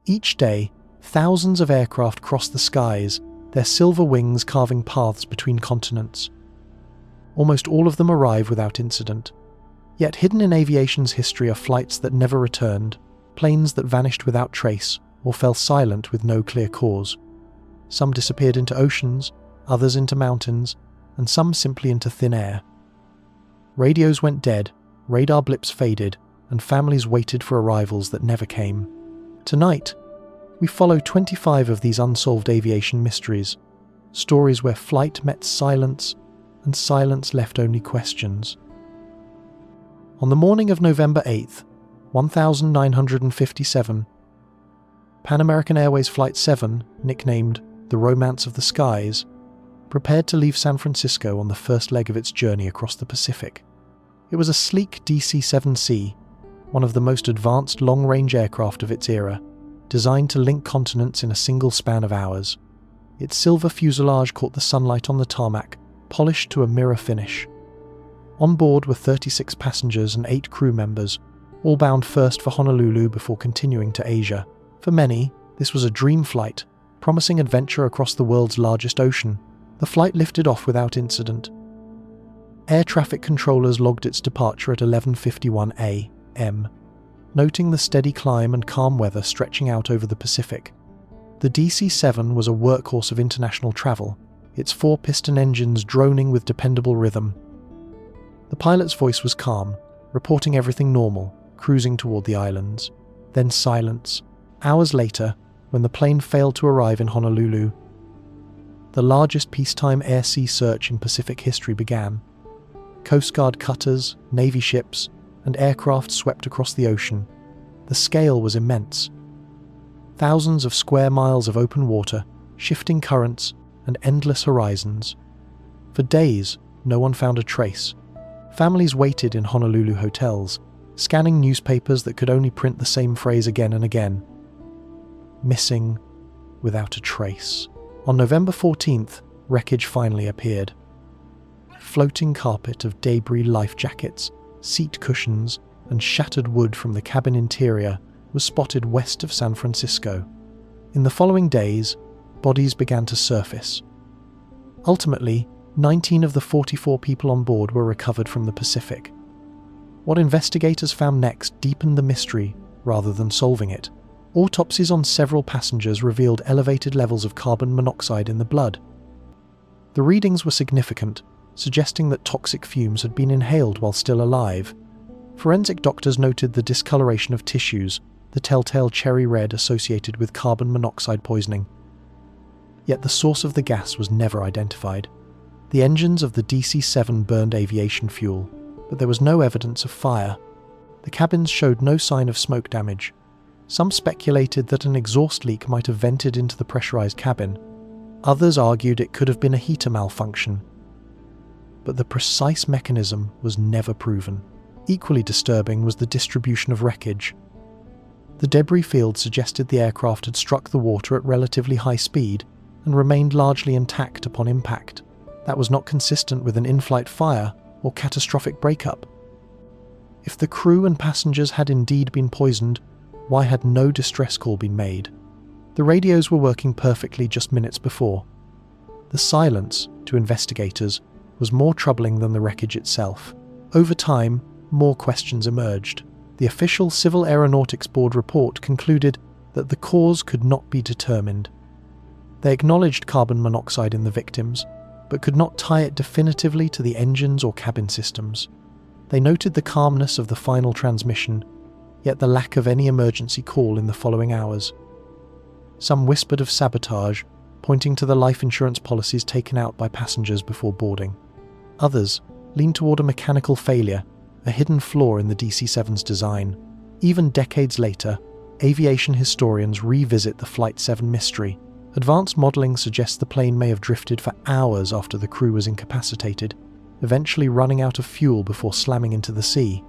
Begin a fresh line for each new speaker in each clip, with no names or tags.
Each day, thousands of aircraft cross the skies, their silver wings carving paths between continents. Almost all of them arrive without incident. Yet hidden in aviation's history are flights that never returned, planes that vanished without trace or fell silent with no clear cause. Some disappeared into oceans, others into mountains, and some simply into thin air. Radios went dead, radar blips faded, and families waited for arrivals that never came. Tonight, we follow 25 of these unsolved aviation mysteries, stories where flight met silence, and silence left only questions. On the morning of November 8th, 1957, Pan American Airways Flight 7, nicknamed the Romance of the Skies, prepared to leave San Francisco on the first leg of its journey across the Pacific. It was a sleek DC-7C, one of the most advanced long-range aircraft of its era, designed to link continents in a single span of hours. Its silver fuselage caught the sunlight on the tarmac, polished to a mirror finish. On board were 36 passengers and 8 crew members, all bound first for Honolulu before continuing to Asia. For many, this was a dream flight, promising adventure across the world's largest ocean. The flight lifted off without incident. Air traffic controllers logged its departure at 11:51 a.m., noting the steady climb and calm weather stretching out over the Pacific. The DC-7 was a workhorse of international travel, its 4-piston engines droning with dependable rhythm. The pilot's voice was calm, reporting everything normal, cruising toward the islands. Then silence. Hours later, when the plane failed to arrive in Honolulu, the largest peacetime air-sea search in Pacific history began. Coast Guard cutters, Navy ships, and aircraft swept across the ocean. The scale was immense. Thousands of square miles of open water, shifting currents, and endless horizons. For days, no one found a trace. Families waited in Honolulu hotels, scanning newspapers that could only print the same phrase again and again. Missing without a trace. On November 14th, wreckage finally appeared. A floating carpet of debris life jackets, seat cushions, and shattered wood from the cabin interior was spotted west of San Francisco. In the following days, bodies began to surface. Ultimately, 19 of the 44 people on board were recovered from the Pacific. What investigators found next deepened the mystery rather than solving it. Autopsies on several passengers revealed elevated levels of carbon monoxide in the blood. The readings were significant, suggesting that toxic fumes had been inhaled while still alive. Forensic doctors noted the discoloration of tissues, the telltale cherry red associated with carbon monoxide poisoning. Yet the source of the gas was never identified. The engines of the DC-7 burned aviation fuel, but there was no evidence of fire. The cabins showed no sign of smoke damage. Some speculated that an exhaust leak might have vented into the pressurized cabin. Others argued it could have been a heater malfunction. But the precise mechanism was never proven. Equally disturbing was the distribution of wreckage. The debris field suggested the aircraft had struck the water at relatively high speed and remained largely intact upon impact. That was not consistent with an in-flight fire or catastrophic breakup. If the crew and passengers had indeed been poisoned, why had no distress call been made? The radios were working perfectly just minutes before. The silence, to investigators, was more troubling than the wreckage itself. Over time, more questions emerged. The official Civil Aeronautics Board report concluded that the cause could not be determined. They acknowledged carbon monoxide in the victims, but could not tie it definitively to the engines or cabin systems. They noted the calmness of the final transmission, yet the lack of any emergency call in the following hours. Some whispered of sabotage, pointing to the life insurance policies taken out by passengers before boarding. Others leaned toward a mechanical failure, a hidden flaw in the DC-7's design. Even decades later, aviation historians revisit the Flight 7 mystery. Advanced modelling suggests the plane may have drifted for hours after the crew was incapacitated, eventually running out of fuel before slamming into the sea.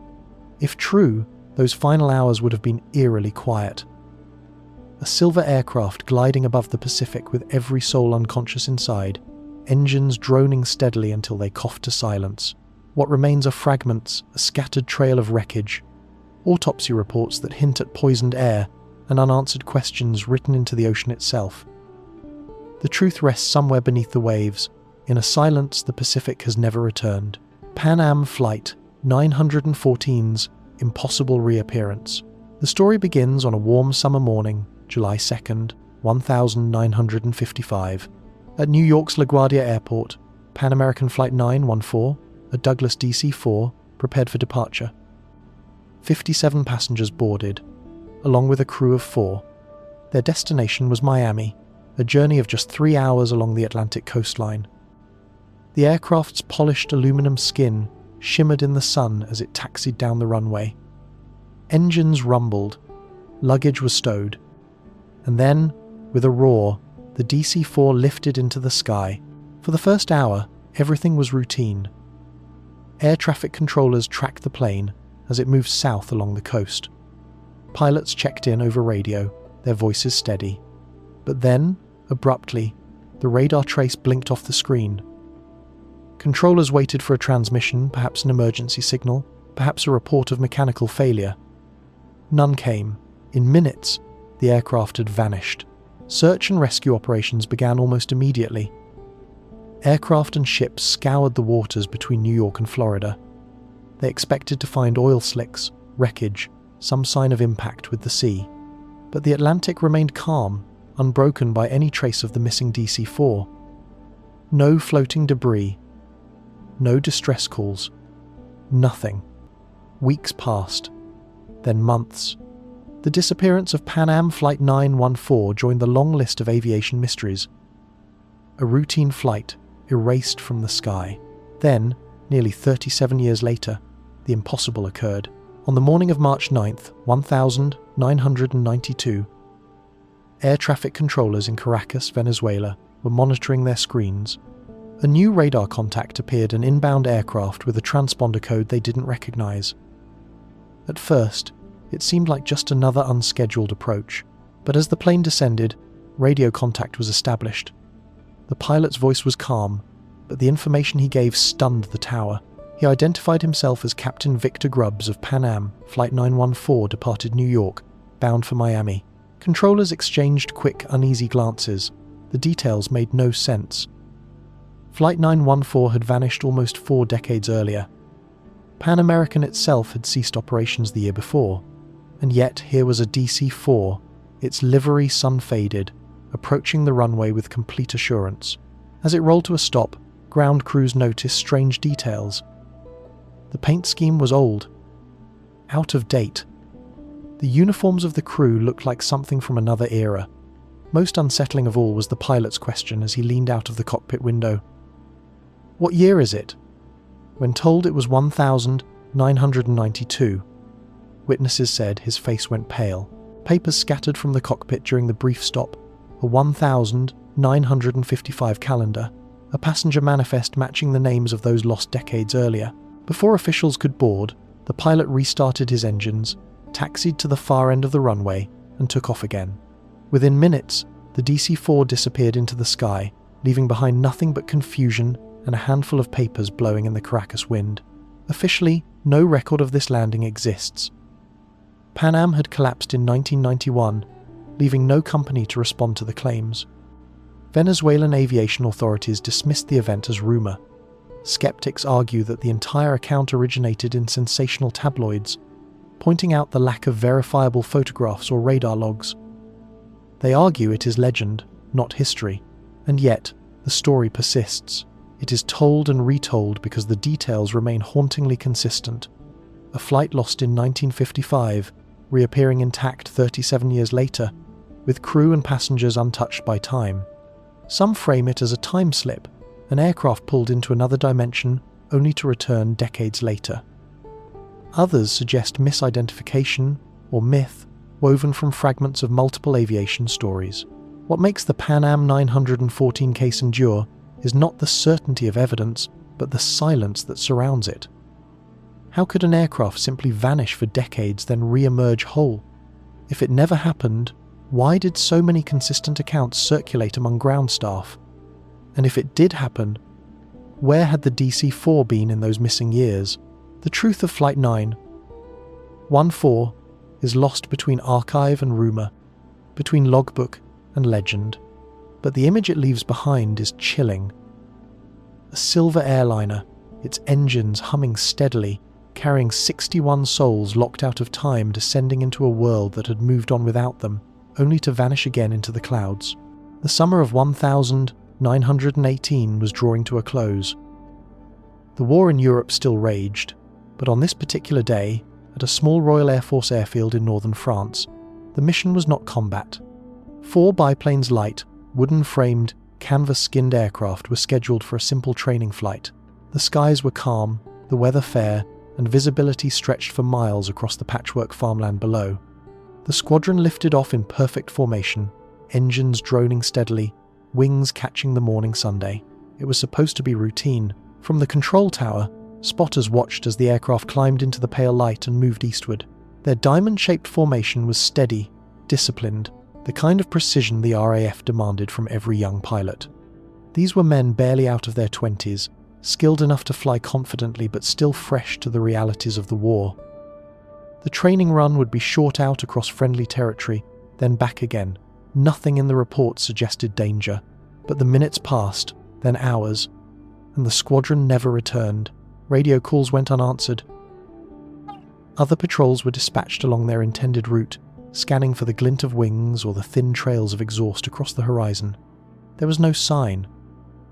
If true, those final hours would have been eerily quiet. A silver aircraft gliding above the Pacific with every soul unconscious inside, engines droning steadily until they coughed to silence. What remains are fragments, a scattered trail of wreckage. Autopsy reports that hint at poisoned air, and unanswered questions written into the ocean itself. The truth rests somewhere beneath the waves, in a silence the Pacific has never returned. Pan Am Flight 914's impossible reappearance. The story begins on a warm summer morning, July 2nd, 1955. At New York's LaGuardia Airport, Pan American Flight 914, a Douglas DC-4, prepared for departure. 57 passengers boarded, along with a crew of 4. Their destination was Miami, a journey of just 3 hours along the Atlantic coastline. The aircraft's polished aluminum skin shimmered in the sun as it taxied down the runway. Engines rumbled, luggage was stowed, and then, with a roar, the DC-4 lifted into the sky. For the first hour, everything was routine. Air traffic controllers tracked the plane as it moved south along the coast. Pilots checked in over radio, their voices steady. But then, abruptly, the radar trace blinked off the screen. Controllers waited for a transmission, perhaps an emergency signal, perhaps a report of mechanical failure. None came. In minutes, the aircraft had vanished. Search and rescue operations began almost immediately. Aircraft and ships scoured the waters between New York and Florida. They expected to find oil slicks, wreckage, some sign of impact with the sea. But the Atlantic remained calm, unbroken by any trace of the missing DC-4. No floating debris. No distress calls. Nothing. Weeks passed. Then months. The disappearance of Pan Am Flight 914 joined the long list of aviation mysteries. A routine flight erased from the sky. Then, nearly 37 years later, the impossible occurred. On the morning of March 9th, 1992, air traffic controllers in Caracas, Venezuela, were monitoring their screens. A new radar contact appeared, an inbound aircraft with a transponder code they didn't recognize. At first, it seemed like just another unscheduled approach, but as the plane descended, radio contact was established. The pilot's voice was calm, but the information he gave stunned the tower. He identified himself as Captain Victor Grubbs of Pan Am Flight 914 departed New York, bound for Miami. Controllers exchanged quick, uneasy glances. The details made no sense. Flight 914 had vanished almost 4 decades earlier. Pan American itself had ceased operations the year before, and yet here was a DC-4, its livery sun-faded, approaching the runway with complete assurance. As it rolled to a stop, ground crews noticed strange details. The paint scheme was old, out of date. The uniforms of the crew looked like something from another era. Most unsettling of all was the pilot's question as he leaned out of the cockpit window. "What year is it?" When told it was 1992, witnesses said his face went pale. Papers scattered from the cockpit during the brief stop, a 1955 calendar, a passenger manifest matching the names of those lost decades earlier. Before officials could board, the pilot restarted his engines, taxied to the far end of the runway, and took off again. Within minutes, the DC-4 disappeared into the sky, leaving behind nothing but confusion and a handful of papers blowing in the Caracas wind. Officially, no record of this landing exists. Pan Am had collapsed in 1991, leaving no company to respond to the claims. Venezuelan aviation authorities dismissed the event as rumor. Skeptics argue that the entire account originated in sensational tabloids, pointing out the lack of verifiable photographs or radar logs. They argue it is legend, not history, and yet the story persists. It is told and retold because the details remain hauntingly consistent. A flight lost in 1955, reappearing intact 37 years later, with crew and passengers untouched by time. Some frame it as a time slip, an aircraft pulled into another dimension only to return decades later. Others suggest misidentification or myth woven from fragments of multiple aviation stories. What makes the Pan Am 914 case endure is not the certainty of evidence, but the silence that surrounds it. How could an aircraft simply vanish for decades then re-emerge whole? If it never happened, why did so many consistent accounts circulate among ground staff? And if it did happen, where had the DC-4 been in those missing years? The truth of Flight 914 is lost between archive and rumor, between logbook and legend, but the image it leaves behind is chilling. A silver airliner, its engines humming steadily, carrying 61 souls locked out of time, descending into a world that had moved on without them, only to vanish again into the clouds. The summer of 1918 was drawing to a close. The war in Europe still raged, but on this particular day, at a small Royal Air Force airfield in northern France, the mission was not combat. 4 biplanes light, wooden-framed, canvas-skinned aircraft were scheduled for a simple training flight. The skies were calm, the weather fair, and visibility stretched for miles across the patchwork farmland below. The squadron lifted off in perfect formation, engines droning steadily, wings catching the morning Sunday. It was supposed to be routine. From the control tower, spotters watched as the aircraft climbed into the pale light and moved eastward. Their diamond-shaped formation was steady, disciplined, the kind of precision the RAF demanded from every young pilot. These were men barely out of their 20s, skilled enough to fly confidently but still fresh to the realities of the war. The training run would be short out across friendly territory, then back again. Nothing in the report suggested danger, but the minutes passed, then hours, and the squadron never returned. Radio calls went unanswered. Other patrols were dispatched along their intended route, scanning for the glint of wings or the thin trails of exhaust across the horizon. There was no sign.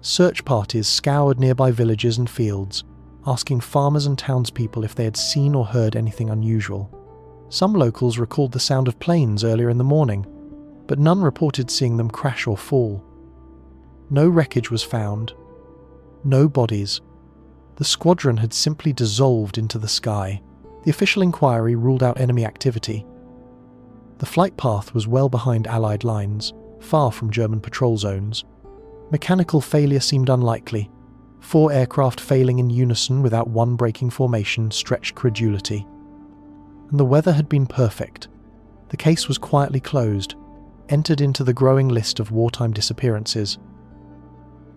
Search parties scoured nearby villages and fields, asking farmers and townspeople if they had seen or heard anything unusual. Some locals recalled the sound of planes earlier in the morning, but none reported seeing them crash or fall. No wreckage was found. No bodies. The squadron had simply dissolved into the sky. The official inquiry ruled out enemy activity. The flight path was well behind Allied lines, far from German patrol zones. Mechanical failure seemed unlikely. 4 aircraft failing in unison without one breaking formation stretched credulity. And the weather had been perfect. The case was quietly closed, entered into the growing list of wartime disappearances.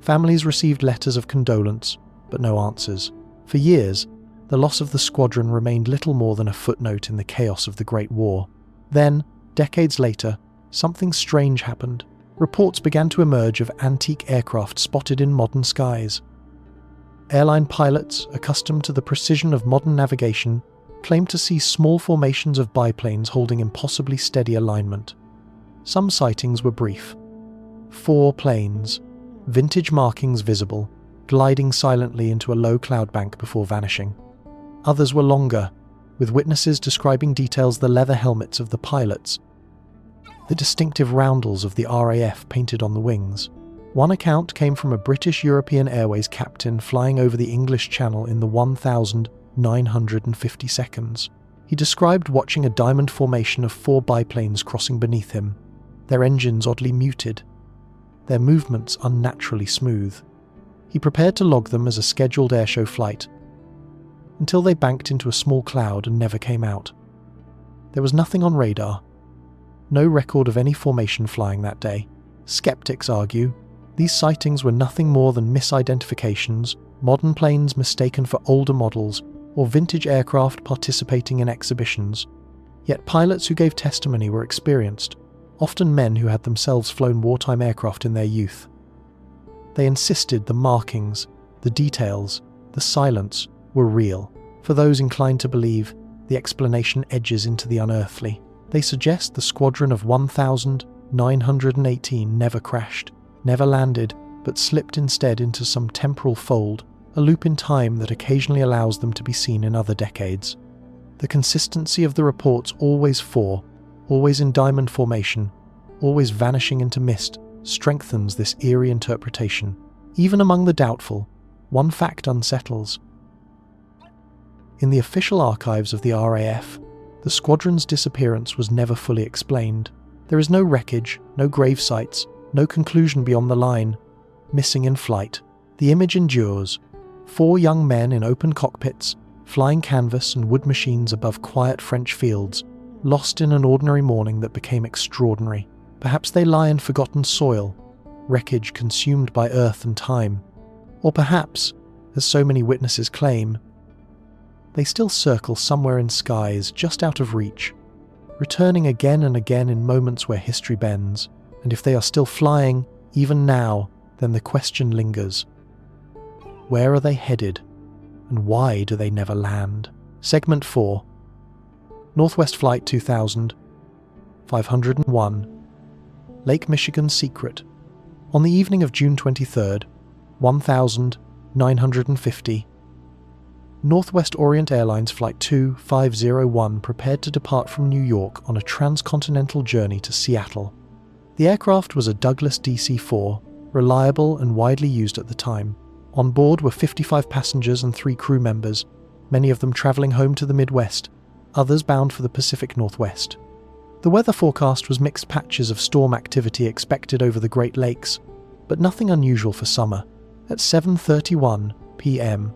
Families received letters of condolence, but no answers. For years, the loss of the squadron remained little more than a footnote in the chaos of the Great War. Then, decades later, something strange happened. Reports began to emerge of antique aircraft spotted in modern skies. Airline pilots, accustomed to the precision of modern navigation, claimed to see small formations of biplanes holding impossibly steady alignment. Some sightings were brief. 4 planes, vintage markings visible, gliding silently into a low cloud bank before vanishing. Others were longer, with witnesses describing details: the leather helmets of the pilots, the distinctive roundels of the RAF painted on the wings. One account came from a British European Airways captain flying over the English Channel in the 1950 seconds. He described watching a diamond formation of 4 biplanes crossing beneath him, their engines oddly muted, their movements unnaturally smooth. He prepared to log them as a scheduled airshow flight, until they banked into a small cloud and never came out. There was nothing on radar, no record of any formation flying that day. Skeptics argue these sightings were nothing more than misidentifications, modern planes mistaken for older models, or vintage aircraft participating in exhibitions. Yet pilots who gave testimony were experienced, often men who had themselves flown wartime aircraft in their youth. They insisted the markings, the details, the silence were real. For those inclined to believe, the explanation edges into the unearthly. They suggest the squadron of 1918 never crashed, never landed, but slipped instead into some temporal fold, a loop in time that occasionally allows them to be seen in other decades. The consistency of the reports, always 4, always in diamond formation, always vanishing into mist, strengthens this eerie interpretation. Even among the doubtful, one fact unsettles. In the official archives of the RAF, the squadron's disappearance was never fully explained. There is no wreckage, no grave sites, no conclusion beyond the line, missing in flight. The image endures. 4 young men in open cockpits, flying canvas and wood machines above quiet French fields, lost in an ordinary morning that became extraordinary. Perhaps they lie in forgotten soil, wreckage consumed by earth and time. Or perhaps, as so many witnesses claim, they still circle somewhere in skies just out of reach, returning again and again in moments where history bends, and if they are still flying, even now, then the question lingers. Where are they headed, and why do they never land? Segment 4. Northwest Flight 2000, 501. Lake Michigan Secret. On the evening of June 23rd, 1950, Northwest Orient Airlines Flight 2501 prepared to depart from New York on a transcontinental journey to Seattle. The aircraft was a Douglas DC-4, reliable and widely used at the time. On board were 55 passengers and 3 crew members, many of them travelling home to the Midwest, others bound for the Pacific Northwest. The weather forecast was mixed patches of storm activity expected over the Great Lakes, but nothing unusual for summer. At 7:31 p.m.,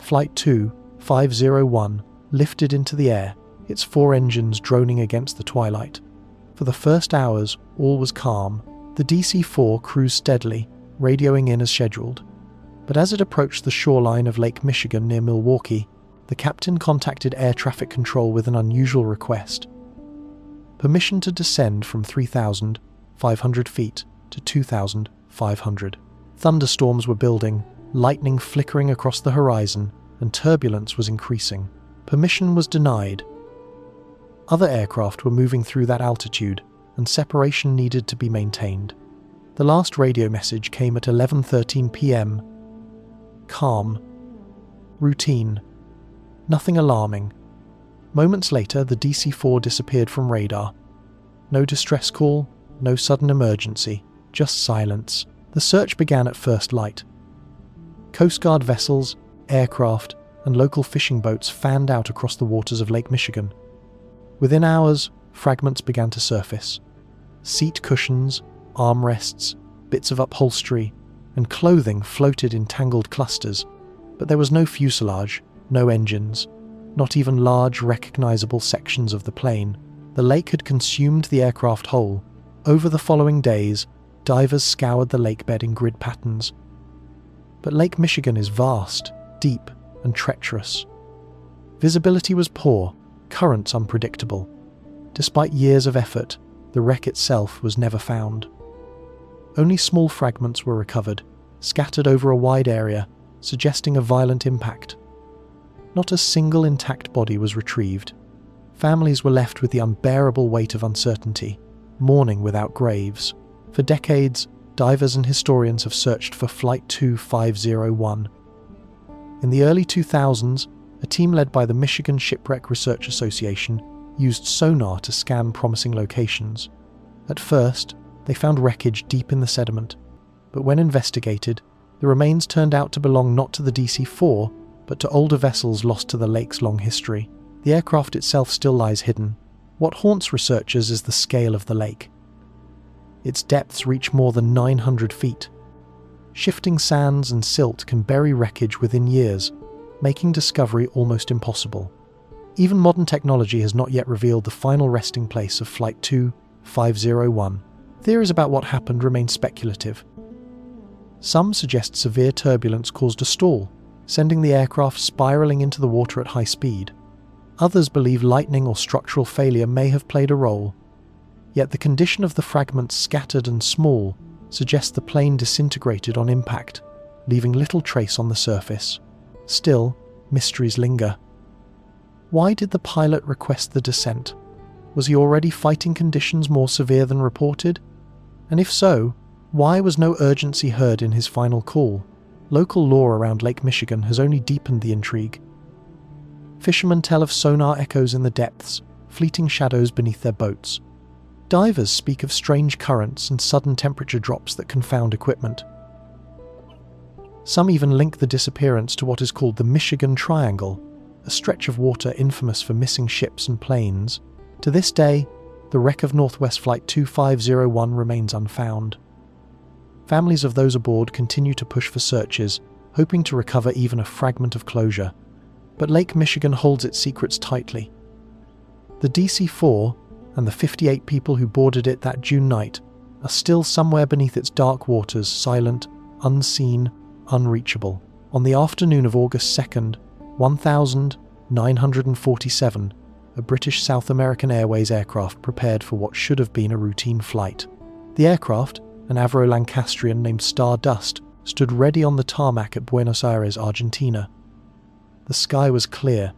Flight 2501 lifted into the air, its 4 engines droning against the twilight. For the first hours, all was calm. The DC-4 cruised steadily, radioing in as scheduled. But as it approached the shoreline of Lake Michigan near Milwaukee, the captain contacted air traffic control with an unusual request. Permission to descend from 3,500 feet to 2,500. Thunderstorms were building, lightning flickering across the horizon, and turbulence was increasing. Permission was denied. Other aircraft were moving through that altitude, and separation needed to be maintained. The last radio message came at 11:13 p.m. Calm. Routine. Nothing alarming. Moments later, the DC-4 disappeared from radar. No distress call, no sudden emergency, just silence. The search began at first light. Coast Guard vessels, aircraft, and local fishing boats fanned out across the waters of Lake Michigan. Within hours, fragments began to surface. Seat cushions, armrests, bits of upholstery, and clothing floated in tangled clusters, but there was no fuselage, no engines, not even large recognizable sections of the plane. The lake had consumed the aircraft whole. Over the following days, divers scoured the lakebed in grid patterns. But Lake Michigan is vast, deep, and treacherous. Visibility was poor, currents unpredictable. Despite years of effort, the wreck itself was never found. Only small fragments were recovered, scattered over a wide area, suggesting a violent impact. Not a single intact body was retrieved. Families were left with the unbearable weight of uncertainty, mourning without graves. For decades, divers and historians have searched for Flight 2501. In the early 2000s, a team led by the Michigan Shipwreck Research Association used sonar to scan promising locations. At first, they found wreckage deep in the sediment, but when investigated, the remains turned out to belong not to the DC-4, but to older vessels lost to the lake's long history. The aircraft itself still lies hidden. What haunts researchers is the scale of the lake. Its depths reach more than 900 feet. Shifting sands and silt can bury wreckage within years, making discovery almost impossible. Even modern technology has not yet revealed the final resting place of Flight 2501. Theories about what happened remain speculative. Some suggest severe turbulence caused a stall, sending the aircraft spiraling into the water at high speed. Others believe lightning or structural failure may have played a role. Yet the condition of the fragments scattered and small suggests the plane disintegrated on impact, leaving little trace on the surface. Still, mysteries linger. Why did the pilot request the descent? Was he already fighting conditions more severe than reported? And if so, why was no urgency heard in his final call? Local lore around Lake Michigan has only deepened the intrigue. Fishermen tell of sonar echoes in the depths, fleeting shadows beneath their boats. Divers speak of strange currents and sudden temperature drops that confound equipment. Some even link the disappearance to what is called the Michigan Triangle, a stretch of water infamous for missing ships and planes. To this day, the wreck of Northwest Flight 2501 remains unfound. Families of those aboard continue to push for searches, hoping to recover even a fragment of closure. But Lake Michigan holds its secrets tightly. The DC-4 and the 58 people who boarded it that June night are still somewhere beneath its dark waters, silent, unseen, unreachable. On the afternoon of August 2nd, 1947, a British South American Airways aircraft prepared for what should have been a routine flight. The aircraft, an Avro Lancastrian named Stardust, stood ready on the tarmac at Buenos Aires, Argentina. The sky was clear,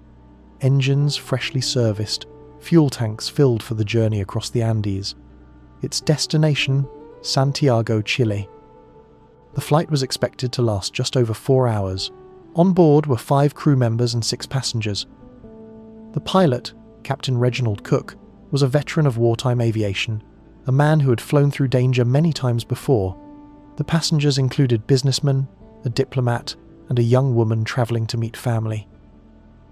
engines freshly serviced, fuel tanks filled for the journey across the Andes. Its destination, Santiago, Chile. The flight was expected to last just over 4 hours. On board were 5 crew members and 6 passengers. The pilot, Captain Reginald Cook, was a veteran of wartime aviation, a man who had flown through danger many times before. The passengers included businessmen, a diplomat, and a young woman travelling to meet family.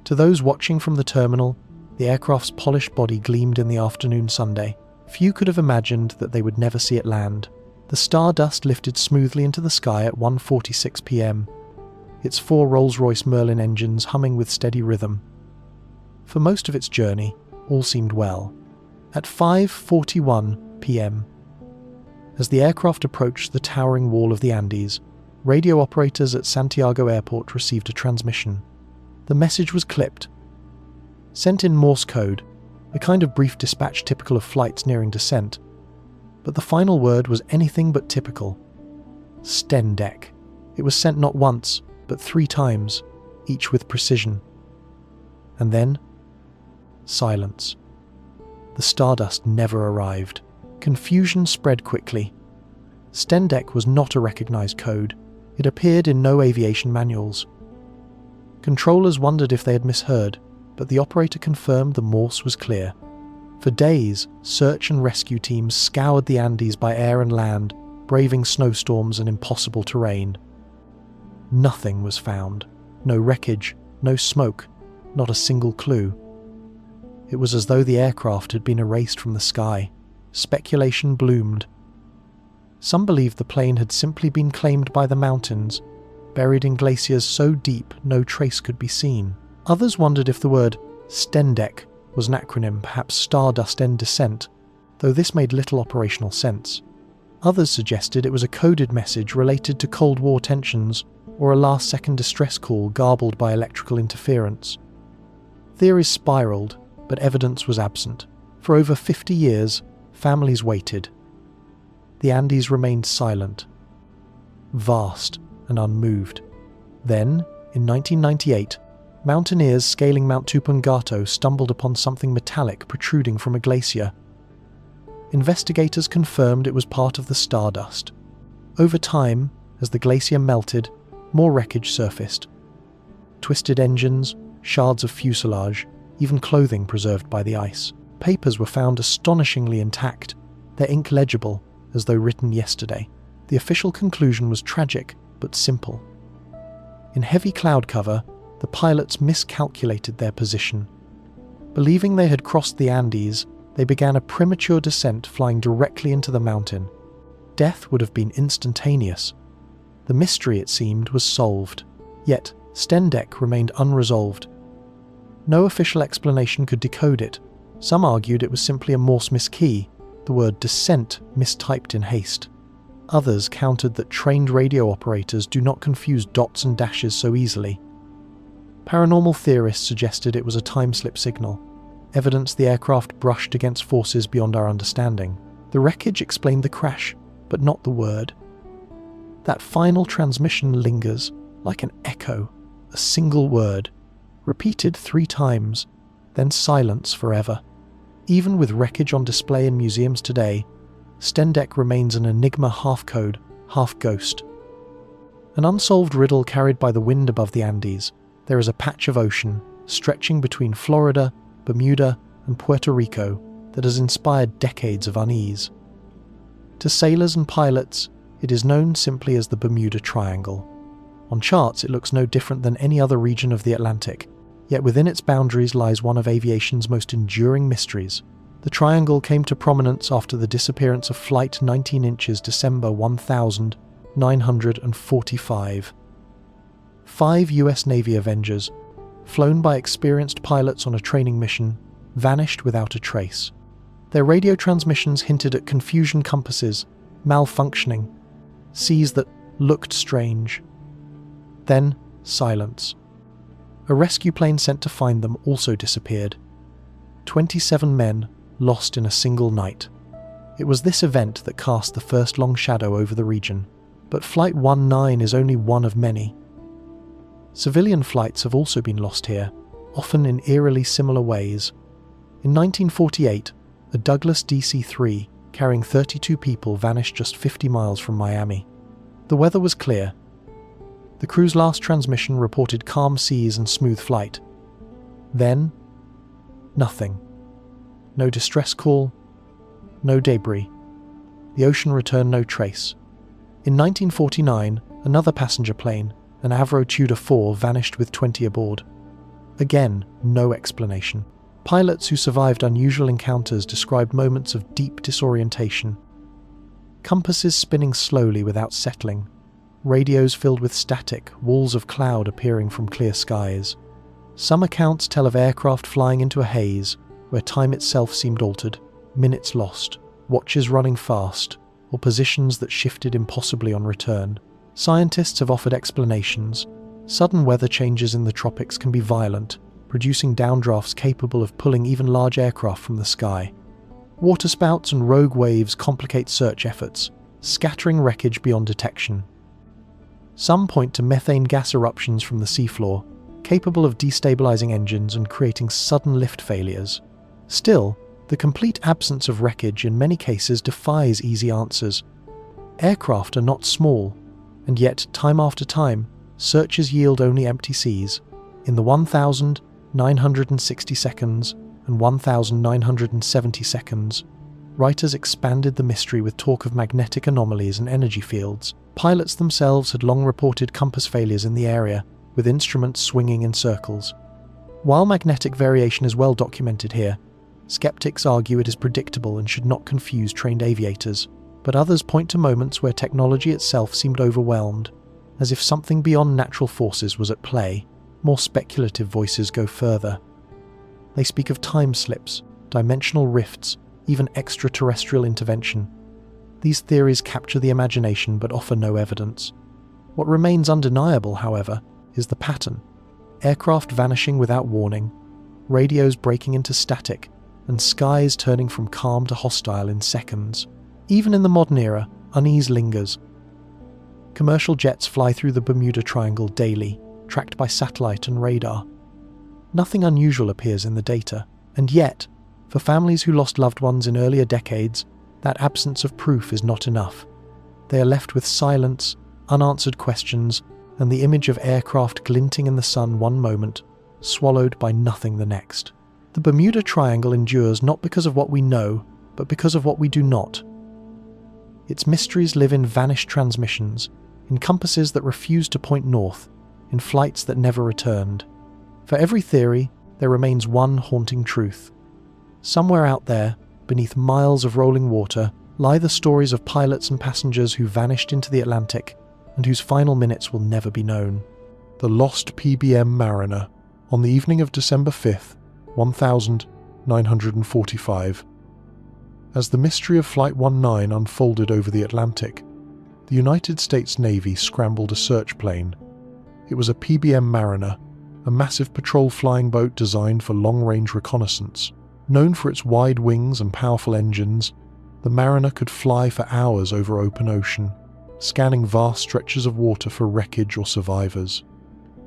To those watching from the terminal, the aircraft's polished body gleamed in the afternoon Sunday. Few could have imagined that they would never see it land. The Stardust lifted smoothly into the sky at 1:46 p.m., its 4 Rolls-Royce Merlin engines humming with steady rhythm. For most of its journey, all seemed well. At 5:41 p.m., as the aircraft approached the towering wall of the Andes, radio operators at Santiago Airport received a transmission. The message was clipped, sent in Morse code, a kind of brief dispatch typical of flights nearing descent. But the final word was anything but typical. Stendek. It was sent not once, but 3 times, each with precision. And then, silence. The Stardust never arrived. Confusion spread quickly. Stendek was not a recognized code. It appeared in no aviation manuals. Controllers wondered if they had misheard, but the operator confirmed the Morse was clear. For days, search and rescue teams scoured the Andes by air and land, braving snowstorms and impossible terrain. Nothing was found. No wreckage, no smoke, not a single clue. It was as though the aircraft had been erased from the sky. Speculation bloomed. Some believed the plane had simply been claimed by the mountains, buried in glaciers so deep no trace could be seen. Others wondered if the word Stendek was an acronym, perhaps Stardust End Descent, though this made little operational sense. Others suggested it was a coded message related to Cold War tensions or a last-second distress call garbled by electrical interference. Theories spiraled, but evidence was absent. For over 50 years, families waited. The Andes remained silent, vast and unmoved. Then, in 1998, mountaineers scaling Mount Tupungato stumbled upon something metallic protruding from a glacier. Investigators confirmed it was part of the Stardust. Over time, as the glacier melted, more wreckage surfaced. Twisted engines, shards of fuselage, even clothing preserved by the ice. Papers were found astonishingly intact, their ink legible, as though written yesterday. The official conclusion was tragic, but simple. In heavy cloud cover, the pilots miscalculated their position. Believing they had crossed the Andes, they began a premature descent flying directly into the mountain. Death would have been instantaneous. The mystery, it seemed, was solved. Yet, Stendek remained unresolved. No official explanation could decode it. Some argued it was simply a Morse miskey, the word descent mistyped in haste. Others countered that trained radio operators do not confuse dots and dashes so easily. Paranormal theorists suggested it was a time-slip signal, evidence the aircraft brushed against forces beyond our understanding. The wreckage explained the crash, but not the word. That final transmission lingers, like an echo, a single word, repeated 3 times, then silence forever. Even with wreckage on display in museums today, Stendek remains an enigma half-code, half-ghost. An unsolved riddle carried by the wind above the Andes. There is a patch of ocean, stretching between Florida, Bermuda, and Puerto Rico, that has inspired decades of unease. To sailors and pilots, it is known simply as the Bermuda Triangle. On charts, it looks no different than any other region of the Atlantic, yet within its boundaries lies one of aviation's most enduring mysteries. The triangle came to prominence after the disappearance of Flight 19 Inches December 1945. 5 US Navy Avengers, flown by experienced pilots on a training mission, vanished without a trace. Their radio transmissions hinted at confusion compasses, malfunctioning, seas that looked strange. Then, silence. A rescue plane sent to find them also disappeared. 27 men lost in a single night. It was this event that cast the first long shadow over the region, but Flight 19 is only one of many. Civilian flights have also been lost here, often in eerily similar ways. In 1948, a Douglas DC-3 carrying 32 people vanished just 50 miles from Miami. The weather was clear. The crew's last transmission reported calm seas and smooth flight. Then, nothing. No distress call, no debris. The ocean returned no trace. In 1949, another passenger plane, an Avro Tudor 4, vanished with 20 aboard. Again, no explanation. Pilots who survived unusual encounters described moments of deep disorientation. Compasses spinning slowly without settling. Radios filled with static, walls of cloud appearing from clear skies. Some accounts tell of aircraft flying into a haze, where time itself seemed altered, minutes lost, watches running fast, or positions that shifted impossibly on return. Scientists have offered explanations. Sudden weather changes in the tropics can be violent, producing downdrafts capable of pulling even large aircraft from the sky. Waterspouts and rogue waves complicate search efforts, scattering wreckage beyond detection. Some point to methane gas eruptions from the seafloor, capable of destabilizing engines and creating sudden lift failures. Still, the complete absence of wreckage in many cases defies easy answers. Aircraft are not small, and yet, time after time, searches yield only empty seas. In the 1,960 seconds and 1,970 seconds, writers expanded the mystery with talk of magnetic anomalies and energy fields. Pilots themselves had long reported compass failures in the area, with instruments swinging in circles. While magnetic variation is well documented here, skeptics argue it is predictable and should not confuse trained aviators, but others point to moments where technology itself seemed overwhelmed, as if something beyond natural forces was at play. More speculative voices go further. They speak of time slips, dimensional rifts, even extraterrestrial intervention. These theories capture the imagination but offer no evidence. What remains undeniable, however, is the pattern. Aircraft vanishing without warning, radios breaking into static, and skies turning from calm to hostile in seconds. Even in the modern era, unease lingers. Commercial jets fly through the Bermuda Triangle daily, tracked by satellite and radar. Nothing unusual appears in the data, and yet, for families who lost loved ones in earlier decades, that absence of proof is not enough. They are left with silence, unanswered questions, and the image of aircraft glinting in the sun one moment, swallowed by nothing the next. The Bermuda Triangle endures not because of what we know, but because of what we do not. Its mysteries live in vanished transmissions, in compasses that refuse to point north, in flights that never returned. For every theory, there remains one haunting truth. Somewhere out there, beneath miles of rolling water, lie the stories of pilots and passengers who vanished into the Atlantic and whose final minutes will never be known. The lost PBM Mariner, on the evening of December 5th, 1945. As the mystery of Flight 19 unfolded over the Atlantic, the United States Navy scrambled a search plane. It was a PBM Mariner, a massive patrol flying boat designed for long-range reconnaissance. Known for its wide wings and powerful engines, the Mariner could fly for hours over open ocean, scanning vast stretches of water for wreckage or survivors.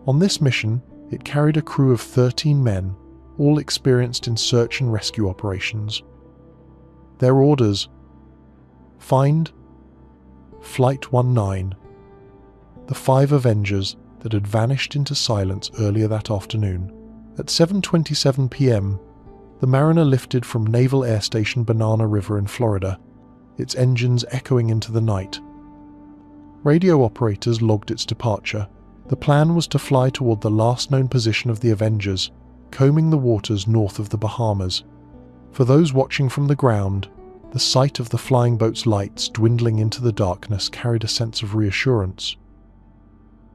On this mission, it carried a crew of 13 men, all experienced in search and rescue operations. Their orders: find Flight 19, the 5 Avengers that had vanished into silence earlier that afternoon. At 7:27 p.m., the Mariner lifted from Naval Air Station Banana River in Florida, its engines echoing into the night. Radio operators logged its departure. The plan was to fly toward the last known position of the Avengers, combing the waters north of the Bahamas. For those watching from the ground, the sight of the flying boat's lights dwindling into the darkness carried a sense of reassurance.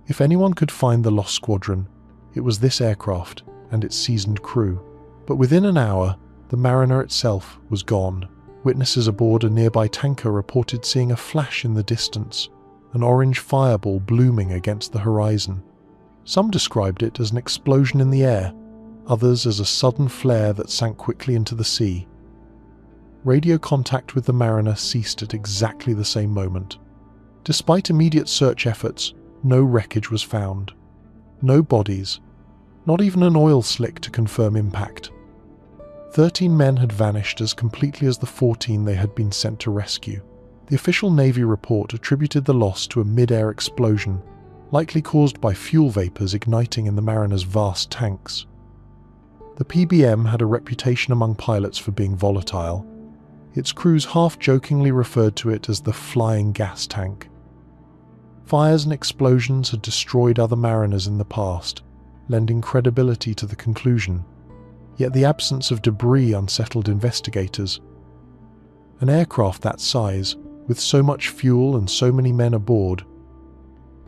If anyone could find the lost squadron, it was this aircraft and its seasoned crew. But within an hour, the Mariner itself was gone. Witnesses aboard a nearby tanker reported seeing a flash in the distance, an orange fireball blooming against the horizon. Some described it as an explosion in the air, others as a sudden flare that sank quickly into the sea. Radio contact with the mariner ceased at exactly the same moment. Despite immediate search efforts, no wreckage was found. No bodies, not even an oil slick to confirm impact. 13 men had vanished as completely as the 14 they had been sent to rescue. The official Navy report attributed the loss to a mid-air explosion, likely caused by fuel vapors igniting in the mariner's vast tanks. The PBM had a reputation among pilots for being volatile. Its crews half-jokingly referred to it as the flying gas tank. Fires and explosions had destroyed other mariners in the past, lending credibility to the conclusion. Yet the absence of debris unsettled investigators. An aircraft that size, with so much fuel and so many men aboard,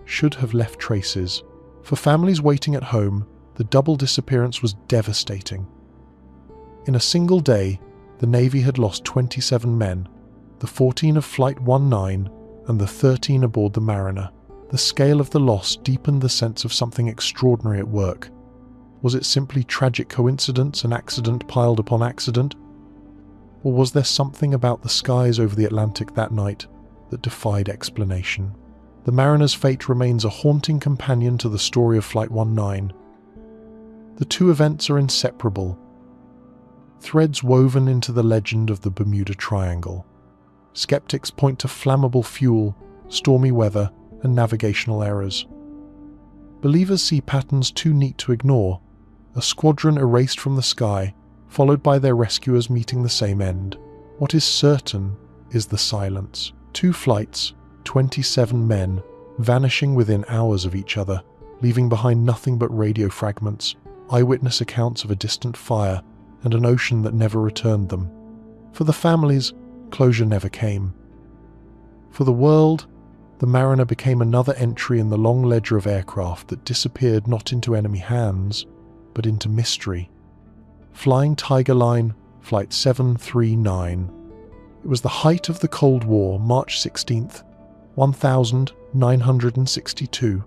should have left traces. For families waiting at home, the double disappearance was devastating. In a single day, the Navy had lost 27 men, the 14 of Flight 19 and the 13 aboard the Mariner. The scale of the loss deepened the sense of something extraordinary at work. Was it simply tragic coincidence, an accident piled upon accident? Or was there something about the skies over the Atlantic that night that defied explanation? The Mariner's fate remains a haunting companion to the story of Flight 19. The two events are inseparable, threads woven into the legend of the Bermuda Triangle. Skeptics point to flammable fuel, stormy weather, and navigational errors. Believers see patterns too neat to ignore: a squadron erased from the sky, followed by their rescuers meeting the same end. What is certain is the silence. 2 flights, 27 men, vanishing within hours of each other, leaving behind nothing but radio fragments, eyewitness accounts of a distant fire, and an ocean that never returned them. For the families, closure never came. For the world, the Mariner became another entry in the long ledger of aircraft that disappeared not into enemy hands, but into mystery. Flying Tiger Line, Flight 739. It was the height of the Cold War, March 16th, 1962.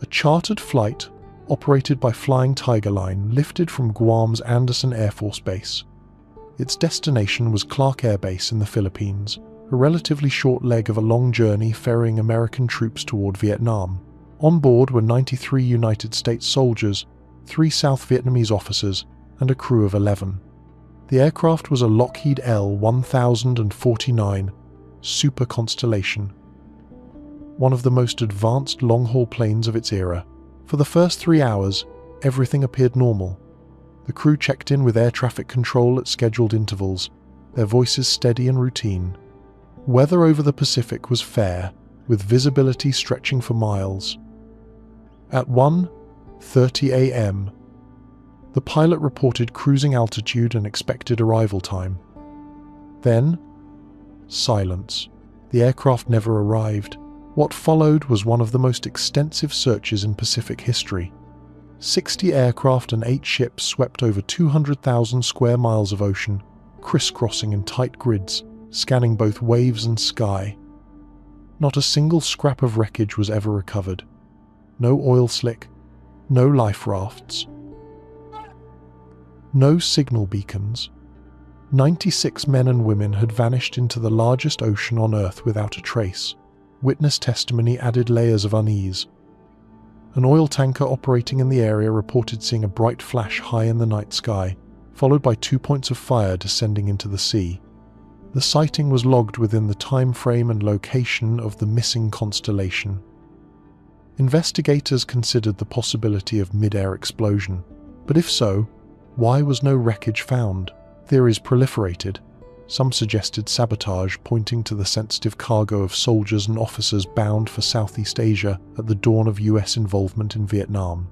A chartered flight, operated by Flying Tiger Line, lifted from Guam's Andersen Air Force Base. Its destination was Clark Air Base in the Philippines, a relatively short leg of a long journey ferrying American troops toward Vietnam. On board were 93 United States soldiers, 3 South Vietnamese officers, and a crew of 11. The aircraft was a Lockheed L-1049 Super Constellation, one of the most advanced long-haul planes of its era. For the first 3 hours, everything appeared normal. The crew checked in with air traffic control at scheduled intervals, their voices steady and routine. Weather over the Pacific was fair, with visibility stretching for miles. At 1:30 a.m., the pilot reported cruising altitude and expected arrival time. Then, silence. The aircraft never arrived. What followed was one of the most extensive searches in Pacific history. 60 aircraft and 8 ships swept over 200,000 square miles of ocean, crisscrossing in tight grids, scanning both waves and sky. Not a single scrap of wreckage was ever recovered. No oil slick, no life rafts, no signal beacons. 96 men and women had vanished into the largest ocean on Earth without a trace. Witness testimony added layers of unease. An oil tanker operating in the area reported seeing a bright flash high in the night sky, followed by 2 points of fire descending into the sea. The sighting was logged within the time frame and location of the missing constellation. Investigators considered the possibility of mid-air explosion, but if so, why was no wreckage found? Theories proliferated. Some suggested sabotage, pointing to the sensitive cargo of soldiers and officers bound for Southeast Asia at the dawn of US involvement in Vietnam.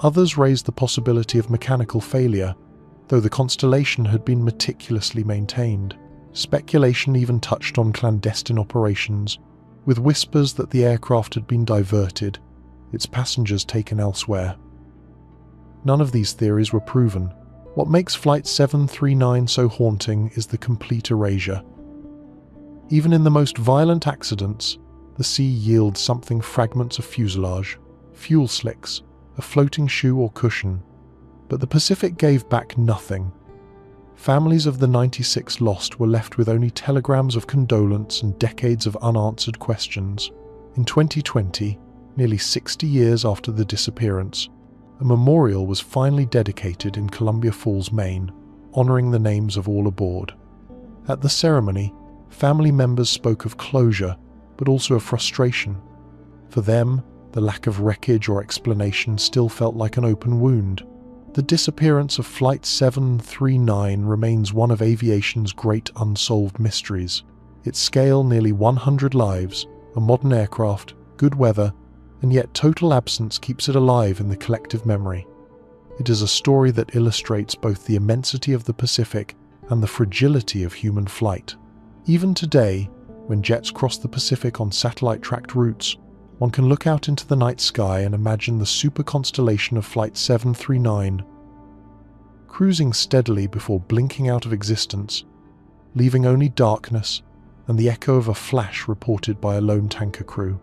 Others raised the possibility of mechanical failure, though the constellation had been meticulously maintained. Speculation even touched on clandestine operations, with whispers that the aircraft had been diverted, its passengers taken elsewhere. None of these theories were proven. What makes Flight 739 so haunting is the complete erasure. Even in the most violent accidents, the sea yields something: fragments of fuselage, fuel slicks, a floating shoe or cushion, but the Pacific gave back nothing. Families of the 96 lost were left with only telegrams of condolence and decades of unanswered questions. In 2020, nearly 60 years after the disappearance, a memorial was finally dedicated in Columbia Falls, Maine, honoring the names of all aboard. At the ceremony, family members spoke of closure, but also of frustration. For them, the lack of wreckage or explanation still felt like an open wound. The disappearance of Flight 739 remains one of aviation's great unsolved mysteries. Its scale, nearly 100 lives, a modern aircraft, good weather, and yet total absence keeps it alive in the collective memory. It is a story that illustrates both the immensity of the Pacific and the fragility of human flight. Even today, when jets cross the Pacific on satellite-tracked routes, one can look out into the night sky and imagine the super constellation of Flight 739 cruising steadily before blinking out of existence, leaving only darkness and the echo of a flash reported by a lone tanker crew.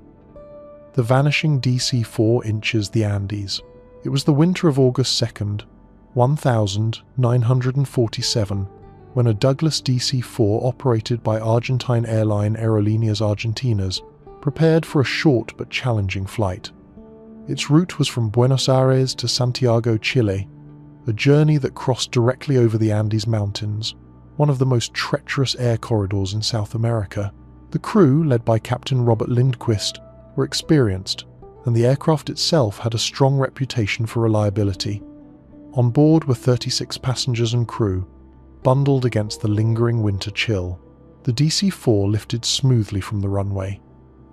The vanishing DC-4 inches the Andes. It was the winter of August 2nd, 1947, when a Douglas DC-4 operated by Argentine airline Aerolíneas Argentinas prepared for a short but challenging flight. Its route was from Buenos Aires to Santiago, Chile, a journey that crossed directly over the Andes Mountains, one of the most treacherous air corridors in South America. The crew, led by Captain Robert Lindquist, were experienced, and the aircraft itself had a strong reputation for reliability. On board were 36 passengers and crew, bundled against the lingering winter chill. The DC-4 lifted smoothly from the runway.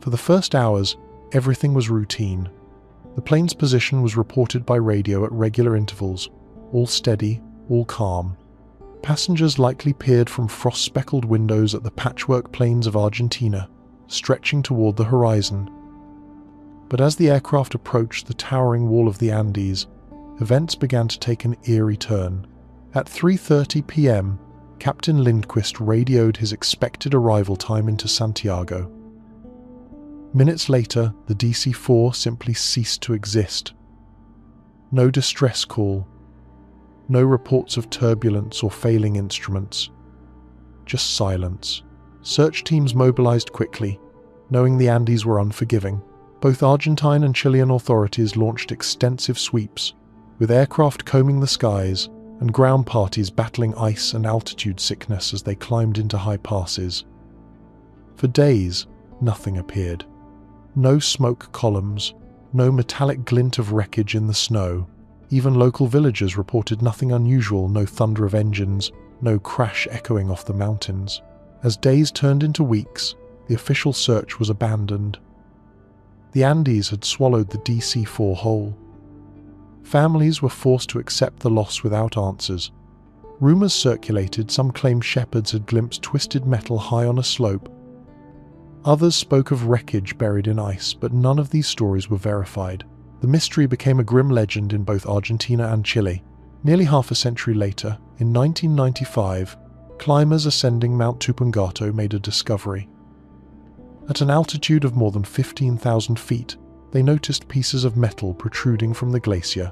For the first hours, everything was routine. The plane's position was reported by radio at regular intervals, all steady, all calm. Passengers likely peered from frost-speckled windows at the patchwork plains of Argentina, stretching toward the horizon. But as the aircraft approached the towering wall of the Andes, events began to take an eerie turn. At 3:30 p.m., Captain Lindquist radioed his expected arrival time into Santiago. Minutes later, the DC-4 simply ceased to exist. No distress call, no reports of turbulence or failing instruments. Just silence. Search teams mobilized quickly, knowing the Andes were unforgiving. Both Argentine and Chilean authorities launched extensive sweeps, with aircraft combing the skies and ground parties battling ice and altitude sickness as they climbed into high passes. For days, nothing appeared. No smoke columns, no metallic glint of wreckage in the snow. Even local villagers reported nothing unusual, no thunder of engines, no crash echoing off the mountains. As days turned into weeks, the official search was abandoned. The Andes had swallowed the DC-4 whole. Families were forced to accept the loss without answers. Rumors circulated, some claimed shepherds had glimpsed twisted metal high on a slope. Others spoke of wreckage buried in ice, but none of these stories were verified. The mystery became a grim legend in both Argentina and Chile. Nearly half a century later, in 1995, climbers ascending Mount Tupungato made a discovery. At an altitude of more than 15,000 feet, they noticed pieces of metal protruding from the glacier.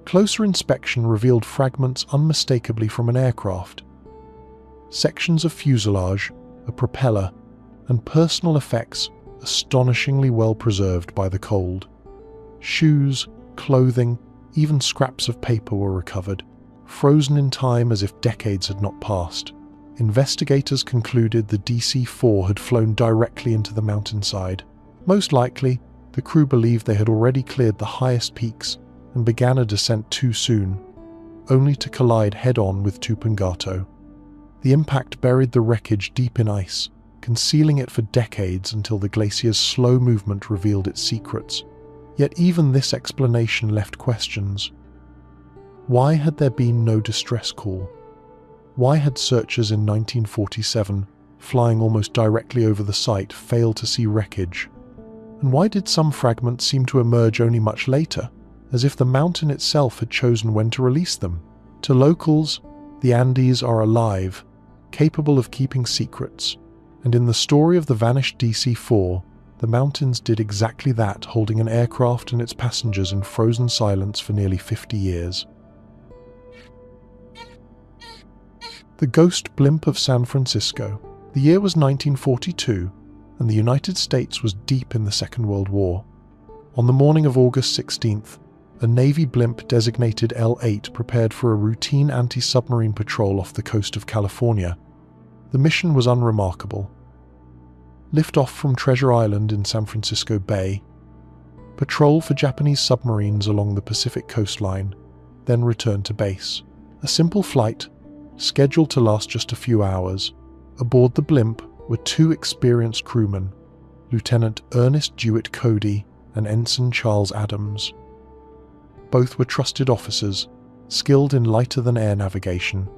Closer inspection revealed fragments unmistakably from an aircraft. Sections of fuselage, a propeller, and personal effects astonishingly well preserved by the cold. Shoes, clothing, even scraps of paper were recovered, frozen in time as if decades had not passed. Investigators concluded the DC-4 had flown directly into the mountainside. Most likely, the crew believed they had already cleared the highest peaks and began a descent too soon, only to collide head-on with Tupungato. The impact buried the wreckage deep in ice, concealing it for decades until the glacier's slow movement revealed its secrets. Yet even this explanation left questions. Why had there been no distress call? Why had searchers in 1947, flying almost directly over the site, failed to see wreckage? And why did some fragments seem to emerge only much later, as if the mountain itself had chosen when to release them? To locals, the Andes are alive, capable of keeping secrets, and in the story of the vanished DC-4, The mountains did exactly that, holding an aircraft and its passengers in frozen silence for nearly 50 years. The ghost blimp of San Francisco. The year was 1942, and the United States was deep in the Second World War. On the morning of August 16th, a Navy blimp designated L-8 prepared for a routine anti-submarine patrol off the coast of California. The mission was unremarkable. Lift off from Treasure Island in San Francisco Bay, patrol for Japanese submarines along the Pacific coastline, then return to base. A simple flight, scheduled to last just a few hours. Aboard the blimp were two experienced crewmen, Lieutenant Ernest Dewitt Cody and Ensign Charles Adams. Both were trusted officers, skilled in lighter-than-air navigation.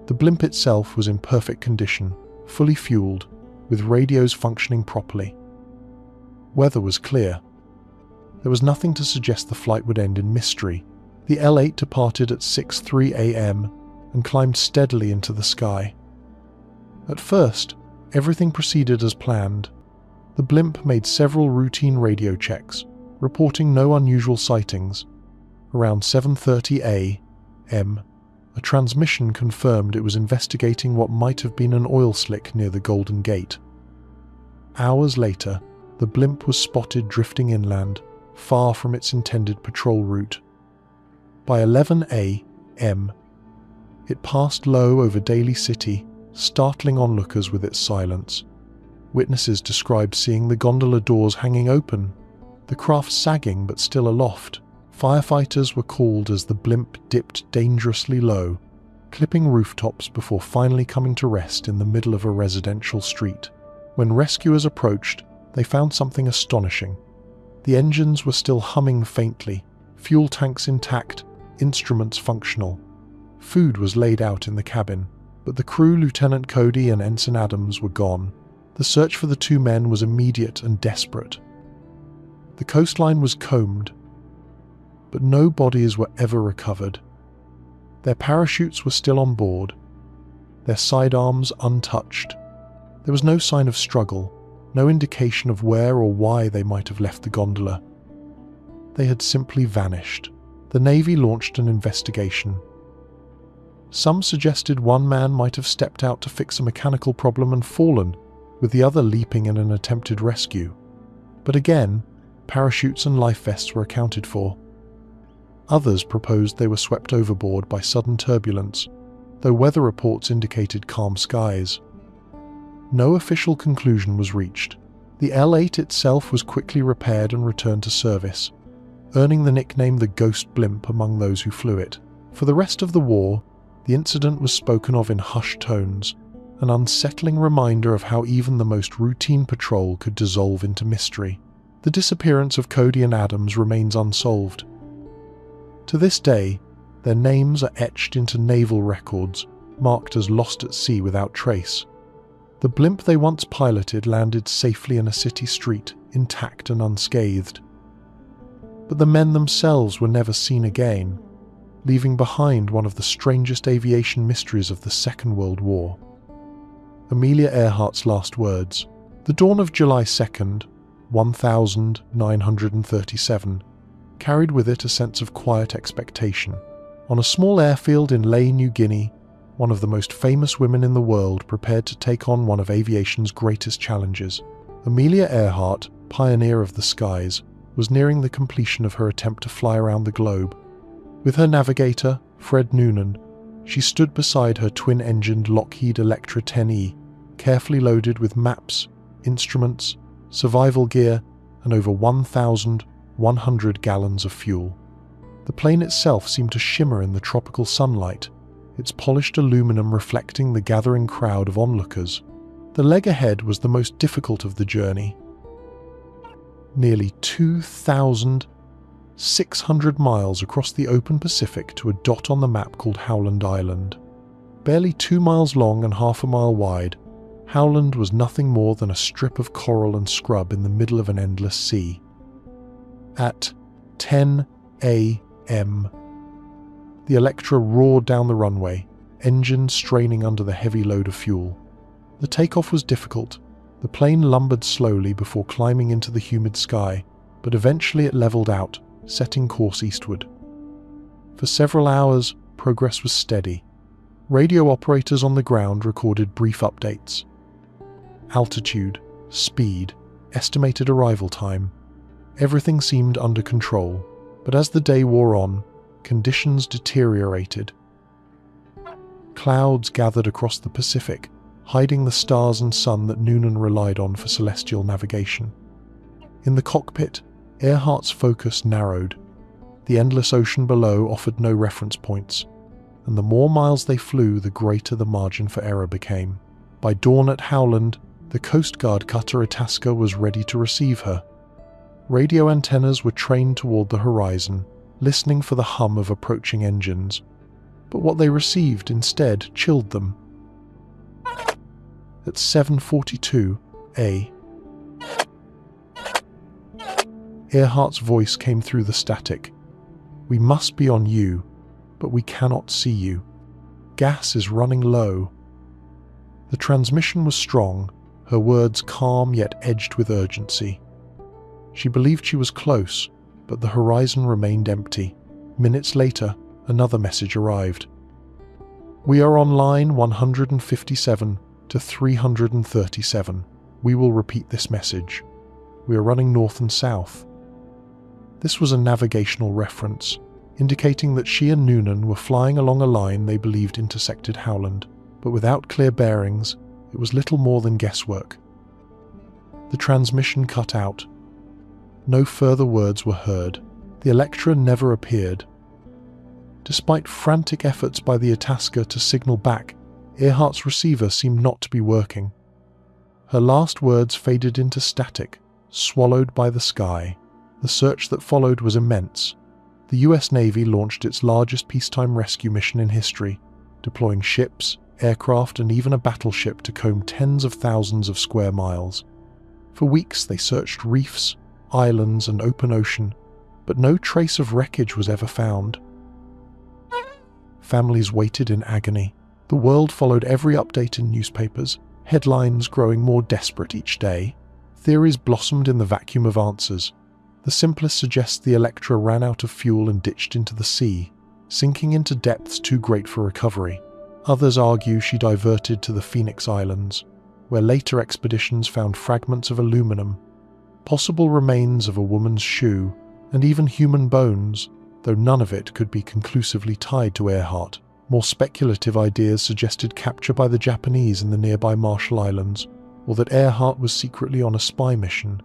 The blimp itself was in perfect condition, fully fueled, with radios functioning properly. Weather was clear. There was nothing to suggest the flight would end in mystery. The L-8 departed at 6:03 a.m. and climbed steadily into the sky. At first, everything proceeded as planned. The blimp made several routine radio checks, reporting no unusual sightings. Around 7:30 a.m., a transmission confirmed it was investigating what might have been an oil slick near the Golden Gate. Hours later, the blimp was spotted drifting inland, far from its intended patrol route. By 11 a.m., it passed low over Daly City, startling onlookers with its silence. Witnesses described seeing the gondola doors hanging open, the craft sagging but still aloft. Firefighters were called as the blimp dipped dangerously low, clipping rooftops before finally coming to rest in the middle of a residential street. When rescuers approached, they found something astonishing. The engines were still humming faintly, fuel tanks intact, instruments functional. Food was laid out in the cabin, but the crew, Lieutenant Cody and Ensign Adams, were gone. The search for the two men was immediate and desperate. The coastline was combed, but no bodies were ever recovered. Their parachutes were still on board, their sidearms untouched. There was no sign of struggle, no indication of where or why they might have left the gondola. They had simply vanished. The Navy launched an investigation. Some suggested one man might have stepped out to fix a mechanical problem and fallen, with the other leaping in an attempted rescue. But again, parachutes and life vests were accounted for. Others proposed they were swept overboard by sudden turbulence, though weather reports indicated calm skies. No official conclusion was reached. The L-8 itself was quickly repaired and returned to service, earning the nickname the Ghost Blimp among those who flew it. For the rest of the war, the incident was spoken of in hushed tones, an unsettling reminder of how even the most routine patrol could dissolve into mystery. The disappearance of Cody and Adams remains unsolved. To this day, their names are etched into naval records, marked as lost at sea without trace. The blimp they once piloted landed safely in a city street, intact and unscathed. But the men themselves were never seen again, leaving behind one of the strangest aviation mysteries of the Second World War. Amelia Earhart's last words. The dawn of July 2nd, 1937, carried with it a sense of quiet expectation. On a small airfield in Lae, New Guinea, one of the most famous women in the world prepared to take on one of aviation's greatest challenges. Amelia Earhart, pioneer of the skies, was nearing the completion of her attempt to fly around the globe. With her navigator, Fred Noonan, she stood beside her twin-engined Lockheed Electra 10E, carefully loaded with maps, instruments, survival gear, and over 1,100 gallons of fuel. The plane itself seemed to shimmer in the tropical sunlight, its polished aluminum reflecting the gathering crowd of onlookers. The leg ahead was the most difficult of the journey. Nearly 2,600 miles across the open Pacific to a dot on the map called Howland Island. Barely 2 miles long and half a mile wide, Howland was nothing more than a strip of coral and scrub in the middle of an endless sea. At 10 a.m., the Electra roared down the runway, engines straining under the heavy load of fuel. The takeoff was difficult, The plane lumbered slowly before climbing into the humid sky, but eventually it leveled out, setting course eastward. For several hours, progress was steady. Radio operators on the ground recorded brief updates. Altitude, speed, estimated arrival time. Everything seemed under control, but as the day wore on, conditions deteriorated. Clouds gathered across the Pacific, hiding the stars and sun that Noonan relied on for celestial navigation. In the cockpit, Earhart's focus narrowed. The endless ocean below offered no reference points, and the more miles they flew, the greater the margin for error became. By dawn at Howland, the Coast Guard cutter Itasca was ready to receive her. Radio antennas were trained toward the horizon, listening for the hum of approaching engines. But what they received instead chilled them. At 7:42 A, Earhart's voice came through the static. "We must be on you, but we cannot see you. Gas is running low." The transmission was strong, her words calm yet edged with urgency. She believed she was close, but the horizon remained empty. Minutes later, another message arrived. "We are on line 157 to 337. We will repeat this message. We are running north and south." This was a navigational reference, indicating that she and Noonan were flying along a line they believed intersected Howland, but without clear bearings, it was little more than guesswork. The transmission cut out. No further words were heard. The Electra never appeared. Despite frantic efforts by the Itasca to signal back, Earhart's receiver seemed not to be working. Her last words faded into static, swallowed by the sky. The search that followed was immense. The US Navy launched its largest peacetime rescue mission in history, deploying ships, aircraft, and even a battleship to comb tens of thousands of square miles. For weeks they searched reefs, islands, and open ocean, but no trace of wreckage was ever found. Families waited in agony. The world followed every update in newspapers, headlines growing more desperate each day. Theories blossomed in the vacuum of answers. The simplest suggests the Electra ran out of fuel and ditched into the sea, sinking into depths too great for recovery. Others argue she diverted to the Phoenix Islands, where later expeditions found fragments of aluminum, possible remains of a woman's shoe, and even human bones, though none of it could be conclusively tied to Earhart. More speculative ideas suggested capture by the Japanese in the nearby Marshall Islands, or that Earhart was secretly on a spy mission.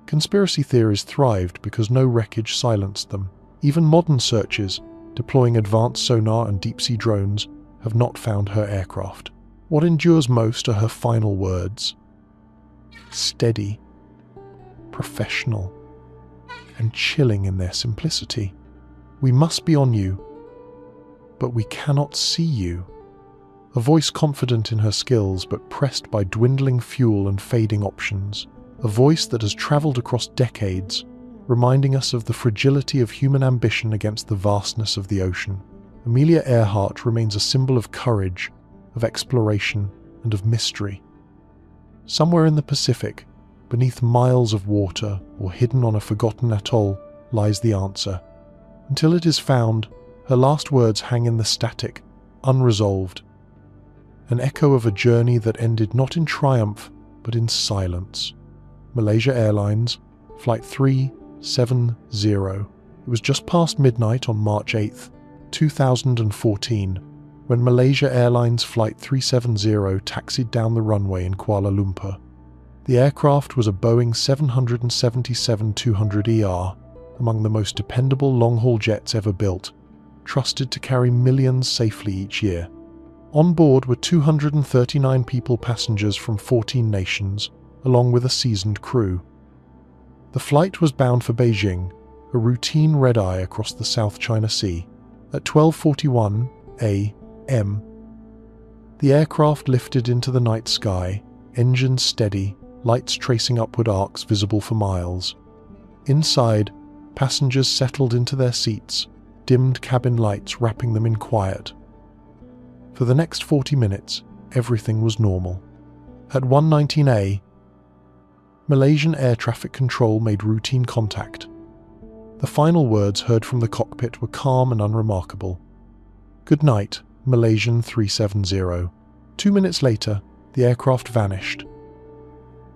Conspiracy theories thrived because no wreckage silenced them. Even modern searches, deploying advanced sonar and deep-sea drones, have not found her aircraft. What endures most are her final words. Steady, professional, and chilling in their simplicity. "We must be on you, but we cannot see you." A voice confident in her skills but pressed by dwindling fuel and fading options. A voice that has travelled across decades, reminding us of the fragility of human ambition against the vastness of the ocean. Amelia Earhart remains a symbol of courage, of exploration, and of mystery. Somewhere in the Pacific, beneath miles of water or hidden on a forgotten atoll, lies the answer. Until it is found, her last words hang in the static, unresolved. An echo of a journey that ended not in triumph, but in silence. Malaysia Airlines, Flight 370. It was just past midnight on March 8, 2014, when Malaysia Airlines Flight 370 taxied down the runway in Kuala Lumpur. The aircraft was a Boeing 777-200ER, among the most dependable long-haul jets ever built, trusted to carry millions safely each year. On board were 239 passengers from 14 nations, along with a seasoned crew. The flight was bound for Beijing, a routine red-eye across the South China Sea. At 12:41 a.m., the aircraft lifted into the night sky, engines steady, lights tracing upward arcs visible for miles. Inside, passengers settled into their seats, dimmed cabin lights wrapping them in quiet. For the next 40 minutes, everything was normal. At 1:19 a.m., Malaysian air traffic control made routine contact. The final words heard from the cockpit were calm and unremarkable. "Good night, Malaysian 370. 2 minutes later, the aircraft vanished.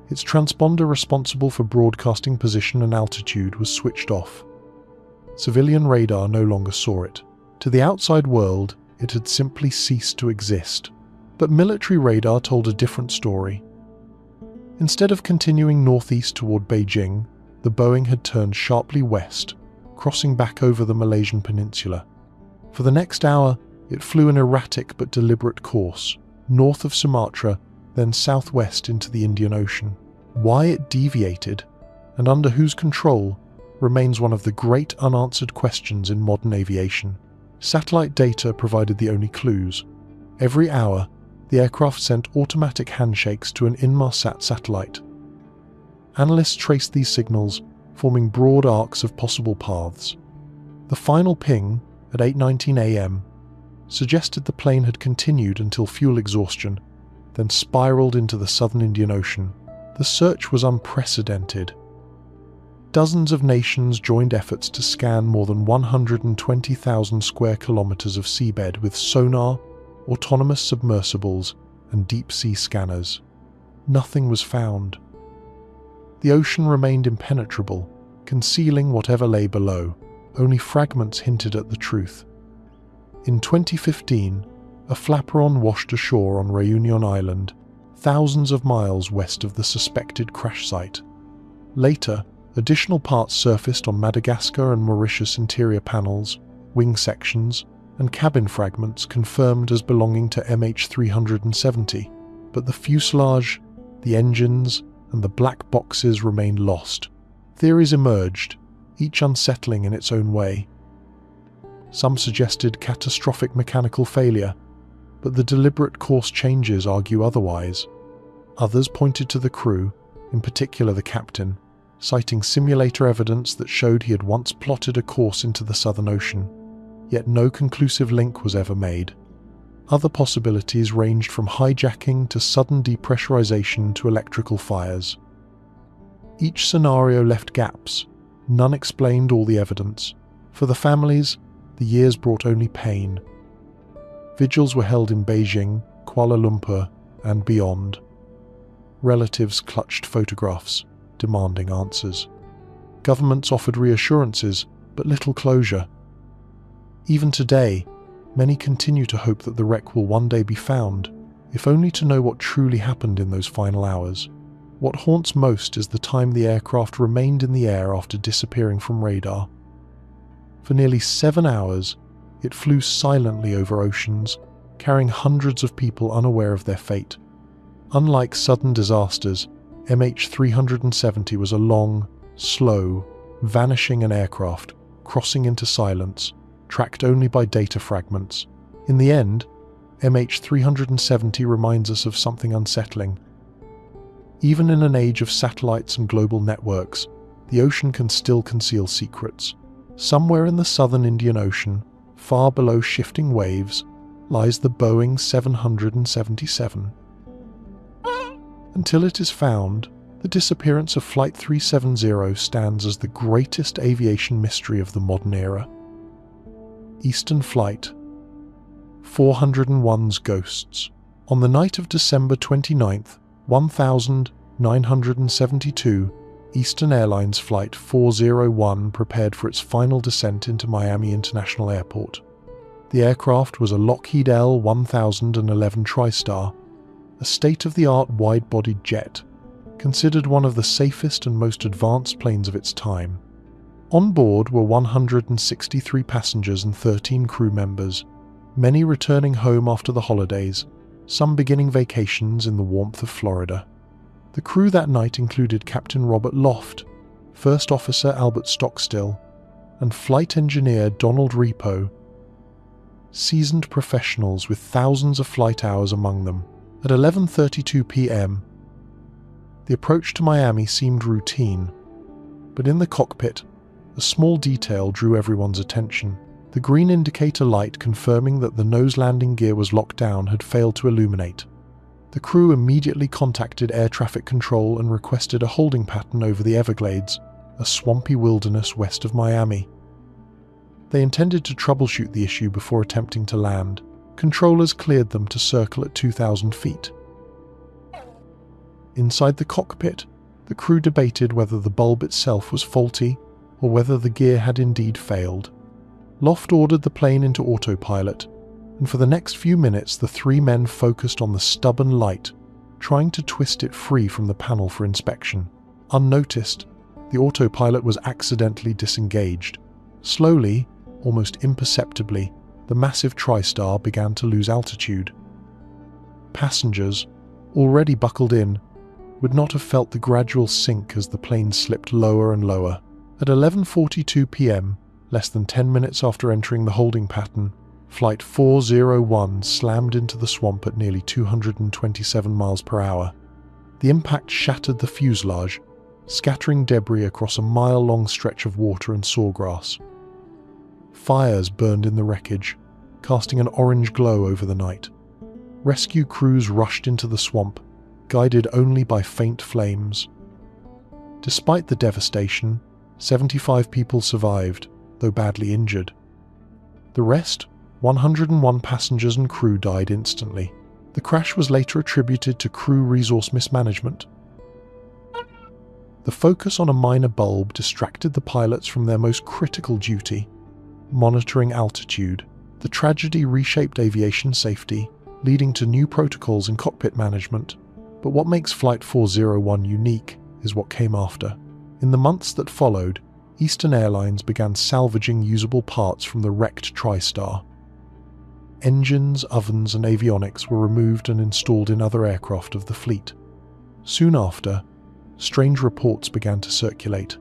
Its transponder responsible for broadcasting position and altitude was switched off. Civilian radar no longer saw it. To the outside world, it had simply ceased to exist. But military radar told a different story. Instead of continuing northeast toward Beijing, the Boeing had turned sharply west, crossing back over the Malaysian peninsula. For the next hour, it flew an erratic but deliberate course, north of Sumatra, then southwest into the Indian Ocean. Why it deviated, and under whose control, remains one of the great unanswered questions in modern aviation. Satellite data provided the only clues. Every hour, the aircraft sent automatic handshakes to an Inmarsat satellite. Analysts traced these signals, forming broad arcs of possible paths. The final ping, at 8:19 a.m., suggested the plane had continued until fuel exhaustion, then spiraled into the southern Indian Ocean. The search was unprecedented. Dozens of nations joined efforts to scan more than 120,000 square kilometers of seabed with sonar, autonomous submersibles, and deep-sea scanners. Nothing was found. The ocean remained impenetrable, concealing whatever lay below. Only fragments hinted at the truth. In 2015, a flaperon washed ashore on Réunion Island, thousands of miles west of the suspected crash site. Later, additional parts surfaced on Madagascar and Mauritius interior panels, wing sections, and cabin fragments confirmed as belonging to MH370, but the fuselage, the engines, and the black boxes remained lost. Theories emerged, each unsettling in its own way. Some suggested catastrophic mechanical failure, but the deliberate course changes argue otherwise. Others pointed to the crew, in particular the captain, citing simulator evidence that showed he had once plotted a course into the Southern Ocean, yet no conclusive link was ever made. Other possibilities ranged from hijacking to sudden depressurization to electrical fires. Each scenario left gaps. None explained all the evidence. For the families, the years brought only pain. Vigils were held in Beijing, Kuala Lumpur, and beyond. Relatives clutched photographs, demanding answers. Governments offered reassurances, but little closure. Even today, many continue to hope that the wreck will one day be found, if only to know what truly happened in those final hours. What haunts most is the time the aircraft remained in the air after disappearing from radar. For nearly 7 hours, it flew silently over oceans, carrying hundreds of people unaware of their fate. Unlike sudden disasters, MH370 was a long, slow, vanishing an aircraft, crossing into silence, tracked only by data fragments. In the end, MH370 reminds us of something unsettling. Even in an age of satellites and global networks, the ocean can still conceal secrets. Somewhere in the southern Indian Ocean, far below shifting waves, lies the Boeing 777. Until it is found, the disappearance of Flight 370 stands as the greatest aviation mystery of the modern era. Eastern Flight 401's Ghosts. On the night of December 29th, 1972, Eastern Airlines Flight 401 prepared for its final descent into Miami International Airport. The aircraft was a Lockheed L-1011 TriStar, a state-of-the-art wide-bodied jet, considered one of the safest and most advanced planes of its time. On board were 163 passengers and 13 crew members, many returning home after the holidays, some beginning vacations in the warmth of Florida. The crew that night included Captain Robert Loft, First Officer Albert Stockstill, and Flight Engineer Donald Repo, seasoned professionals with thousands of flight hours among them. At 11:32 p.m., the approach to Miami seemed routine, but in the cockpit, a small detail drew everyone's attention. The green indicator light confirming that the nose landing gear was locked down had failed to illuminate. The crew immediately contacted air traffic control and requested a holding pattern over the Everglades, a swampy wilderness west of Miami. They intended to troubleshoot the issue before attempting to land. Controllers cleared them to circle at 2,000 feet. Inside the cockpit, the crew debated whether the bulb itself was faulty or whether the gear had indeed failed. Loft ordered the plane into autopilot, and for the next few minutes the three men focused on the stubborn light, trying to twist it free from the panel for inspection. Unnoticed, the autopilot was accidentally disengaged. Slowly, almost imperceptibly, the massive TriStar began to lose altitude. Passengers, already buckled in, would not have felt the gradual sink as the plane slipped lower and lower. At 11:42 p.m., less than 10 minutes after entering the holding pattern, Flight 401 slammed into the swamp at nearly 227 miles per hour. The impact shattered the fuselage, scattering debris across a mile-long stretch of water and sawgrass. Fires burned in the wreckage, casting an orange glow over the night. Rescue crews rushed into the swamp, guided only by faint flames. Despite the devastation, 75 people survived, though badly injured. The rest, 101 passengers and crew, died instantly. The crash was later attributed to crew resource mismanagement. The focus on a minor bulb distracted the pilots from their most critical duty, monitoring altitude. The tragedy reshaped aviation safety, leading to new protocols in cockpit management. But what makes Flight 401 unique is what came after. In the months that followed, Eastern Airlines began salvaging usable parts from the wrecked TriStar. Engines, ovens, and avionics were removed and installed in other aircraft of the fleet. Soon after, strange reports began to circulate.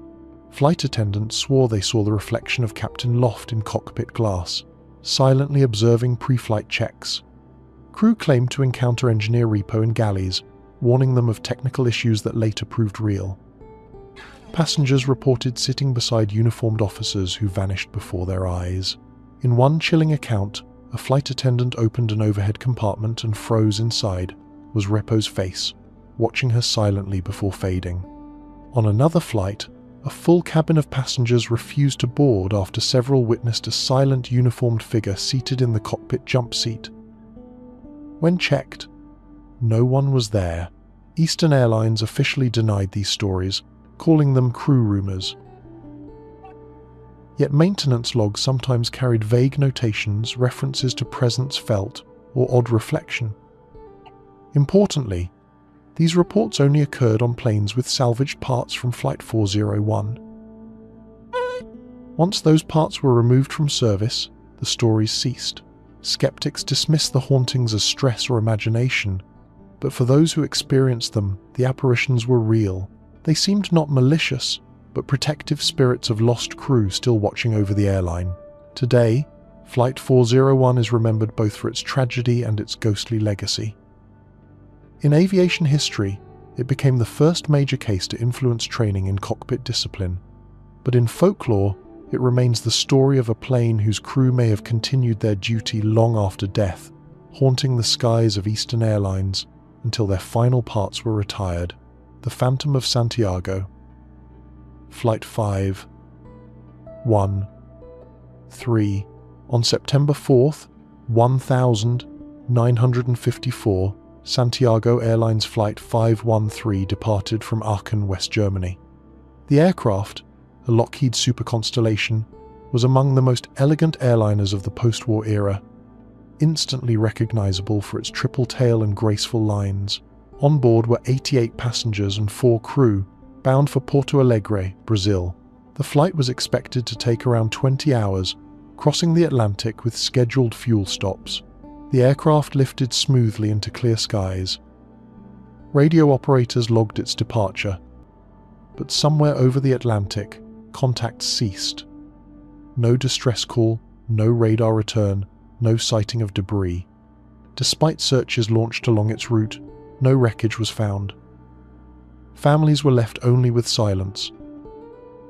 Flight attendants swore they saw the reflection of Captain Loft in cockpit glass, silently observing pre-flight checks. Crew claimed to encounter engineer repo in galleys, warning them of technical issues that later proved real. Passengers reported sitting beside uniformed officers who vanished before their eyes. In one chilling account, a flight attendant opened an overhead compartment and froze inside was Repo's face, watching her silently before fading. On another flight, a full cabin of passengers refused to board after several witnessed a silent uniformed figure seated in the cockpit jump seat. When checked, no one was there. Eastern Airlines officially denied these stories, calling them crew rumors. Yet maintenance logs sometimes carried vague notations, references to presence felt, or odd reflection. Importantly, these reports only occurred on planes with salvaged parts from Flight 401. Once those parts were removed from service, the stories ceased. Skeptics dismissed the hauntings as stress or imagination, but for those who experienced them, the apparitions were real. They seemed not malicious, but protective spirits of lost crew still watching over the airline. Today, Flight 401 is remembered both for its tragedy and its ghostly legacy. In aviation history, it became the first major case to influence training in cockpit discipline. But in folklore, it remains the story of a plane whose crew may have continued their duty long after death, haunting the skies of Eastern Airlines until their final parts were retired. The Phantom of Santiago. Flight 513. On September 4th, 1954, Santiago Airlines Flight 513 departed from Aachen, West Germany. The aircraft, a Lockheed Super Constellation, was among the most elegant airliners of the post-war era, instantly recognizable for its triple tail and graceful lines. On board were 88 passengers and 4 crew, bound for Porto Alegre, Brazil. The flight was expected to take around 20 hours, crossing the Atlantic with scheduled fuel stops. The aircraft lifted smoothly into clear skies. Radio operators logged its departure, but somewhere over the Atlantic, contact ceased. No distress call, no radar return, no sighting of debris. Despite searches launched along its route, no wreckage was found. Families were left only with silence.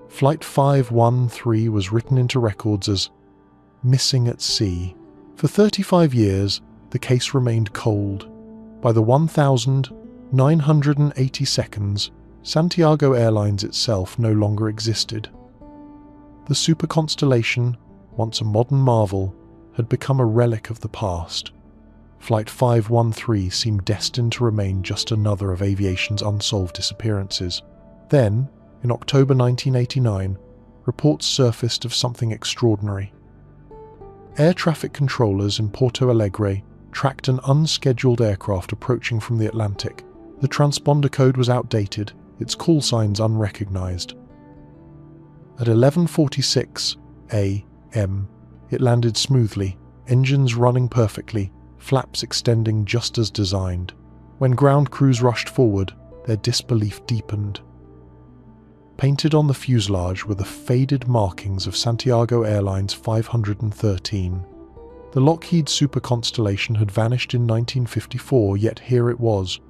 Flight 513 was written into records as missing at sea. For 35 years, the case remained cold, By the 1,980 seconds, Santiago Airlines itself no longer existed. The superconstellation, once a modern marvel, had become a relic of the past. Flight 513 seemed destined to remain just another of aviation's unsolved disappearances. Then, in October 1989, reports surfaced of something extraordinary. Air traffic controllers in Porto Alegre tracked an unscheduled aircraft approaching from the Atlantic. The transponder code was outdated, its call signs unrecognized. At 11:46 a.m., it landed smoothly, engines running perfectly, flaps extending just as designed. When ground crews rushed forward, their disbelief deepened. Painted on the fuselage were the faded markings of Santiago Airlines 513. The Lockheed Super Constellation had vanished in 1954, yet here it was,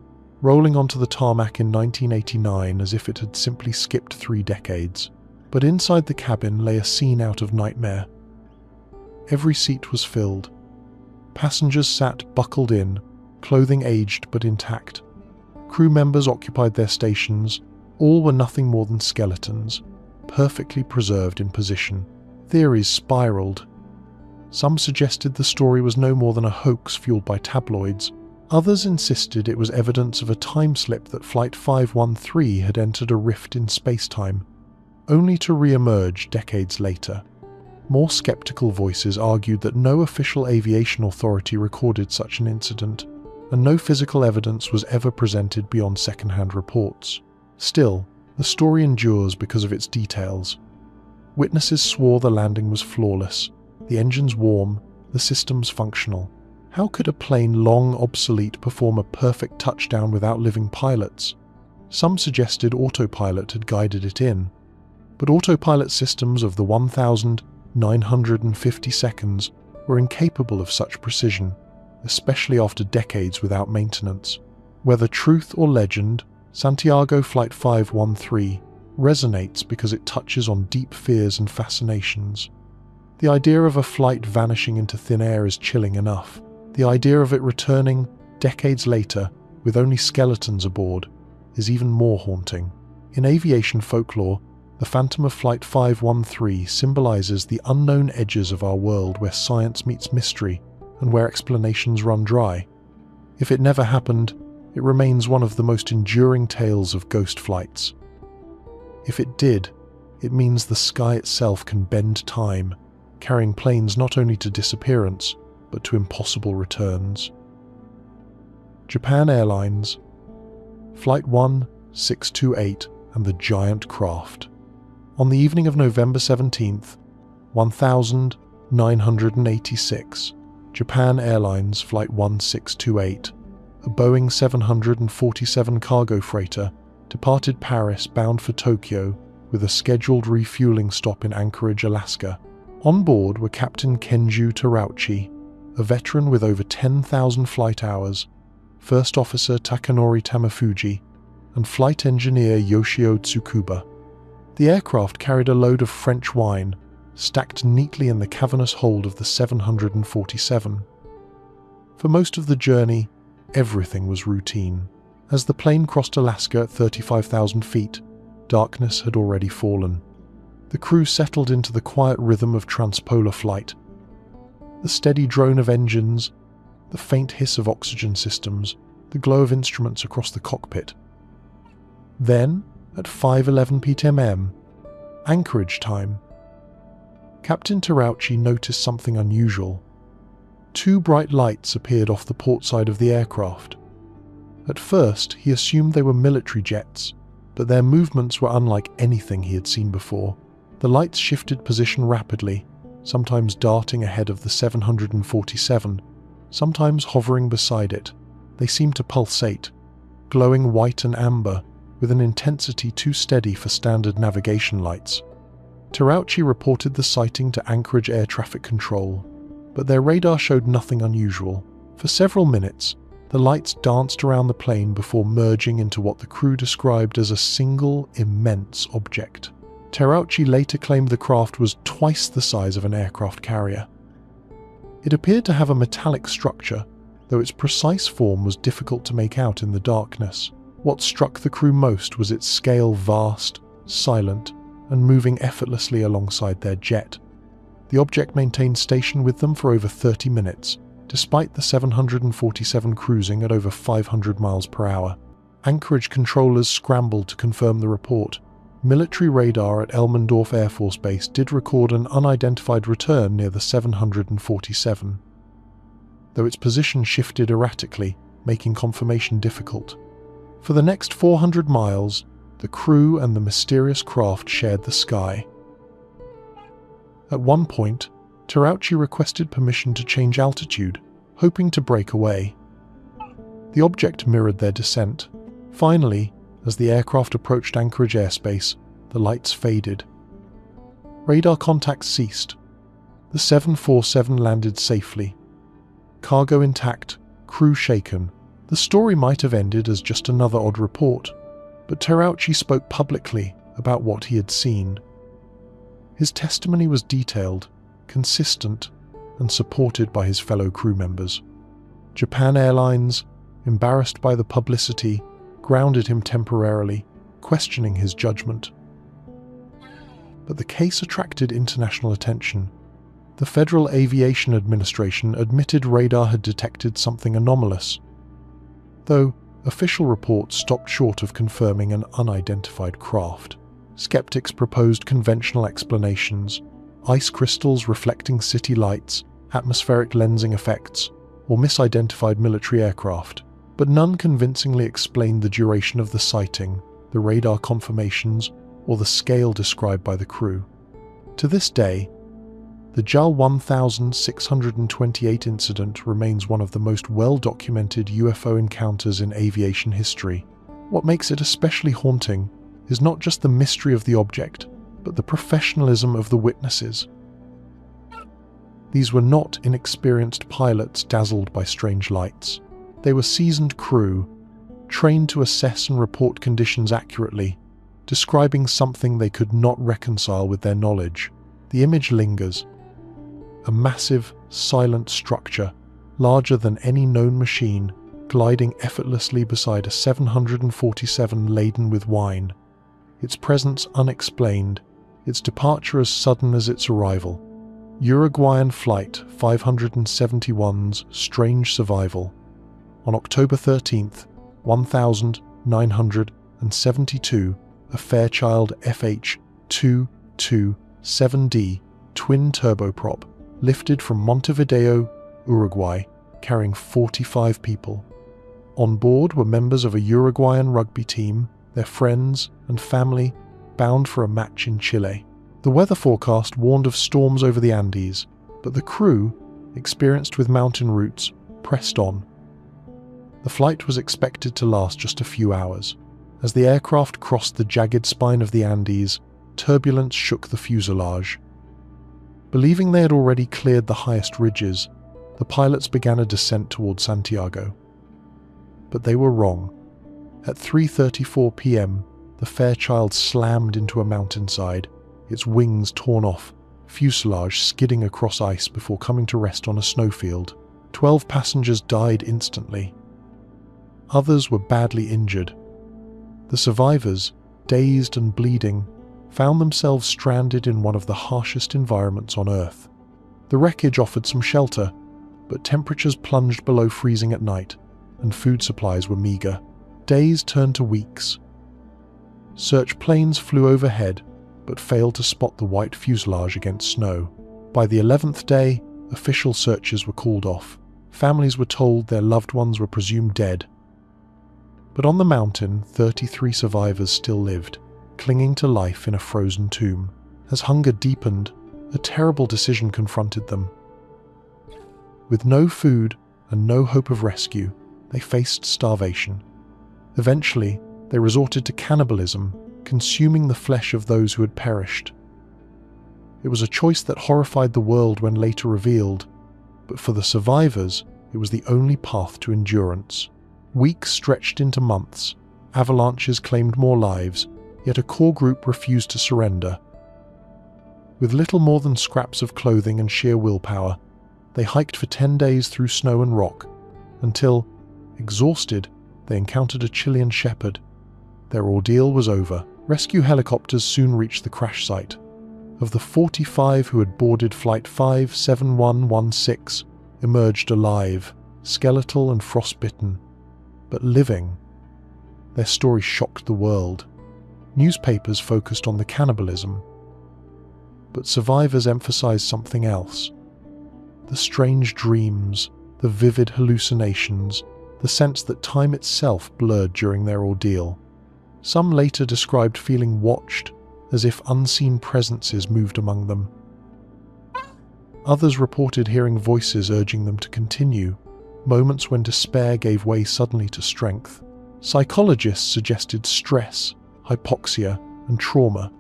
rolling onto the tarmac in 1989 as if it had simply skipped 3 decades. But inside the cabin lay a scene out of nightmare. Every seat was filled. Passengers sat buckled in, clothing aged but intact. Crew members occupied their stations. All were nothing more than skeletons, perfectly preserved in position. Theories spiraled. Some suggested the story was no more than a hoax fueled by tabloids. Others insisted it was evidence of a time slip, that Flight 513 had entered a rift in space-time, only to re-emerge decades later. More skeptical voices argued that no official aviation authority recorded such an incident, and no physical evidence was ever presented beyond second-hand reports. Still, the story endures because of its details. Witnesses swore the landing was flawless, the engines warm, the systems functional. How could a plane long obsolete perform a perfect touchdown without living pilots? Some suggested autopilot had guided it in, but autopilot systems of the 1,950 seconds were incapable of such precision, especially after decades without maintenance. Whether truth or legend, Santiago Flight 513 resonates because it touches on deep fears and fascinations. The idea of a flight vanishing into thin air is chilling enough. The idea of it returning decades later with only skeletons aboard is even more haunting. In aviation folklore, the phantom of Flight 513 symbolizes the unknown edges of our world where science meets mystery and where explanations run dry. If it never happened, it remains one of the most enduring tales of ghost flights. If it did, it means the sky itself can bend time, carrying planes not only to disappearance, but to impossible returns. Japan Airlines, Flight 1628 and the giant craft. On the evening of November 17th, 1986, Japan Airlines Flight 1628, a Boeing 747 cargo freighter, departed Paris bound for Tokyo with a scheduled refueling stop in Anchorage, Alaska. On board were Captain Kenju Terauchi, a veteran with over 10,000 flight hours, First Officer Takanori Tamafuji, and Flight Engineer Yoshio Tsukuba. The aircraft carried a load of French wine, stacked neatly in the cavernous hold of the 747. For most of the journey, everything was routine. As the plane crossed Alaska at 35,000 feet, darkness had already fallen. The crew settled into the quiet rhythm of transpolar flight. The steady drone of engines, the faint hiss of oxygen systems, the glow of instruments across the cockpit. Then, at 5:11 p.m, Anchorage time. Captain Terauchi noticed something unusual. 2 bright lights appeared off the port side of the aircraft. At first, he assumed they were military jets, but their movements were unlike anything he had seen before. The lights shifted position rapidly, sometimes darting ahead of the 747, sometimes hovering beside it. They seemed to pulsate, glowing white and amber, with an intensity too steady for standard navigation lights. Terauchi reported the sighting to Anchorage Air Traffic Control, but their radar showed nothing unusual. For several minutes, the lights danced around the plane before merging into what the crew described as a single, immense object. Terauchi later claimed the craft was twice the size of an aircraft carrier. It appeared to have a metallic structure, though its precise form was difficult to make out in the darkness. What struck the crew most was its scale, vast, silent, and moving effortlessly alongside their jet. The object maintained station with them for over 30 minutes, despite the 747 cruising at over 500 miles per hour. Anchorage controllers scrambled to confirm the report. Military radar at Elmendorf Air Force Base did record an unidentified return near the 747, though its position shifted erratically, making confirmation difficult. For the next 400 miles, the crew and the mysterious craft shared the sky. At one point, Terauchi requested permission to change altitude, hoping to break away. The object mirrored their descent. Finally, as the aircraft approached Anchorage airspace, the lights faded. Radar contact ceased. The 747 landed safely. Cargo intact, crew shaken. The story might have ended as just another odd report, but Terauchi spoke publicly about what he had seen. His testimony was detailed, consistent, and supported by his fellow crew members. Japan Airlines, embarrassed by the publicity, grounded him temporarily, questioning his judgment. But the case attracted international attention. The Federal Aviation Administration admitted radar had detected something anomalous, though official reports stopped short of confirming an unidentified craft. Skeptics proposed conventional explanations: ice crystals reflecting city lights, atmospheric lensing effects, or misidentified military aircraft, but none convincingly explained the duration of the sighting, the radar confirmations, or the scale described by the crew. To this day, the JAL 1628 incident remains one of the most well-documented UFO encounters in aviation history. What makes it especially haunting is not just the mystery of the object, but the professionalism of the witnesses. These were not inexperienced pilots dazzled by strange lights. They were seasoned crew, trained to assess and report conditions accurately, describing something they could not reconcile with their knowledge. The image lingers. A massive, silent structure, larger than any known machine, gliding effortlessly beside a 747 laden with wine. Its presence unexplained, its departure as sudden as its arrival. Uruguayan Flight 571's strange survival. On October 13th, 1972, a Fairchild FH-227D twin turboprop lifted from Montevideo, Uruguay, carrying 45 people. On board were members of a Uruguayan rugby team, their friends and family, bound for a match in Chile. The weather forecast warned of storms over the Andes, but the crew, experienced with mountain routes, pressed on. The flight was expected to last just a few hours. As the aircraft crossed the jagged spine of the Andes, turbulence shook the fuselage. Believing they had already cleared the highest ridges, the pilots began a descent toward Santiago. But they were wrong. At 3:34 p.m., the Fairchild slammed into a mountainside, its wings torn off, fuselage skidding across ice before coming to rest on a snowfield. 12 passengers died instantly. Others were badly injured. The survivors, dazed and bleeding, found themselves stranded in one of the harshest environments on Earth. The wreckage offered some shelter, but temperatures plunged below freezing at night, and food supplies were meager. Days turned to weeks. Search planes flew overhead, but failed to spot the white fuselage against snow. By the 11th day, official searches were called off. Families were told their loved ones were presumed dead. But on the mountain, 33 survivors still lived, clinging to life in a frozen tomb. As hunger deepened, a terrible decision confronted them. With no food and no hope of rescue, they faced starvation. Eventually, they resorted to cannibalism, consuming the flesh of those who had perished. It was a choice that horrified the world when later revealed, but for the survivors, it was the only path to endurance. Weeks stretched into months, avalanches claimed more lives, yet a core group refused to surrender. With little more than scraps of clothing and sheer willpower, they hiked for 10 days through snow and rock, until, exhausted, they encountered a Chilean shepherd. Their ordeal was over. Rescue helicopters soon reached the crash site. Of the 45 who had boarded Flight 57116, emerged alive, skeletal and frostbitten, but living. Their story shocked the world. Newspapers focused on the cannibalism, but survivors emphasized something else. The strange dreams, the vivid hallucinations, the sense that time itself blurred during their ordeal. Some later described feeling watched, as if unseen presences moved among them. Others reported hearing voices urging them to continue, moments when despair gave way suddenly to strength. Psychologists suggested stress, hypoxia, and trauma.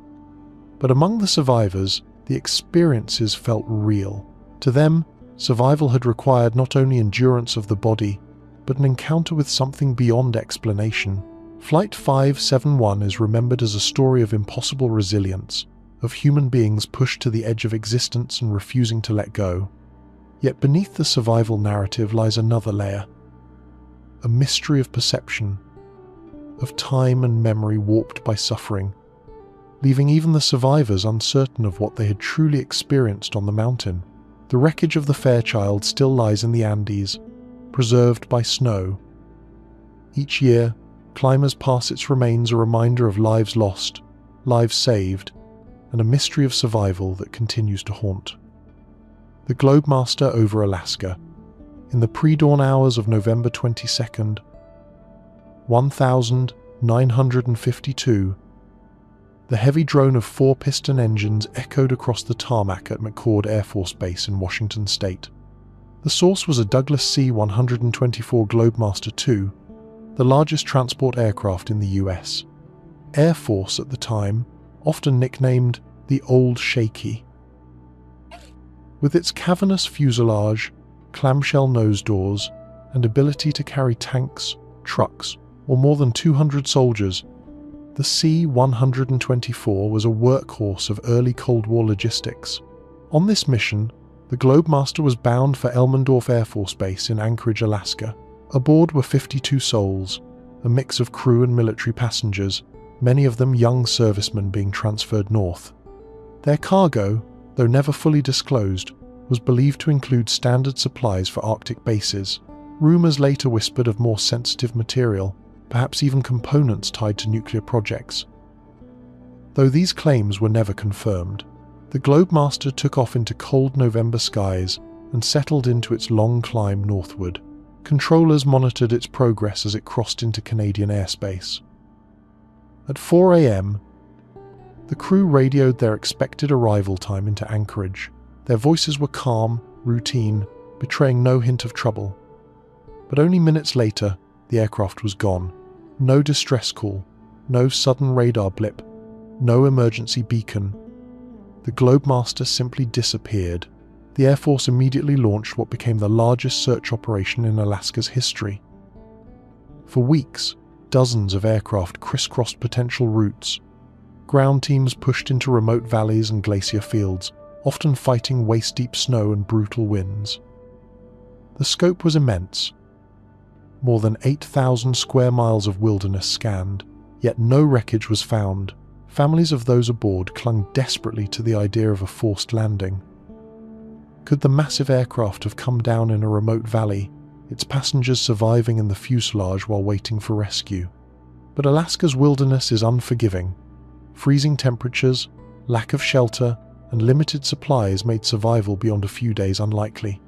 But among the survivors, the experiences felt real. To them, survival had required not only endurance of the body, but an encounter with something beyond explanation. Flight 571 is remembered as a story of impossible resilience, of human beings pushed to the edge of existence and refusing to let go. Yet beneath the survival narrative lies another layer, a mystery of perception, of time and memory warped by suffering, leaving even the survivors uncertain of what they had truly experienced on the mountain. The wreckage of the Fairchild still lies in the Andes, preserved by snow. Each year, climbers pass its remains, a reminder of lives lost, lives saved, and a mystery of survival that continues to haunt. The Globemaster over Alaska. In the pre-dawn hours of November 22nd, 1952, the heavy drone of 4-piston engines echoed across the tarmac at McCord Air Force Base in Washington state. The source was a Douglas C-124 Globemaster II, the largest transport aircraft in the US. Air Force at the time, often nicknamed the Old Shaky. With its cavernous fuselage, clamshell nose doors, and ability to carry tanks, trucks, or more than 200 soldiers, the C-124 was a workhorse of early Cold War logistics. On this mission, the Globemaster was bound for Elmendorf Air Force Base in Anchorage, Alaska. Aboard were 52 souls, a mix of crew and military passengers, many of them young servicemen being transferred north. Their cargo, though never fully disclosed, was believed to include standard supplies for Arctic bases. Rumors later whispered of more sensitive material, perhaps even components tied to nuclear projects. Though these claims were never confirmed, the Globemaster took off into cold November skies and settled into its long climb northward. Controllers monitored its progress as it crossed into Canadian airspace. At 4 a.m., the crew radioed their expected arrival time into Anchorage. Their voices were calm, routine, betraying no hint of trouble. But only minutes later, the aircraft was gone. No distress call, no sudden radar blip, no emergency beacon. The Globemaster simply disappeared. The Air Force immediately launched what became the largest search operation in Alaska's history. For weeks, dozens of aircraft crisscrossed potential routes. Ground teams pushed into remote valleys and glacier fields, often fighting waist-deep snow and brutal winds. The scope was immense. More than 8,000 square miles of wilderness scanned, yet no wreckage was found. Families of those aboard clung desperately to the idea of a forced landing. Could the massive aircraft have come down in a remote valley, its passengers surviving in the fuselage while waiting for rescue? But Alaska's wilderness is unforgiving. Freezing temperatures, lack of shelter, and limited supplies made survival beyond a few days unlikely.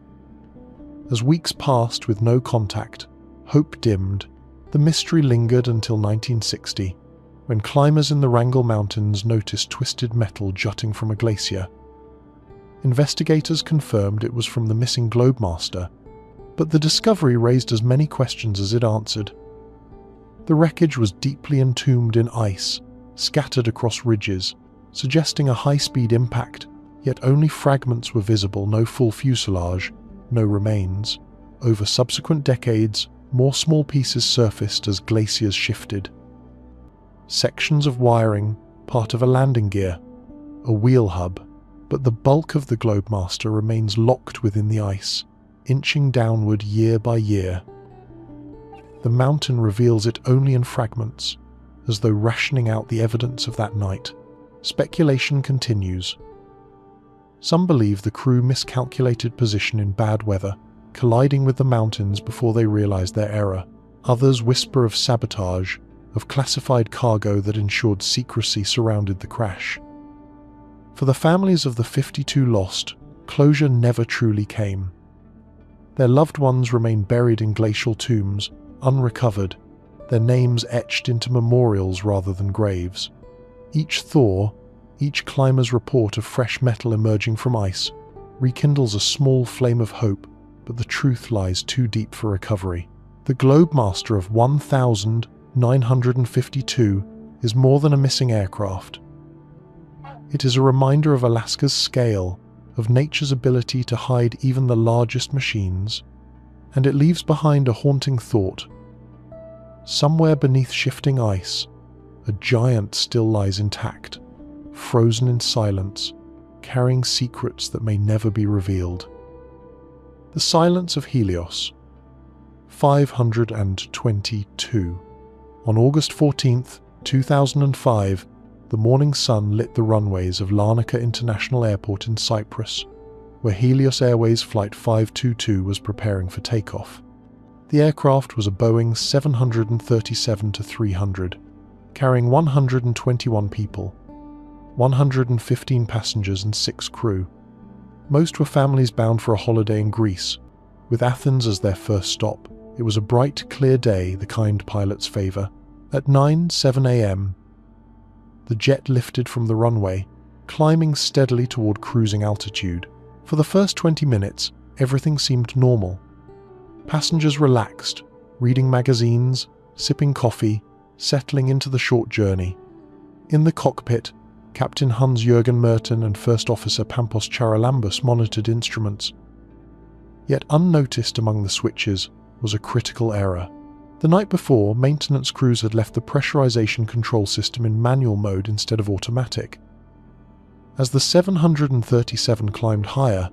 As weeks passed with no contact, hope dimmed. The mystery lingered until 1960, when climbers in the Wrangell Mountains noticed twisted metal jutting from a glacier. Investigators confirmed it was from the missing Globemaster, but the discovery raised as many questions as it answered. The wreckage was deeply entombed in ice, scattered across ridges, suggesting a high-speed impact, yet only fragments were visible, no full fuselage, no remains. Over subsequent decades, more small pieces surfaced as glaciers shifted. Sections of wiring, part of a landing gear, a wheel hub, but the bulk of the Globemaster remains locked within the ice, inching downward year by year. the mountain reveals it only in fragments, as though rationing out the evidence of that night. Speculation continues. Some believe the crew miscalculated position in bad weather, colliding with the mountains before they realized their error. Others whisper of sabotage, of classified cargo that ensured secrecy surrounded the crash. For the families of the 52 lost, closure never truly came. Their loved ones remain buried in glacial tombs, unrecovered, their names etched into memorials rather than graves. Each thaw, each climber's report of fresh metal emerging from ice, rekindles a small flame of hope, but the truth lies too deep for recovery. The Globemaster of 1952 is more than a missing aircraft. It is a reminder of Alaska's scale, of nature's ability to hide even the largest machines, and it leaves behind a haunting thought. Somewhere beneath shifting ice, a giant still lies intact, frozen in silence, carrying secrets that may never be revealed. The Silence of Helios, 522. On August 14, 2005, the morning sun lit the runways of Larnaca International Airport in Cyprus, where Helios Airways Flight 522 was preparing for takeoff. The aircraft was a Boeing 737-300, carrying 121 people, 115 passengers and 6 crew. Most were families bound for a holiday in Greece, with Athens as their first stop. It was a bright, clear day, the kind pilots favor. At 9:07 a.m., the jet lifted from the runway, climbing steadily toward cruising altitude. For the first 20 minutes, everything seemed normal. Passengers relaxed, reading magazines, sipping coffee, settling into the short journey. In the cockpit, Captain Hans-Jürgen Merton and First Officer Pampos Charalambos monitored instruments. Yet unnoticed among the switches was a critical error. The night before, maintenance crews had left the pressurization control system in manual mode instead of automatic. As the 737 climbed higher,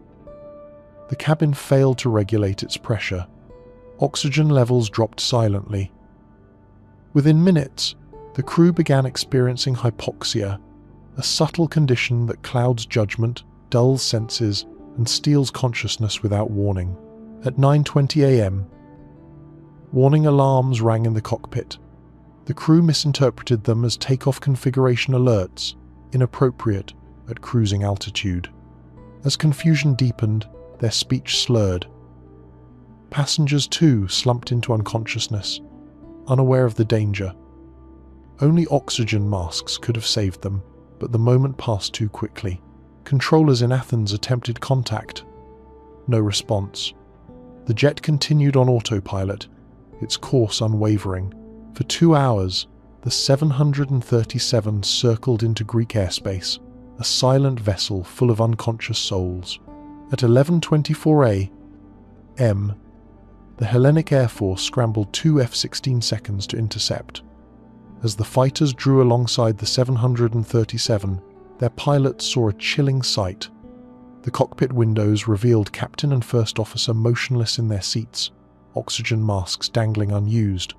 the cabin failed to regulate its pressure. Oxygen levels dropped silently. Within minutes, the crew began experiencing hypoxia, a subtle condition that clouds judgment, dulls senses, and steals consciousness without warning. At 9:20 a.m., warning alarms rang in the cockpit. The crew misinterpreted them as takeoff configuration alerts, inappropriate at cruising altitude. As confusion deepened, their speech slurred. Passengers too slumped into unconsciousness, unaware of the danger. Only oxygen masks could have saved them, but the moment passed too quickly. Controllers in Athens attempted contact. No response. The jet continued on autopilot, its course unwavering. For 2 hours, the 737 circled into Greek airspace, a silent vessel full of unconscious souls. At 11:24 a.m., the Hellenic Air Force scrambled 2 F-16 seconds to intercept. As the fighters drew alongside the 737, their pilots saw a chilling sight. The cockpit windows revealed Captain and First Officer motionless in their seats, oxygen masks dangling unused.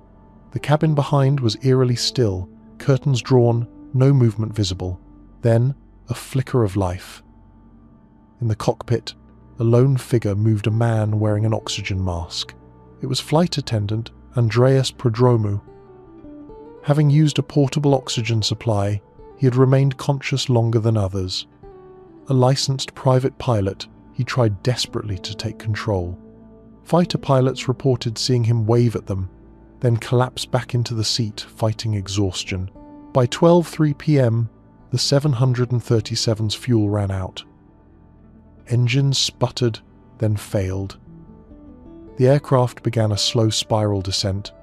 The cabin behind was eerily still, curtains drawn, no movement visible. Then, a flicker of life. In the cockpit, a lone figure moved a man wearing an oxygen mask. It was flight attendant Andreas Prodromou. Having used a portable oxygen supply, he had remained conscious longer than others. A licensed private pilot, he tried desperately to take control. Fighter pilots reported seeing him wave at them, then collapse back into the seat, fighting exhaustion. By 12:03 p.m., the 737's fuel ran out. Engines sputtered, then failed. The aircraft began a slow spiral descent.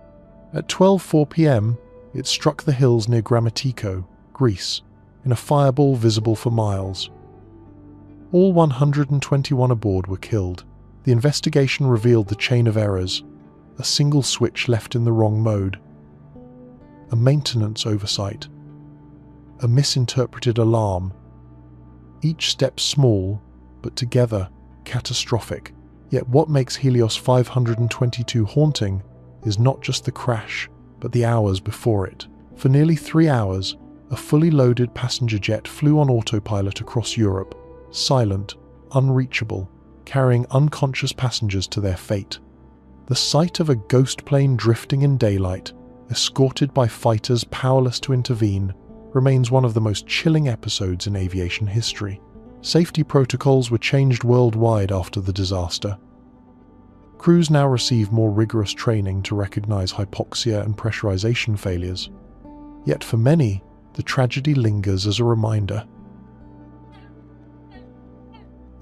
At 12:04 p.m., it struck the hills near Grammatiko, Greece, in a fireball visible for miles. All 121 aboard were killed. The investigation revealed the chain of errors, a single switch left in the wrong mode, a maintenance oversight, a misinterpreted alarm. Each step small, but together catastrophic. Yet what makes Helios 522 haunting is not just the crash, but the hours before it. For nearly 3 hours, a fully loaded passenger jet flew on autopilot across Europe, silent, unreachable, carrying unconscious passengers to their fate. The sight of a ghost plane drifting in daylight, escorted by fighters powerless to intervene, remains one of the most chilling episodes in aviation history. Safety protocols were changed worldwide after the disaster. Crews now receive more rigorous training to recognize hypoxia and pressurization failures. Yet for many, the tragedy lingers as a reminder.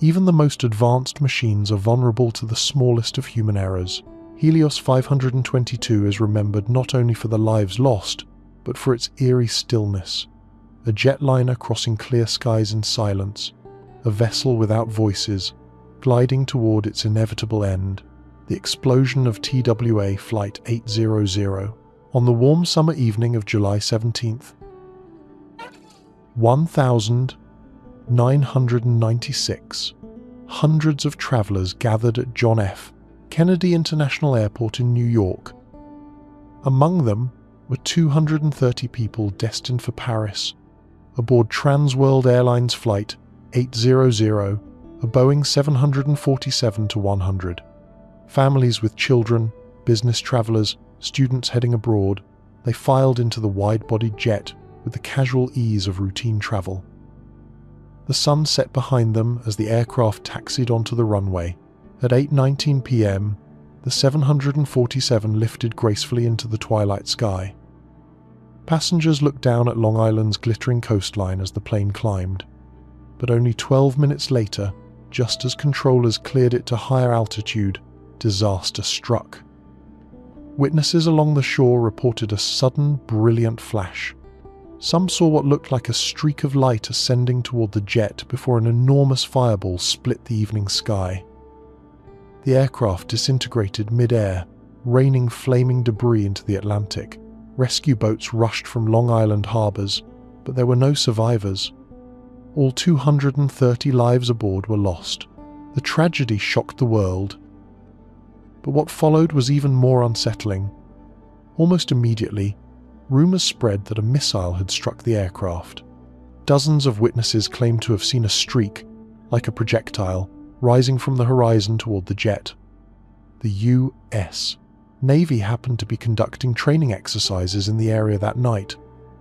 Even the most advanced machines are vulnerable to the smallest of human errors. Helios 522 is remembered not only for the lives lost, but for its eerie stillness. A jetliner crossing clear skies in silence, a vessel without voices, gliding toward its inevitable end. The explosion of TWA Flight 800 on the warm summer evening of July 17th. 1,996. Hundreds of travelers gathered at John F. Kennedy International Airport in New York. Among them were 230 people destined for Paris, aboard Transworld Airlines Flight 800, a Boeing 747-100. Families with children, business travelers, students heading abroad, they filed into the wide-bodied jet with the casual ease of routine travel. The sun set behind them as the aircraft taxied onto the runway. At 8:19 p.m., the 747 lifted gracefully into the twilight sky. Passengers looked down at Long Island's glittering coastline as the plane climbed. But only 12 minutes later, just as controllers cleared it to higher altitude, disaster struck. Witnesses along the shore reported a sudden, brilliant flash. Some saw what looked like a streak of light ascending toward the jet before an enormous fireball split the evening sky. The aircraft disintegrated mid-air, raining flaming debris into the Atlantic. Rescue boats rushed from Long Island harbors, but there were no survivors. All 230 lives aboard were lost. The tragedy shocked the world. But what followed was even more unsettling. Almost immediately, rumors spread that a missile had struck the aircraft. Dozens of witnesses claimed to have seen a streak, like a projectile, rising from the horizon toward the jet. The U.S. Navy happened to be conducting training exercises in the area that night,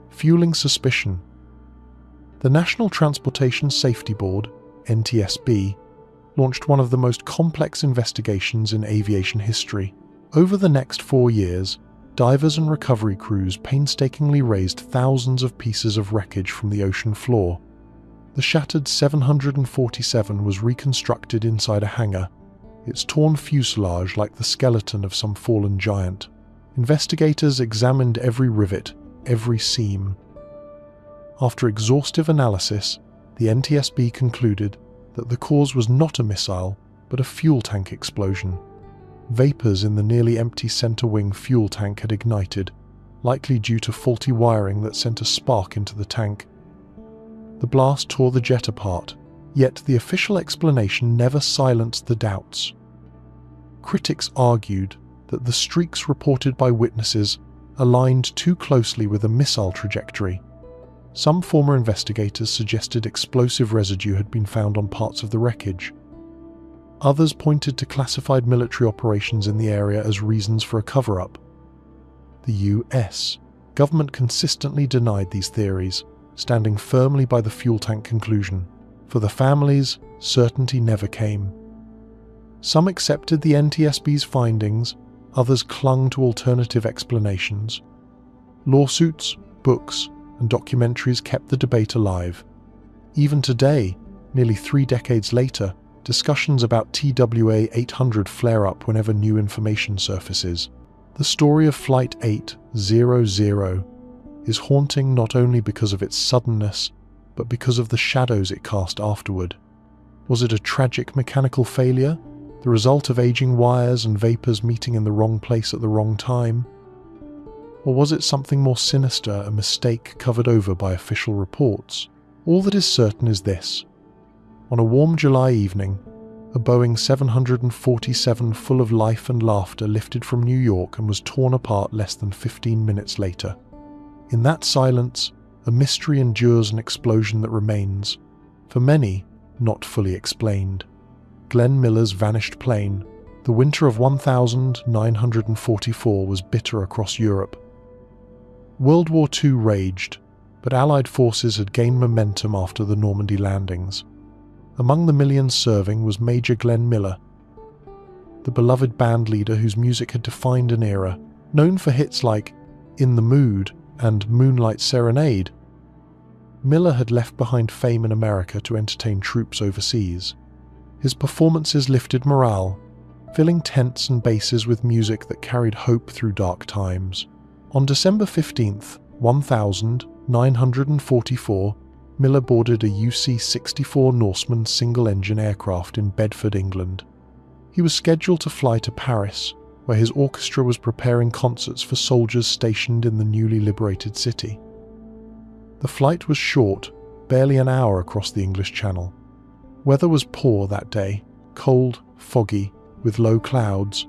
fueling suspicion. The National Transportation Safety Board, NTSB, launched one of the most complex investigations in aviation history. Over the next 4 years, divers and recovery crews painstakingly raised thousands of pieces of wreckage from the ocean floor. The shattered 747 was reconstructed inside a hangar, its torn fuselage like the skeleton of some fallen giant. Investigators examined every rivet, every seam. After exhaustive analysis, the NTSB concluded that the cause was not a missile, but a fuel tank explosion. Vapors in the nearly empty center wing fuel tank had ignited, likely due to faulty wiring that sent a spark into the tank. The blast tore the jet apart, yet the official explanation never silenced the doubts. Critics argued that the streaks reported by witnesses aligned too closely with a missile trajectory. Some former investigators suggested explosive residue had been found on parts of the wreckage. Others pointed to classified military operations in the area as reasons for a cover-up. The U.S. government consistently denied these theories, standing firmly by the fuel tank conclusion. For the families, certainty never came. Some accepted the NTSB's findings, others clung to alternative explanations. Lawsuits, books, and documentaries kept the debate alive. Even today, nearly 3 decades later, discussions about TWA 800 flare up whenever new information surfaces. The story of Flight 800 is haunting not only because of its suddenness, but because of the shadows it cast afterward. Was it a tragic mechanical failure, the result of aging wires and vapors meeting in the wrong place at the wrong time? Or was it something more sinister, a mistake covered over by official reports? All that is certain is this. On a warm July evening, a Boeing 747 full of life and laughter lifted from New York and was torn apart less than 15 minutes later. In that silence, a mystery endures, an explosion that remains, for many, not fully explained. Glenn Miller's vanished plane. The winter of 1944 was bitter across Europe. World War II raged, but Allied forces had gained momentum after the Normandy landings. Among the millions serving was Major Glenn Miller, the beloved band leader whose music had defined an era, known for hits like In the Mood and Moonlight Serenade. Miller had left behind fame in America to entertain troops overseas. His performances lifted morale, filling tents and bases with music that carried hope through dark times. On December 15th, 1944, Miller boarded a UC-64 Norseman single-engine aircraft in Bedford, England. He was scheduled to fly to Paris, where his orchestra was preparing concerts for soldiers stationed in the newly liberated city. The flight was short, barely an hour across the English Channel. Weather was poor that day, cold, foggy, with low clouds.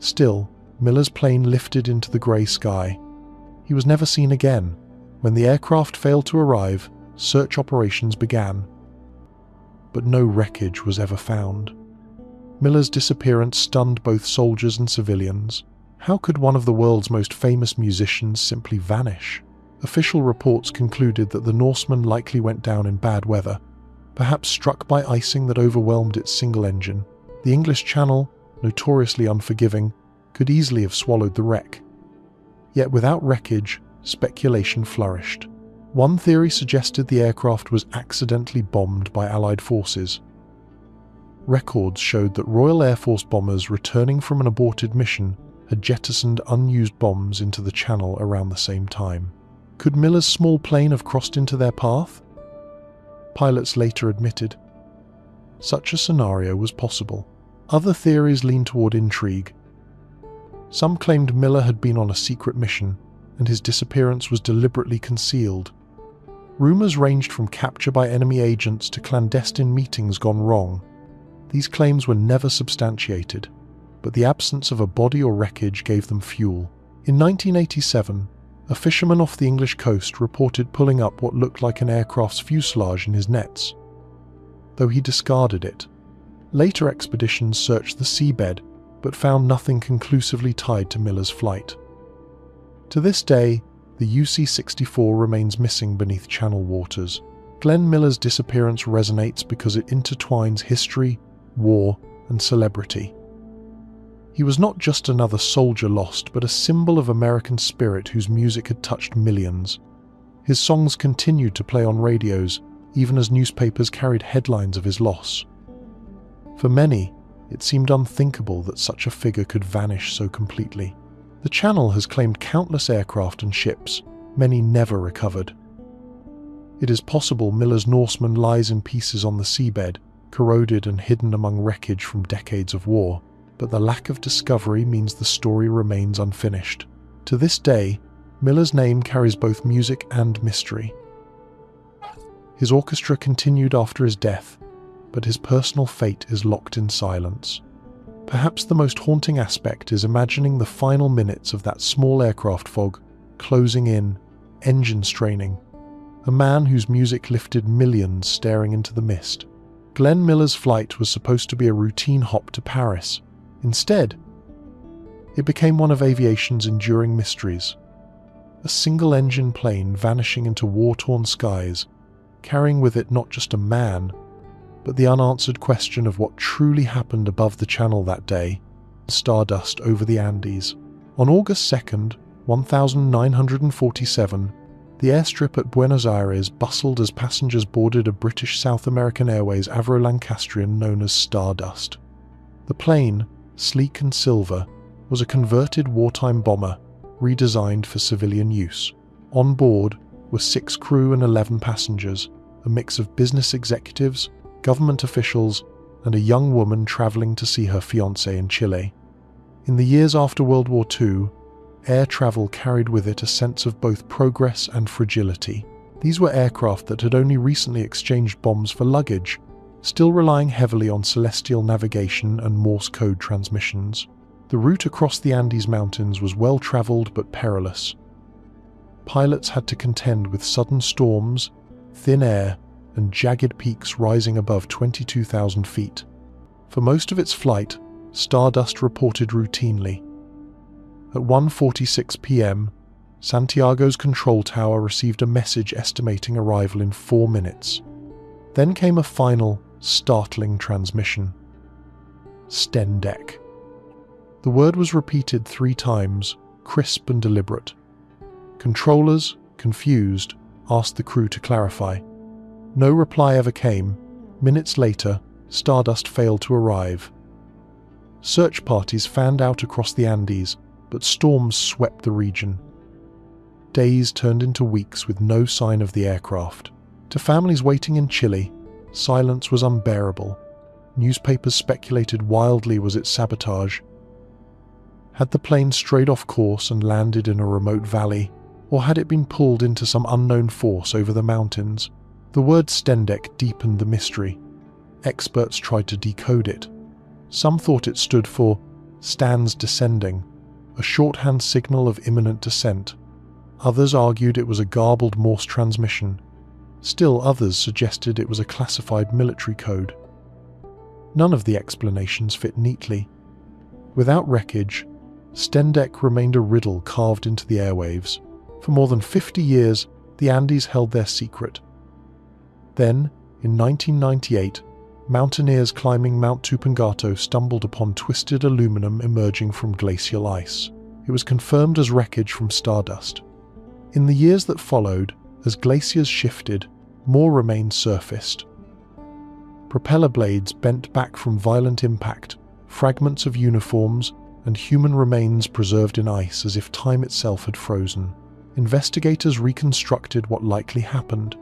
Still, Miller's plane lifted into the grey sky. He was never seen again. When the aircraft failed to arrive, search operations began. But no wreckage was ever found. Miller's disappearance stunned both soldiers and civilians. How could one of the world's most famous musicians simply vanish? Official reports concluded that the Norseman likely went down in bad weather, perhaps struck by icing that overwhelmed its single engine. The English Channel, notoriously unforgiving, could easily have swallowed the wreck. Yet without wreckage, speculation flourished. One theory suggested the aircraft was accidentally bombed by Allied forces. Records showed that Royal Air Force bombers returning from an aborted mission had jettisoned unused bombs into the Channel around the same time. Could Miller's small plane have crossed into their path? Pilots later admitted such a scenario was possible. Other theories leaned toward intrigue. Some claimed Miller had been on a secret mission, and his disappearance was deliberately concealed. Rumors ranged from capture by enemy agents to clandestine meetings gone wrong. These claims were never substantiated, but the absence of a body or wreckage gave them fuel. In 1987, a fisherman off the English coast reported pulling up what looked like an aircraft's fuselage in his nets, though he discarded it. Later expeditions searched the seabed, but found nothing conclusively tied to Miller's flight. To this day, the UC-64 remains missing beneath Channel waters. Glenn Miller's disappearance resonates because it intertwines history, war, and celebrity. He was not just another soldier lost, but a symbol of American spirit whose music had touched millions. His songs continued to play on radios, even as newspapers carried headlines of his loss. For many, it seemed unthinkable that such a figure could vanish so completely. The Channel has claimed countless aircraft and ships, many never recovered. It is possible Miller's Norseman lies in pieces on the seabed, corroded and hidden among wreckage from decades of war, but the lack of discovery means the story remains unfinished. To this day, Miller's name carries both music and mystery. His orchestra continued after his death, but his personal fate is locked in silence. Perhaps the most haunting aspect is imagining the final minutes of that small aircraft fog, closing in, engine straining. A man whose music lifted millions staring into the mist. Glenn Miller's flight was supposed to be a routine hop to Paris. Instead, it became one of aviation's enduring mysteries. A single-engine plane vanishing into war-torn skies, carrying with it not just a man, but the unanswered question of what truly happened above the Channel that day, stardust over the Andes. On August 2nd, 1947, the airstrip at Buenos Aires bustled as passengers boarded a British South American Airways Avro Lancastrian known as Stardust. The plane, sleek and silver, was a converted wartime bomber, redesigned for civilian use. On board were 6 crew and 11 passengers, a mix of business executives, government officials, and a young woman traveling to see her fiancé in Chile. In the years after World War II, air travel carried with it a sense of both progress and fragility. These were aircraft that had only recently exchanged bombs for luggage, still relying heavily on celestial navigation and Morse code transmissions. The route across the Andes Mountains was well-traveled but perilous. Pilots had to contend with sudden storms, thin air, and jagged peaks rising above 22,000 feet. For most of its flight, Stardust reported routinely. At 1:46 p.m., Santiago's control tower received a message estimating arrival in 4 minutes. Then came a final, startling transmission. Stendek. The word was repeated 3 times, crisp and deliberate. Controllers, confused, asked the crew to clarify. No reply ever came. Minutes later, Stardust failed to arrive. Search parties fanned out across the Andes, but storms swept the region. Days turned into weeks with no sign of the aircraft. To families waiting in Chile, silence was unbearable. Newspapers speculated wildly was it sabotage. Had the plane strayed off course and landed in a remote valley, or had it been pulled into some unknown force over the mountains? The word Stendek deepened the mystery. Experts tried to decode it. Some thought it stood for "stands descending," a shorthand signal of imminent descent. Others argued it was a garbled Morse transmission. Still others suggested it was a classified military code. None of the explanations fit neatly. Without wreckage, Stendek remained a riddle carved into the airwaves. For more than 50 years, the Andes held their secret. Then, in 1998, mountaineers climbing Mount Tupungato stumbled upon twisted aluminum emerging from glacial ice. It was confirmed as wreckage from Stardust. In the years that followed, as glaciers shifted, more remains surfaced. Propeller blades bent back from violent impact, fragments of uniforms, and human remains preserved in ice as if time itself had frozen. Investigators reconstructed what likely happened.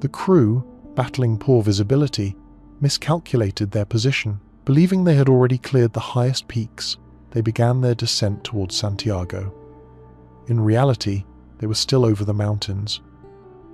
The crew, battling poor visibility, miscalculated their position. Believing they had already cleared the highest peaks, they began their descent towards Santiago. In reality, they were still over the mountains.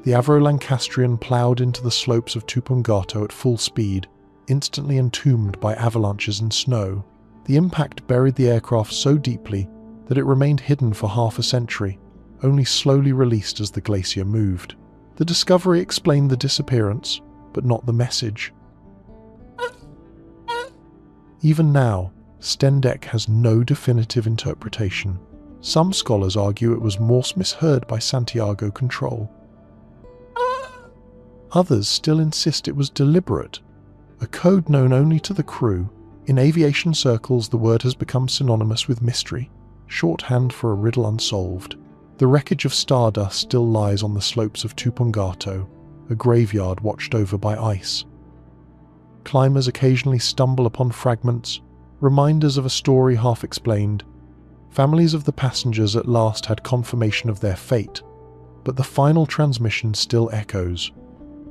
The Avro-Lancastrian ploughed into the slopes of Tupungato at full speed, instantly entombed by avalanches and snow. The impact buried the aircraft so deeply that it remained hidden for half a century, only slowly released as the glacier moved. The discovery explained the disappearance, but not the message. Even now, Stendek has no definitive interpretation. Some scholars argue it was Morse misheard by Santiago control. Others still insist it was deliberate, a code known only to the crew. In aviation circles, the word has become synonymous with mystery, shorthand for a riddle unsolved. The wreckage of Stardust still lies on the slopes of Tupungato, a graveyard watched over by ice. Climbers occasionally stumble upon fragments, reminders of a story half explained. Families of the passengers at last had confirmation of their fate, but the final transmission still echoes.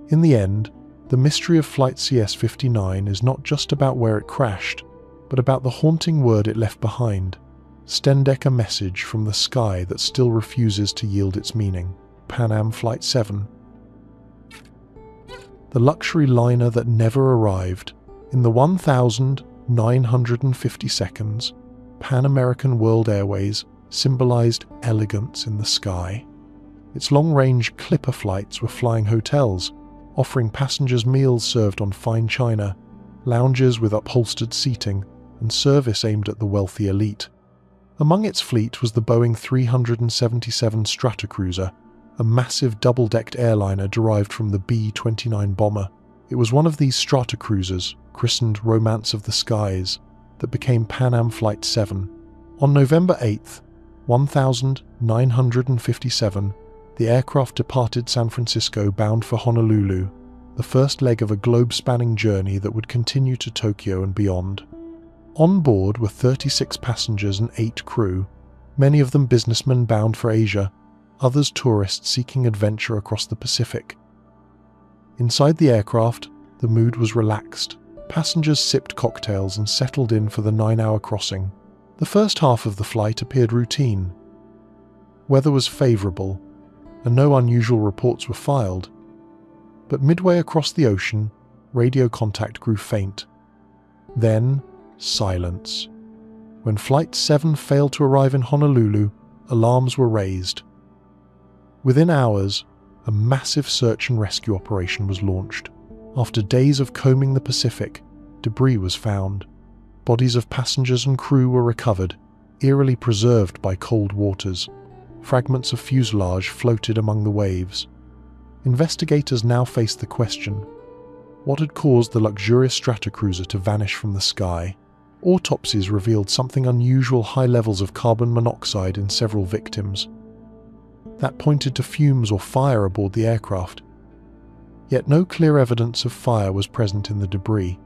In the end, the mystery of Flight CS-59 is not just about where it crashed, but about the haunting word it left behind. Stendek, a message from the sky that still refuses to yield its meaning. Pan Am Flight 7. The luxury liner that never arrived. In the 1,950 seconds, Pan American World Airways symbolized elegance in the sky. Its long-range Clipper flights were flying hotels, offering passengers meals served on fine china, lounges with upholstered seating, and service aimed at the wealthy elite. Among its fleet was the Boeing 377 Stratocruiser, a massive double-decked airliner derived from the B-29 bomber. It was one of these Stratocruisers, christened Romance of the Skies, that became Pan Am Flight 7. On November 8, 1957, the aircraft departed San Francisco bound for Honolulu, the first leg of a globe-spanning journey that would continue to Tokyo and beyond. On board were 36 passengers and 8 crew, many of them businessmen bound for Asia, others tourists seeking adventure across the Pacific. Inside the aircraft, the mood was relaxed. Passengers sipped cocktails and settled in for the 9-hour crossing. The first half of the flight appeared routine. Weather was favorable, and no unusual reports were filed. But midway across the ocean, radio contact grew faint. Then, silence. When Flight 7 failed to arrive in Honolulu, alarms were raised. Within hours, a massive search and rescue operation was launched. After days of combing the Pacific, debris was found. Bodies of passengers and crew were recovered, eerily preserved by cold waters. Fragments of fuselage floated among the waves. Investigators now faced the question: what had caused the luxurious Stratocruiser to vanish from the sky? Autopsies revealed something unusual: high levels of carbon monoxide in several victims. That pointed to fumes or fire aboard the aircraft. Yet no clear evidence of fire was present in the debris.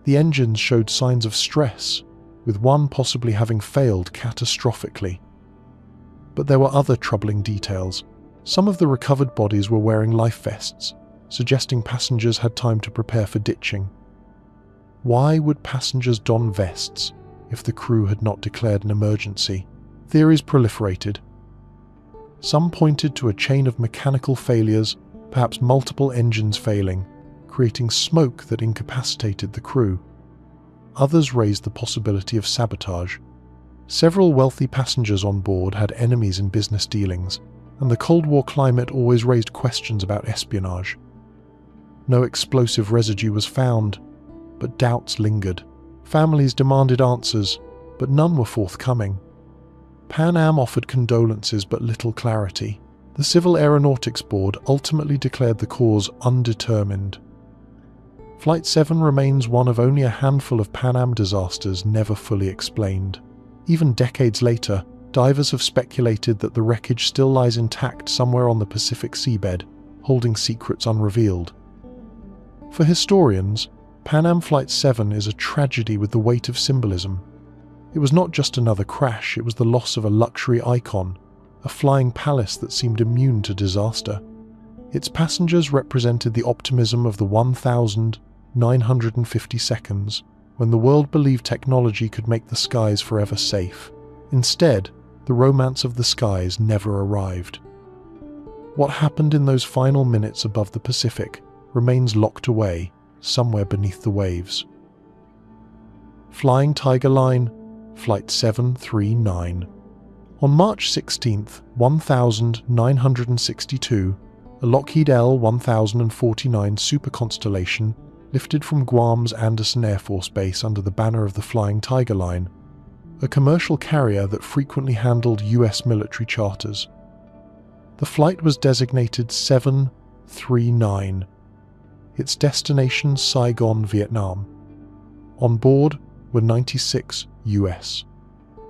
The engines showed signs of stress, with one possibly having failed catastrophically. But there were other troubling details. Some of the recovered bodies were wearing life vests, suggesting passengers had time to prepare for ditching. Why would passengers don vests if the crew had not declared an emergency? Theories proliferated. Some pointed to a chain of mechanical failures, perhaps multiple engines failing, creating smoke that incapacitated the crew. Others raised the possibility of sabotage. Several wealthy passengers on board had enemies in business dealings, and the Cold War climate always raised questions about espionage. No explosive residue was found, but doubts lingered. Families demanded answers, but none were forthcoming. Pan Am offered condolences but little clarity. The Civil Aeronautics Board ultimately declared the cause undetermined. Flight 7 remains one of only a handful of Pan Am disasters never fully explained. Even decades later, divers have speculated that the wreckage still lies intact somewhere on the Pacific seabed, holding secrets unrevealed. For historians, Pan Am Flight 7 is a tragedy with the weight of symbolism. It was not just another crash, it was the loss of a luxury icon, a flying palace that seemed immune to disaster. Its passengers represented the optimism of the 1,950 seconds, when the world believed technology could make the skies forever safe. Instead, the romance of the skies never arrived. What happened in those final minutes above the Pacific remains locked away, somewhere beneath the waves. Flying Tiger Line, Flight 739. On March 16, 1962, a Lockheed L-1049 Super Constellation lifted from Guam's Anderson Air Force Base under the banner of the Flying Tiger Line, a commercial carrier that frequently handled U.S. military charters. The flight was designated 739. Its destination Saigon, Vietnam. On board were 96 U.S.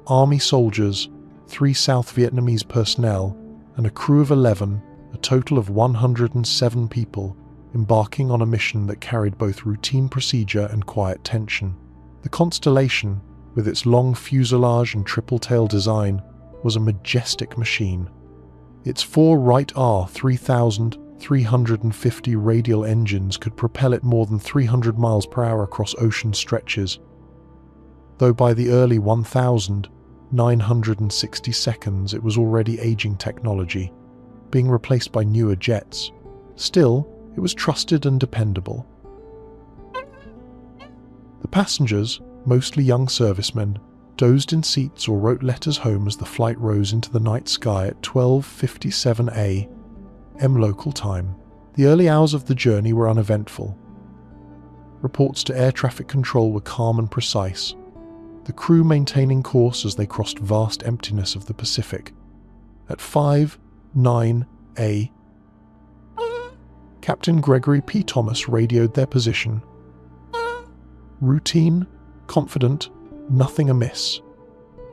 Army soldiers, 3 South Vietnamese personnel, and a crew of 11, a total of 107 people, embarking on a mission that carried both routine procedure and quiet tension. The Constellation, with its long fuselage and triple-tail design, was a majestic machine. Its 4 Wright R 3,350 radial engines could propel it more than 300 miles per hour across ocean stretches. Though by the early 1,960 seconds it was already aging technology, being replaced by newer jets. Still, it was trusted and dependable. The passengers, mostly young servicemen, dozed in seats or wrote letters home as the flight rose into the night sky at 12:57 a.m. local time. The early hours of the journey were uneventful. Reports to air traffic control were calm and precise, the crew maintaining course as they crossed vast emptiness of the Pacific. At 5:09 a.m., Captain Gregory P. Thomas radioed their position. Routine, confident, nothing amiss.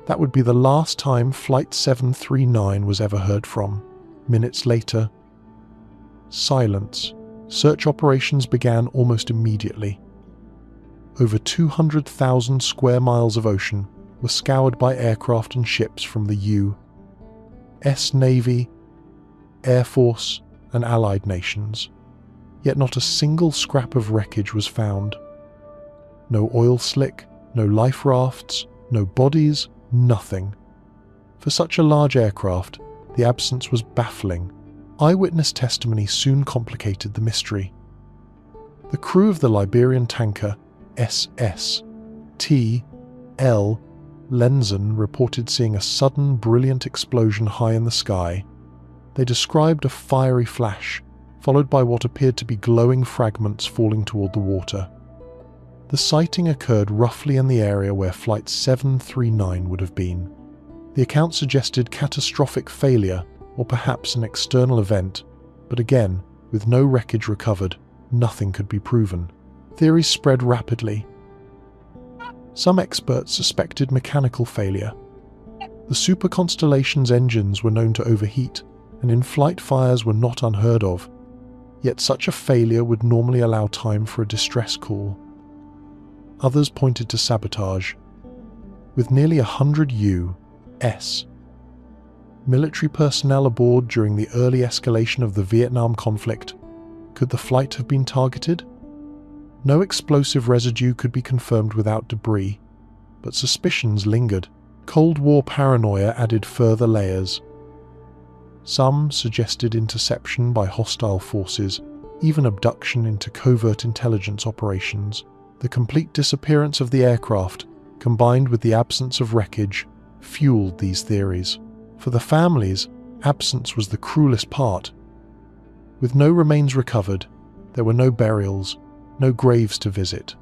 That would be the last time Flight 739 was ever heard from. Minutes later, silence. Search operations began almost immediately. Over 200,000 square miles of ocean were scoured by aircraft and ships from the U.S. Navy, Air Force, and Allied nations. Yet not a single scrap of wreckage was found. No oil slick, no life rafts, no bodies, nothing. For such a large aircraft, the absence was baffling. Eyewitness testimony soon complicated the mystery. The crew of the Liberian tanker SS T. L. Lenzen reported seeing a sudden, brilliant explosion high in the sky. They described a fiery flash, followed by what appeared to be glowing fragments falling toward the water. The sighting occurred roughly in the area where Flight 739 would have been. The account suggested catastrophic failure or perhaps an external event, but again, with no wreckage recovered, nothing could be proven. Theories spread rapidly. Some experts suspected mechanical failure. The super constellation's engines were known to overheat, and in-flight fires were not unheard of. Yet such a failure would normally allow time for a distress call. Others pointed to sabotage. With nearly 100 U.S. military personnel aboard during the early escalation of the Vietnam conflict, could the flight have been targeted? No explosive residue could be confirmed without debris, but suspicions lingered. Cold War paranoia added further layers. Some suggested interception by hostile forces, even abduction into covert intelligence operations. The complete disappearance of the aircraft, combined with the absence of wreckage, fueled these theories. For the families, absence was the cruelest part. With no remains recovered, there were no burials, no graves to visit.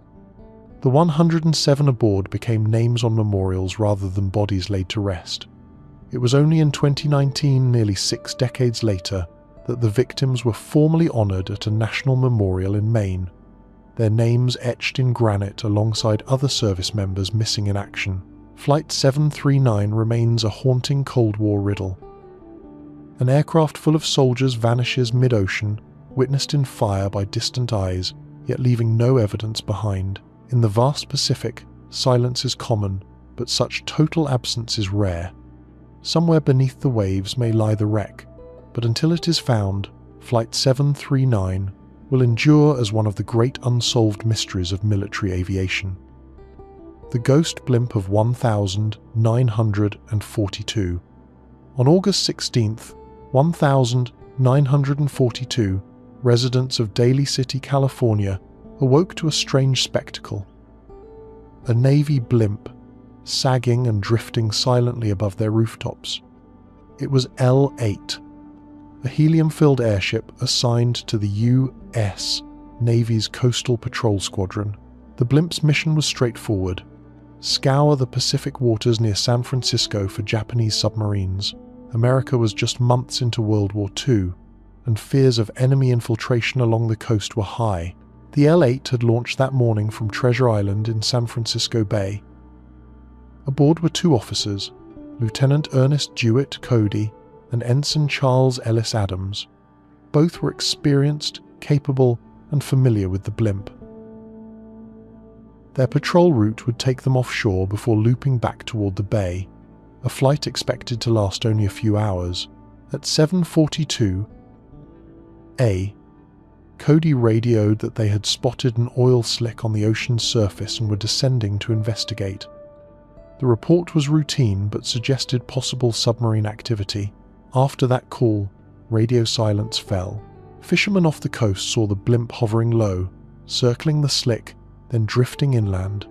The 107 aboard became names on memorials rather than bodies laid to rest. It was only in 2019, nearly 6 decades later, that the victims were formally honoured at a national memorial in Maine, their names etched in granite alongside other service members missing in action. Flight 739 remains a haunting Cold War riddle. An aircraft full of soldiers vanishes mid-ocean, witnessed in fire by distant eyes, yet leaving no evidence behind. In the vast Pacific, silence is common, but such total absence is rare. Somewhere beneath the waves may lie the wreck, but until it is found, Flight 739 will endure as one of the great unsolved mysteries of military aviation. The ghost blimp of 1942. On August 16th, 1942, residents of Daly City, California, awoke to a strange spectacle. A Navy blimp, sagging and drifting silently above their rooftops. It was L-8, a helium-filled airship assigned to the U.S. Navy's Coastal Patrol Squadron. The blimp's mission was straightforward: scour the Pacific waters near San Francisco for Japanese submarines. America was just months into World War II, and fears of enemy infiltration along the coast were high. The L-8 had launched that morning from Treasure Island in San Francisco Bay. Aboard were 2 officers, Lieutenant Ernest Dewitt Cody and Ensign Charles Ellis Adams. Both were experienced, capable, and familiar with the blimp. Their patrol route would take them offshore before looping back toward the bay, a flight expected to last only a few hours. At 7:42 A, Cody radioed that they had spotted an oil slick on the ocean's surface and were descending to investigate. The report was routine but suggested possible submarine activity. After that call, radio silence fell. Fishermen off the coast saw the blimp hovering low, circling the slick, then drifting inland.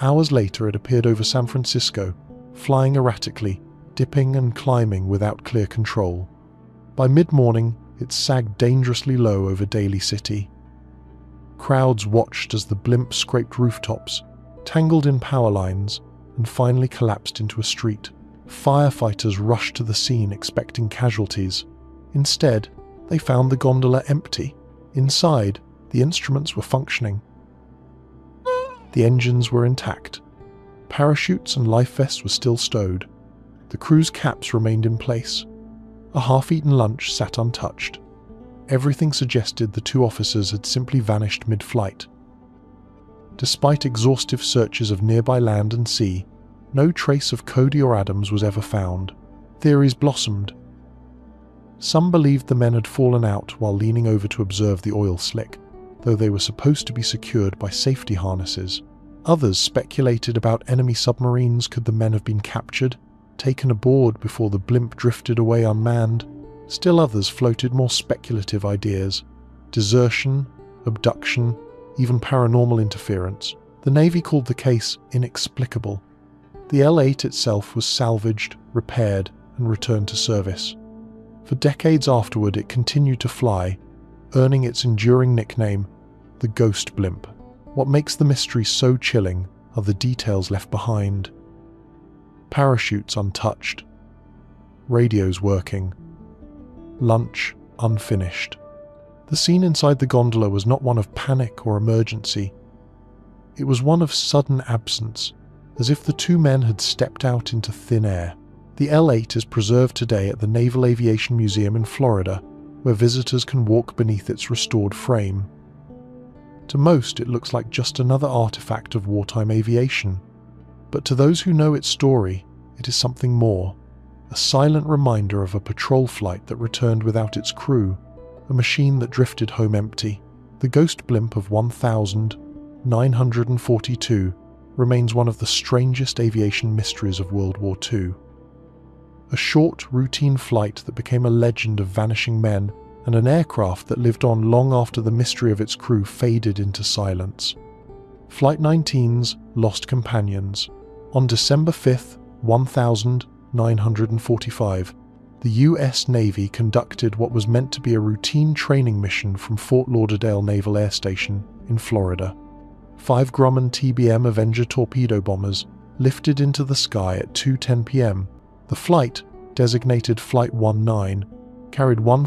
Hours later, it appeared over San Francisco, flying erratically, dipping and climbing without clear control. By mid-morning, it sagged dangerously low over Daly City. Crowds watched as the blimp scraped rooftops, tangled in power lines, and finally collapsed into a street. Firefighters rushed to the scene expecting casualties. Instead, they found the gondola empty. Inside, the instruments were functioning. The engines were intact. Parachutes and life vests were still stowed. The crew's caps remained in place. A half-eaten lunch sat untouched. Everything suggested the 2 officers had simply vanished mid-flight. Despite exhaustive searches of nearby land and sea, no trace of Cody or Adams was ever found. Theories blossomed. Some believed the men had fallen out while leaning over to observe the oil slick, though they were supposed to be secured by safety harnesses. Others speculated about enemy submarines. Could the men have been captured, taken aboard before the blimp drifted away unmanned? Still others floated more speculative ideas: desertion, abduction, even paranormal interference. The Navy called the case inexplicable. The L-8 itself was salvaged, repaired, and returned to service. For decades afterward, it continued to fly, earning its enduring nickname, the Ghost Blimp. What makes the mystery so chilling are the details left behind. Parachutes untouched, radios working, lunch unfinished. The scene inside the gondola was not one of panic or emergency. It was one of sudden absence, as if the two men had stepped out into thin air. The L-8 is preserved today at the Naval Aviation Museum in Florida, where visitors can walk beneath its restored frame. To most, it looks like just another artifact of wartime aviation. But to those who know its story, it is something more. A silent reminder of a patrol flight that returned without its crew, a machine that drifted home empty. The Ghost Blimp of 1942 remains one of the strangest aviation mysteries of World War II. A short, routine flight that became a legend of vanishing men, and an aircraft that lived on long after the mystery of its crew faded into silence. Flight 19's Lost Companions. On December 5, 1945, the US Navy conducted what was meant to be a routine training mission from Fort Lauderdale Naval Air Station in Florida. 5 Grumman TBM Avenger torpedo bombers lifted into the sky at 2:10 p.m. The flight, designated Flight 19, carried 4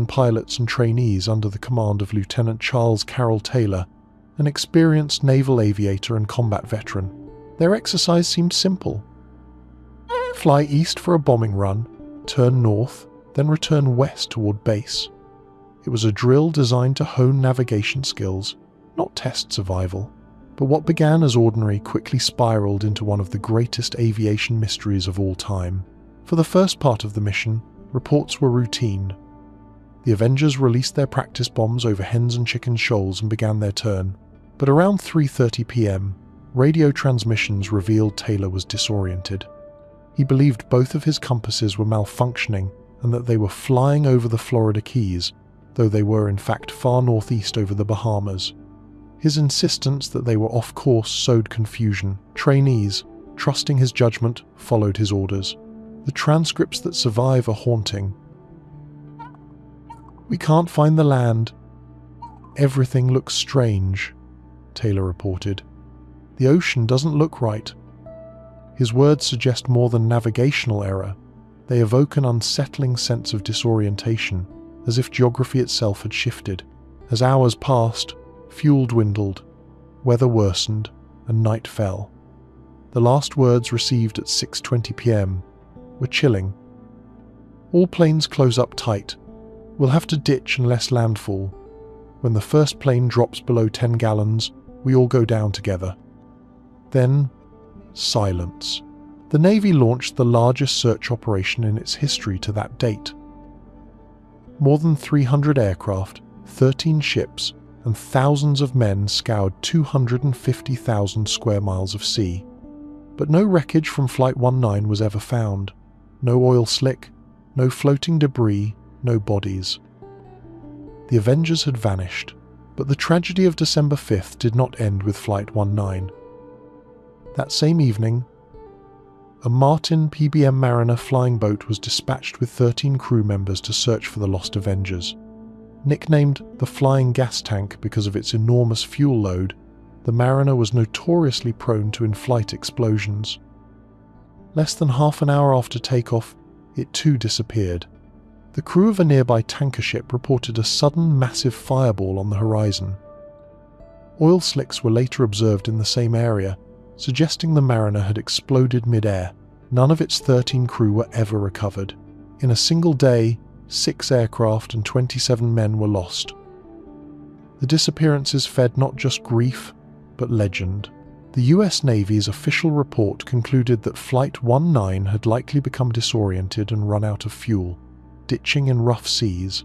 pilots and trainees under the command of Lieutenant Charles Carroll Taylor, an experienced naval aviator and combat veteran. Their exercise seemed simple. Fly east for a bombing run, turn north, then return west toward base. It was a drill designed to hone navigation skills, not test survival. But what began as ordinary quickly spiraled into one of the greatest aviation mysteries of all time. For the first part of the mission, reports were routine. The Avengers released their practice bombs over Hens and Chicken Shoals and began their turn. But around 3:30 p.m., radio transmissions revealed Taylor was disoriented. He believed both of his compasses were malfunctioning and that they were flying over the Florida Keys, though they were in fact far northeast over the Bahamas. His insistence that they were off course sowed confusion. Trainees, trusting his judgment, followed his orders. The transcripts that survive are haunting. "We can't find the land. Everything looks strange," Taylor reported. "The ocean doesn't look right." His words suggest more than navigational error. They evoke an unsettling sense of disorientation, as if geography itself had shifted. As hours passed, fuel dwindled, weather worsened, and night fell. The last words received at 6:20 p.m. were chilling. "All planes close up tight. We'll have to ditch unless landfall. When the first plane drops below 10 gallons, we all go down together." Then, silence. The Navy launched the largest search operation in its history to that date. More than 300 aircraft, 13 ships, and thousands of men scoured 250,000 square miles of sea. But no wreckage from Flight 19 was ever found. No oil slick, no floating debris, no bodies. The Avengers had vanished, but the tragedy of December 5th did not end with Flight 19. That same evening, a Martin PBM Mariner flying boat was dispatched with 13 crew members to search for the lost Avengers. Nicknamed the Flying Gas Tank because of its enormous fuel load, the Mariner was notoriously prone to in-flight explosions. Less than half an hour after takeoff, it too disappeared. The crew of a nearby tanker ship reported a sudden massive fireball on the horizon. Oil slicks were later observed in the same area, suggesting the Mariner had exploded mid-air. None of its 13 crew were ever recovered. In a single day, 6 aircraft and 27 men were lost. The disappearances fed not just grief, but legend. The US Navy's official report concluded that Flight 19 had likely become disoriented and run out of fuel, ditching in rough seas.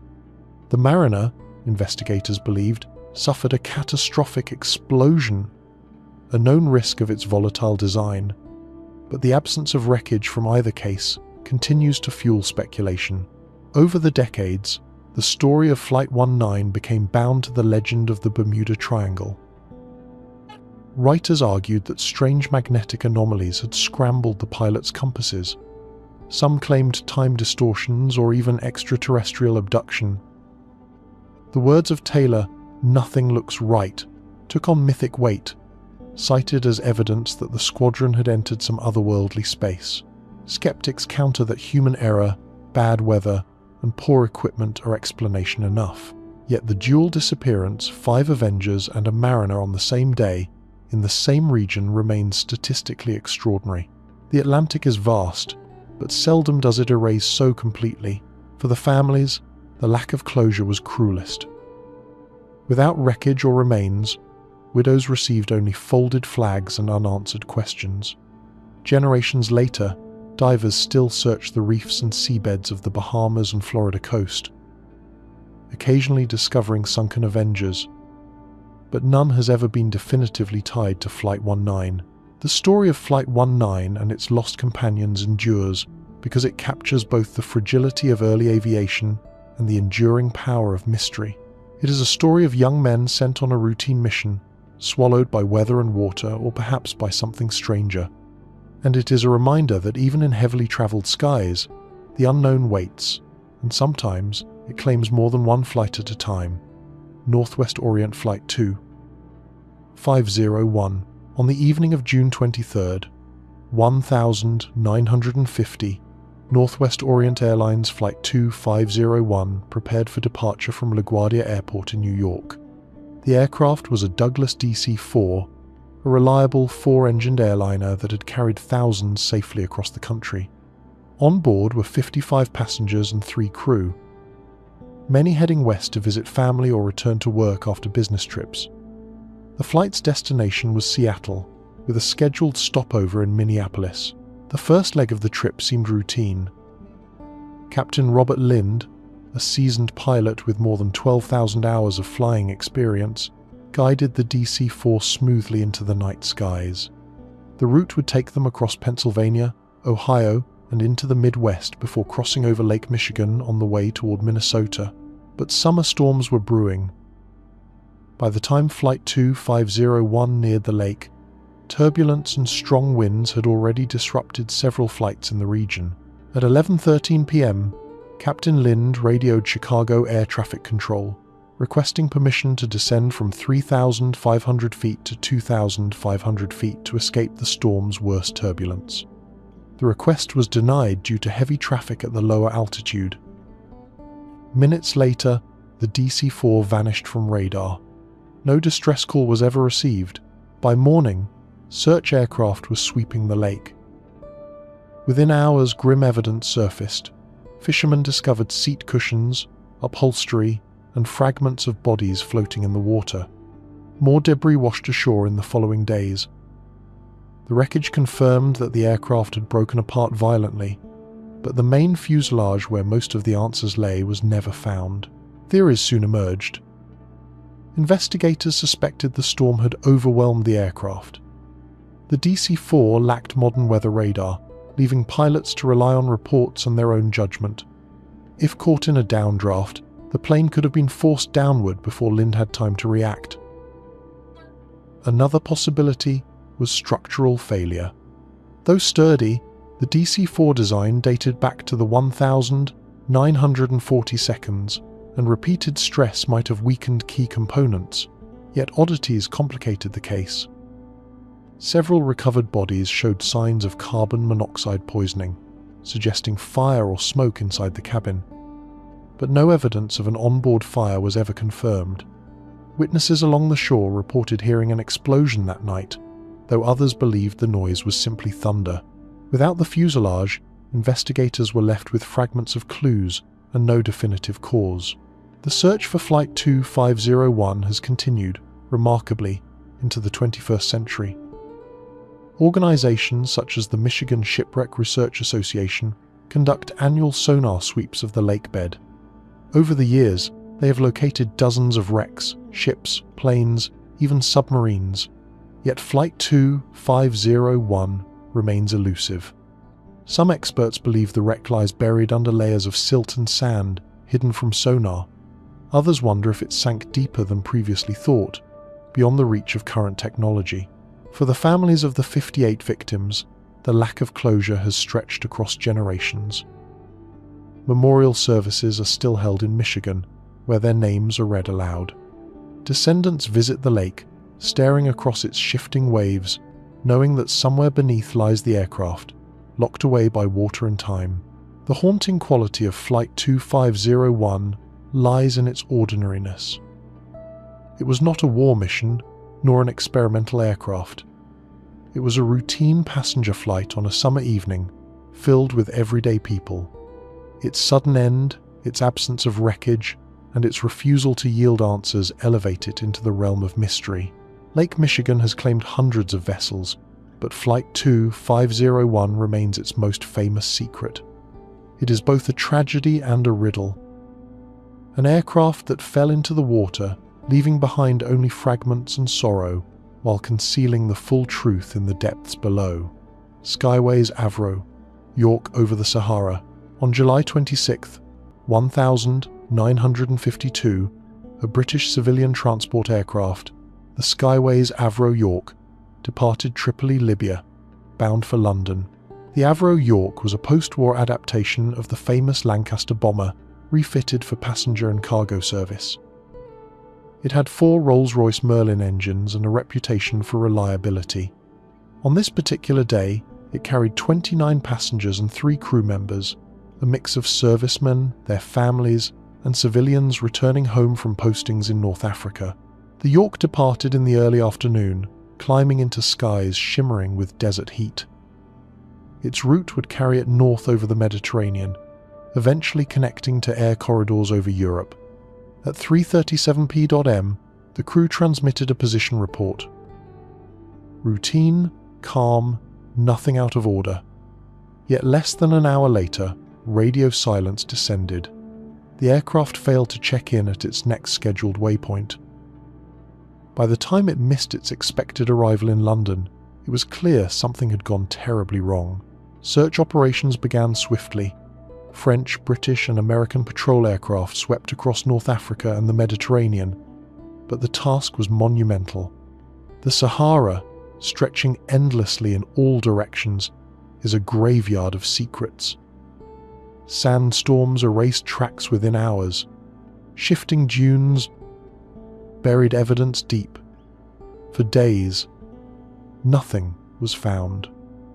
The Mariner, investigators believed, suffered a catastrophic explosion, a known risk of its volatile design. But the absence of wreckage from either case continues to fuel speculation. Over the decades, the story of Flight 19 became bound to the legend of the Bermuda Triangle. Writers argued that strange magnetic anomalies had scrambled the pilot's compasses. Some claimed time distortions or even extraterrestrial abduction. The words of Taylor, "Nothing looks right," took on mythic weight, cited as evidence that the squadron had entered some otherworldly space. Skeptics counter that human error, bad weather, and poor equipment are explanation enough. Yet the dual disappearance, 5 Avengers and a mariner on the same day, in the same region remains statistically extraordinary. The Atlantic is vast, but seldom does it erase so completely. For the families, the lack of closure was cruelest. Without wreckage or remains, widows received only folded flags and unanswered questions. Generations later, divers still search the reefs and seabeds of the Bahamas and Florida coast, occasionally discovering sunken Avengers, but none has ever been definitively tied to Flight 19. The story of Flight 19 and its lost companions endures because it captures both the fragility of early aviation and the enduring power of mystery. It is a story of young men sent on a routine mission, swallowed by weather and water, or perhaps by something stranger. And it is a reminder that even in heavily traveled skies, the unknown waits, and sometimes it claims more than one flight at a time. Northwest Orient Flight 2501. On the evening of June 23rd, 1950, Northwest Orient Airlines Flight 2501 prepared for departure from LaGuardia Airport in New York. The aircraft was a Douglas DC-4, a reliable 4-engined airliner that had carried thousands safely across the country. On board were 55 passengers and 3 crew, many heading west to visit family or return to work after business trips. The flight's destination was Seattle, with a scheduled stopover in Minneapolis. The first leg of the trip seemed routine. Captain Robert Lind, a seasoned pilot with more than 12,000 hours of flying experience, guided the DC-4 smoothly into the night skies. The route would take them across Pennsylvania, Ohio, and into the Midwest before crossing over Lake Michigan on the way toward Minnesota. But summer storms were brewing. By the time Flight 2501 neared the lake, turbulence and strong winds had already disrupted several flights in the region. At 11:13 p.m., Captain Lind radioed Chicago Air Traffic Control, requesting permission to descend from 3,500 feet to 2,500 feet to escape the storm's worst turbulence. The request was denied due to heavy traffic at the lower altitude. Minutes later, the DC-4 vanished from radar. No distress call was ever received. By morning, search aircraft was sweeping the lake. Within hours, grim evidence surfaced. Fishermen discovered seat cushions, upholstery, and fragments of bodies floating in the water. More debris washed ashore in the following days. The wreckage confirmed that the aircraft had broken apart violently, but the main fuselage where most of the answers lay was never found. Theories soon emerged. Investigators suspected the storm had overwhelmed the aircraft. The DC-4 lacked modern weather radar, leaving pilots to rely on reports and their own judgment. If caught in a downdraft, the plane could have been forced downward before Lind had time to react. Another possibility was structural failure. Though sturdy, the DC-4 design dated back to the 1,940 seconds, and repeated stress might have weakened key components, yet oddities complicated the case. Several recovered bodies showed signs of carbon monoxide poisoning, suggesting fire or smoke inside the cabin. But no evidence of an onboard fire was ever confirmed. Witnesses along the shore reported hearing an explosion that night, though others believed the noise was simply thunder. Without the fuselage, investigators were left with fragments of clues and no definitive cause. The search for Flight 2501 has continued, remarkably, into the 21st century. Organizations such as the Michigan Shipwreck Research Association conduct annual sonar sweeps of the lake bed. Over the years, they have located dozens of wrecks, ships, planes, even submarines. Yet Flight 2501 remains elusive. Some experts believe the wreck lies buried under layers of silt and sand, hidden from sonar. Others wonder if it sank deeper than previously thought, beyond the reach of current technology. For the families of the 58 victims, the lack of closure has stretched across generations. Memorial services are still held in Michigan, where their names are read aloud. Descendants visit the lake, staring across its shifting waves, knowing that somewhere beneath lies the aircraft, locked away by water and time. The haunting quality of Flight 2501 lies in its ordinariness. It was not a war mission, nor an experimental aircraft. It was a routine passenger flight on a summer evening, filled with everyday people. Its sudden end, its absence of wreckage, and its refusal to yield answers elevate it into the realm of mystery. Lake Michigan has claimed hundreds of vessels, but Flight 2501 remains its most famous secret. It is both a tragedy and a riddle. An aircraft that fell into the water, leaving behind only fragments and sorrow, while concealing the full truth in the depths below. Skyways Avro, York over the Sahara. On July 26, 1952, a British civilian transport aircraft, the Skyways Avro York, departed Tripoli, Libya, bound for London. The Avro York was a post-war adaptation of the famous Lancaster bomber, refitted for passenger and cargo service. It had 4 Rolls-Royce Merlin engines and a reputation for reliability. On this particular day, it carried 29 passengers and 3 crew members, a mix of servicemen, their families, and civilians returning home from postings in North Africa. The York departed in the early afternoon, climbing into skies shimmering with desert heat. Its route would carry it north over the Mediterranean, eventually connecting to air corridors over Europe. At 3:37 p.m, the crew transmitted a position report. Routine, calm, nothing out of order. Yet less than an hour later, radio silence descended. The aircraft failed to check in at its next scheduled waypoint. By the time it missed its expected arrival in London, it was clear something had gone terribly wrong. Search operations began swiftly. French, British, and American patrol aircraft swept across North Africa and the Mediterranean, but the task was monumental. The Sahara, stretching endlessly in all directions, is a graveyard of secrets. Sandstorms erased tracks within hours. Shifting dunes buried evidence deep. For days, nothing was found.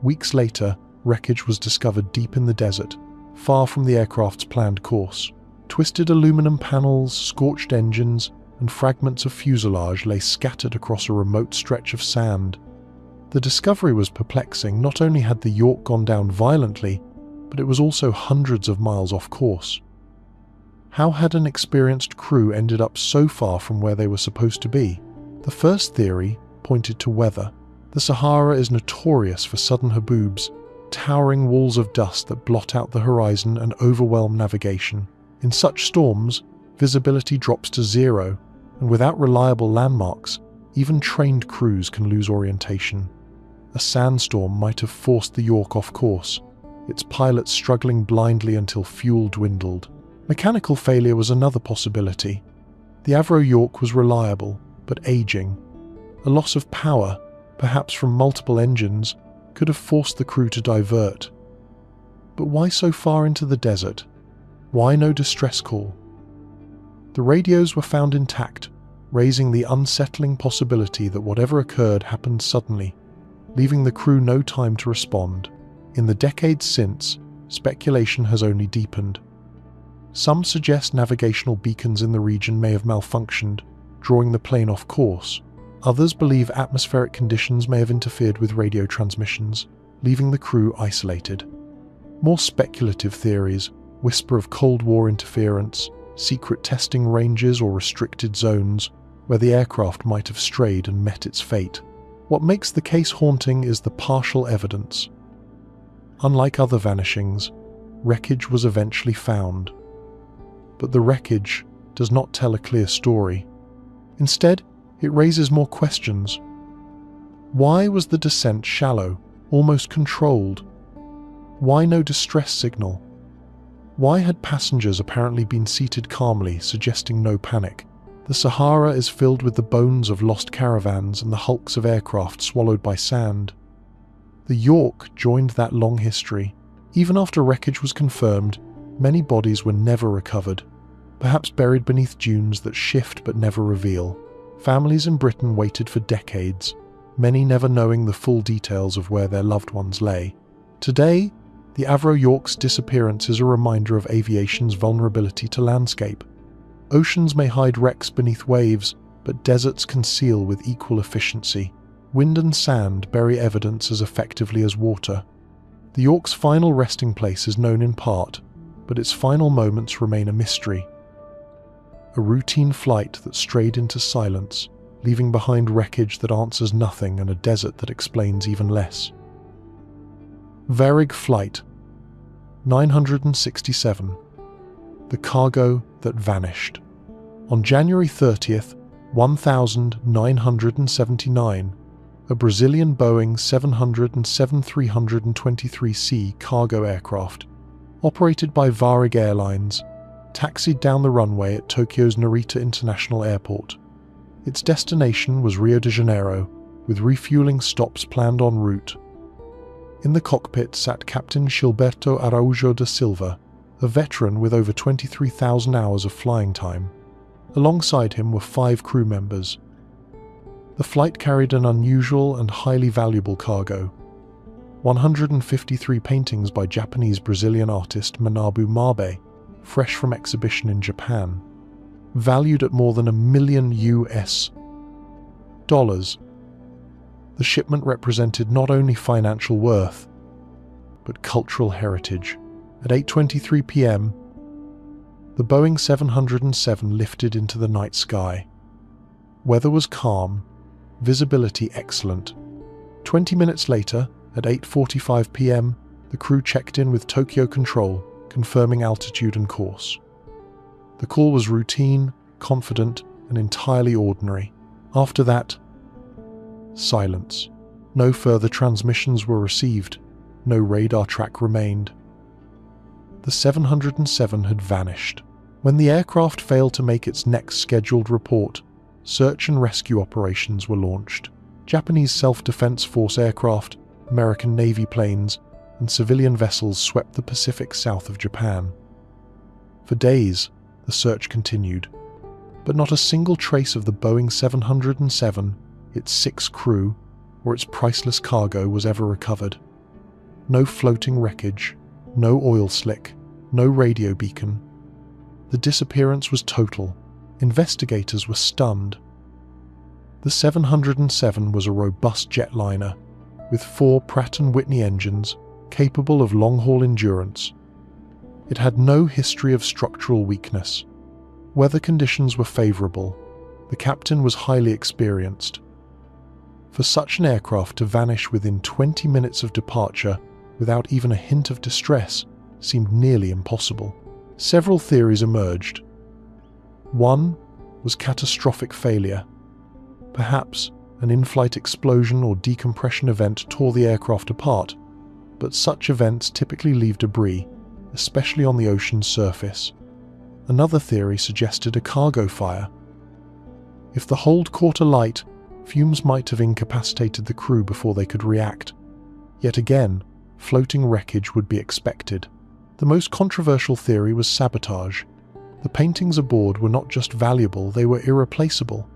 Weeks later, wreckage was discovered deep in the desert, far from the aircraft's planned course. Twisted aluminum panels, scorched engines, and fragments of fuselage lay scattered across a remote stretch of sand. The discovery was perplexing. Not only had the York gone down violently, but it was also hundreds of miles off course. How had an experienced crew ended up so far from where they were supposed to be? The first theory pointed to weather. The Sahara is notorious for sudden haboobs, towering walls of dust that blot out the horizon and overwhelm navigation. In such storms, visibility drops to zero, and without reliable landmarks, even trained crews can lose orientation. A sandstorm might have forced the York off course, its pilots struggling blindly until fuel dwindled. Mechanical failure was another possibility. The Avro York was reliable, but aging. A loss of power, perhaps from multiple engines, could have forced the crew to divert. But why so far into the desert? Why no distress call? The radios were found intact, raising the unsettling possibility that whatever occurred happened suddenly, leaving the crew no time to respond. In the decades since, speculation has only deepened. Some suggest navigational beacons in the region may have malfunctioned, drawing the plane off course. Others believe atmospheric conditions may have interfered with radio transmissions, leaving the crew isolated. More speculative theories whisper of Cold War interference, secret testing ranges or restricted zones where the aircraft might have strayed and met its fate. What makes the case haunting is the partial evidence. Unlike other vanishings, wreckage was eventually found. But the wreckage does not tell a clear story. Instead, it raises more questions. Why was the descent shallow, almost controlled? Why no distress signal? Why had passengers apparently been seated calmly, suggesting no panic? The Sahara is filled with the bones of lost caravans and the hulks of aircraft swallowed by sand. The York joined that long history. Even after wreckage was confirmed, many bodies were never recovered, perhaps buried beneath dunes that shift but never reveal. Families in Britain waited for decades, many never knowing the full details of where their loved ones lay. Today, the Avro York's disappearance is a reminder of aviation's vulnerability to landscape. Oceans may hide wrecks beneath waves, but deserts conceal with equal efficiency. Wind and sand bury evidence as effectively as water. The York's final resting place is known in part, but its final moments remain a mystery. A routine flight that strayed into silence, leaving behind wreckage that answers nothing and a desert that explains even less. Varig Flight 967. The cargo that vanished. On January 30th, 1979, a Brazilian Boeing 707-323C cargo aircraft, operated by Varig Airlines, taxied down the runway at Tokyo's Narita International Airport. Its destination was Rio de Janeiro, with refueling stops planned en route. In the cockpit sat Captain Gilberto Araújo da Silva, a veteran with over 23,000 hours of flying time. Alongside him were 5 crew members. The flight carried an unusual and highly valuable cargo: 153 paintings by Japanese-Brazilian artist Manabu Mabe, fresh from exhibition in Japan, valued at more than $1 million. The shipment represented not only financial worth, but cultural heritage. At 8:23 p.m., the Boeing 707 lifted into the night sky. Weather was calm, visibility excellent. 20 minutes later, at 8:45 p.m., the crew checked in with Tokyo Control, confirming altitude and course. The call was routine, confident, and entirely ordinary. After that, silence. No further transmissions were received. No radar track remained. The 707 had vanished. When the aircraft failed to make its next scheduled report, search and rescue operations were launched. Japanese Self-Defense Force aircraft, American Navy planes, and civilian vessels swept the Pacific south of Japan. For days, the search continued, but not a single trace of the Boeing 707, its 6 crew, or its priceless cargo was ever recovered. No floating wreckage, no oil slick, no radio beacon. The disappearance was total. Investigators were stunned. The 707 was a robust jetliner, with 4 Pratt & Whitney engines capable of long-haul endurance. It had no history of structural weakness. Weather conditions were favorable. The captain was highly experienced. For such an aircraft to vanish within 20 minutes of departure without even a hint of distress seemed nearly impossible. Several theories emerged. One was catastrophic failure. Perhaps an in-flight explosion or decompression event tore the aircraft apart, but such events typically leave debris, especially on the ocean's surface. Another theory suggested a cargo fire. If the hold caught alight, fumes might have incapacitated the crew before they could react. Yet again, floating wreckage would be expected. The most controversial theory was sabotage. The paintings aboard were not just valuable, they were irreplaceable.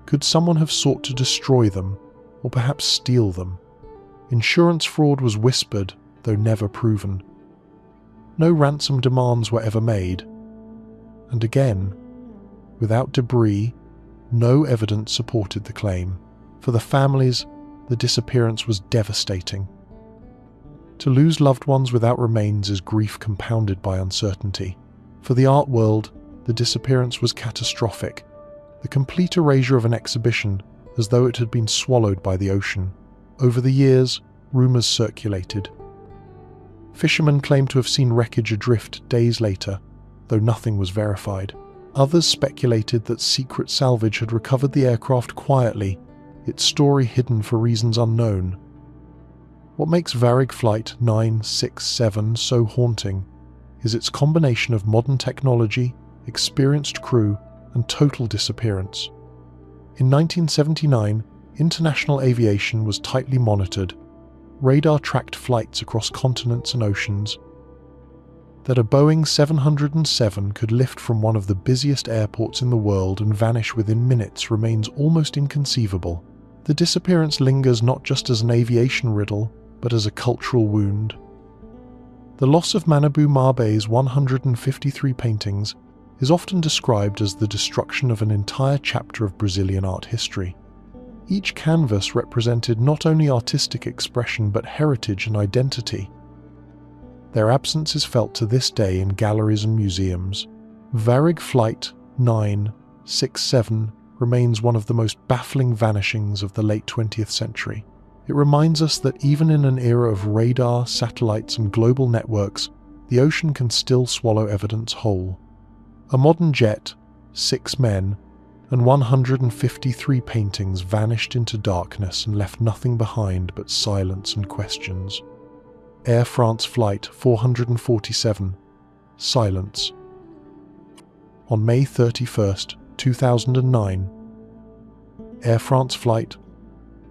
Could someone have sought to destroy them, or perhaps steal them? Insurance fraud was whispered, though never proven. No ransom demands were ever made. And again, without debris, no evidence supported the claim. For the families, the disappearance was devastating. To lose loved ones without remains is grief compounded by uncertainty. For the art world, the disappearance was catastrophic, the complete erasure of an exhibition as though it had been swallowed by the ocean. Over the years, rumours circulated. Fishermen claimed to have seen wreckage adrift days later, though nothing was verified. Others speculated that secret salvage had recovered the aircraft quietly, its story hidden for reasons unknown. What makes Varig Flight 967 so haunting is its combination of modern technology, experienced crew, and total disappearance. In 1979, international aviation was tightly monitored. Radar tracked flights across continents and oceans. That a Boeing 707 could lift from one of the busiest airports in the world and vanish within minutes remains almost inconceivable. The disappearance lingers not just as an aviation riddle, but as a cultural wound. The loss of Manabu Mabe's 153 paintings is often described as the destruction of an entire chapter of Brazilian art history. Each canvas represented not only artistic expression but heritage and identity. Their absence is felt to this day in galleries and museums. Varig Flight 967 remains one of the most baffling vanishings of the late 20th century. It reminds us that even in an era of radar, satellites, and global networks, the ocean can still swallow evidence whole. A modern jet, 6 men, and 153 paintings vanished into darkness and left nothing behind but silence and questions. Air France Flight 447, silence. On May 31, 2009, Air France Flight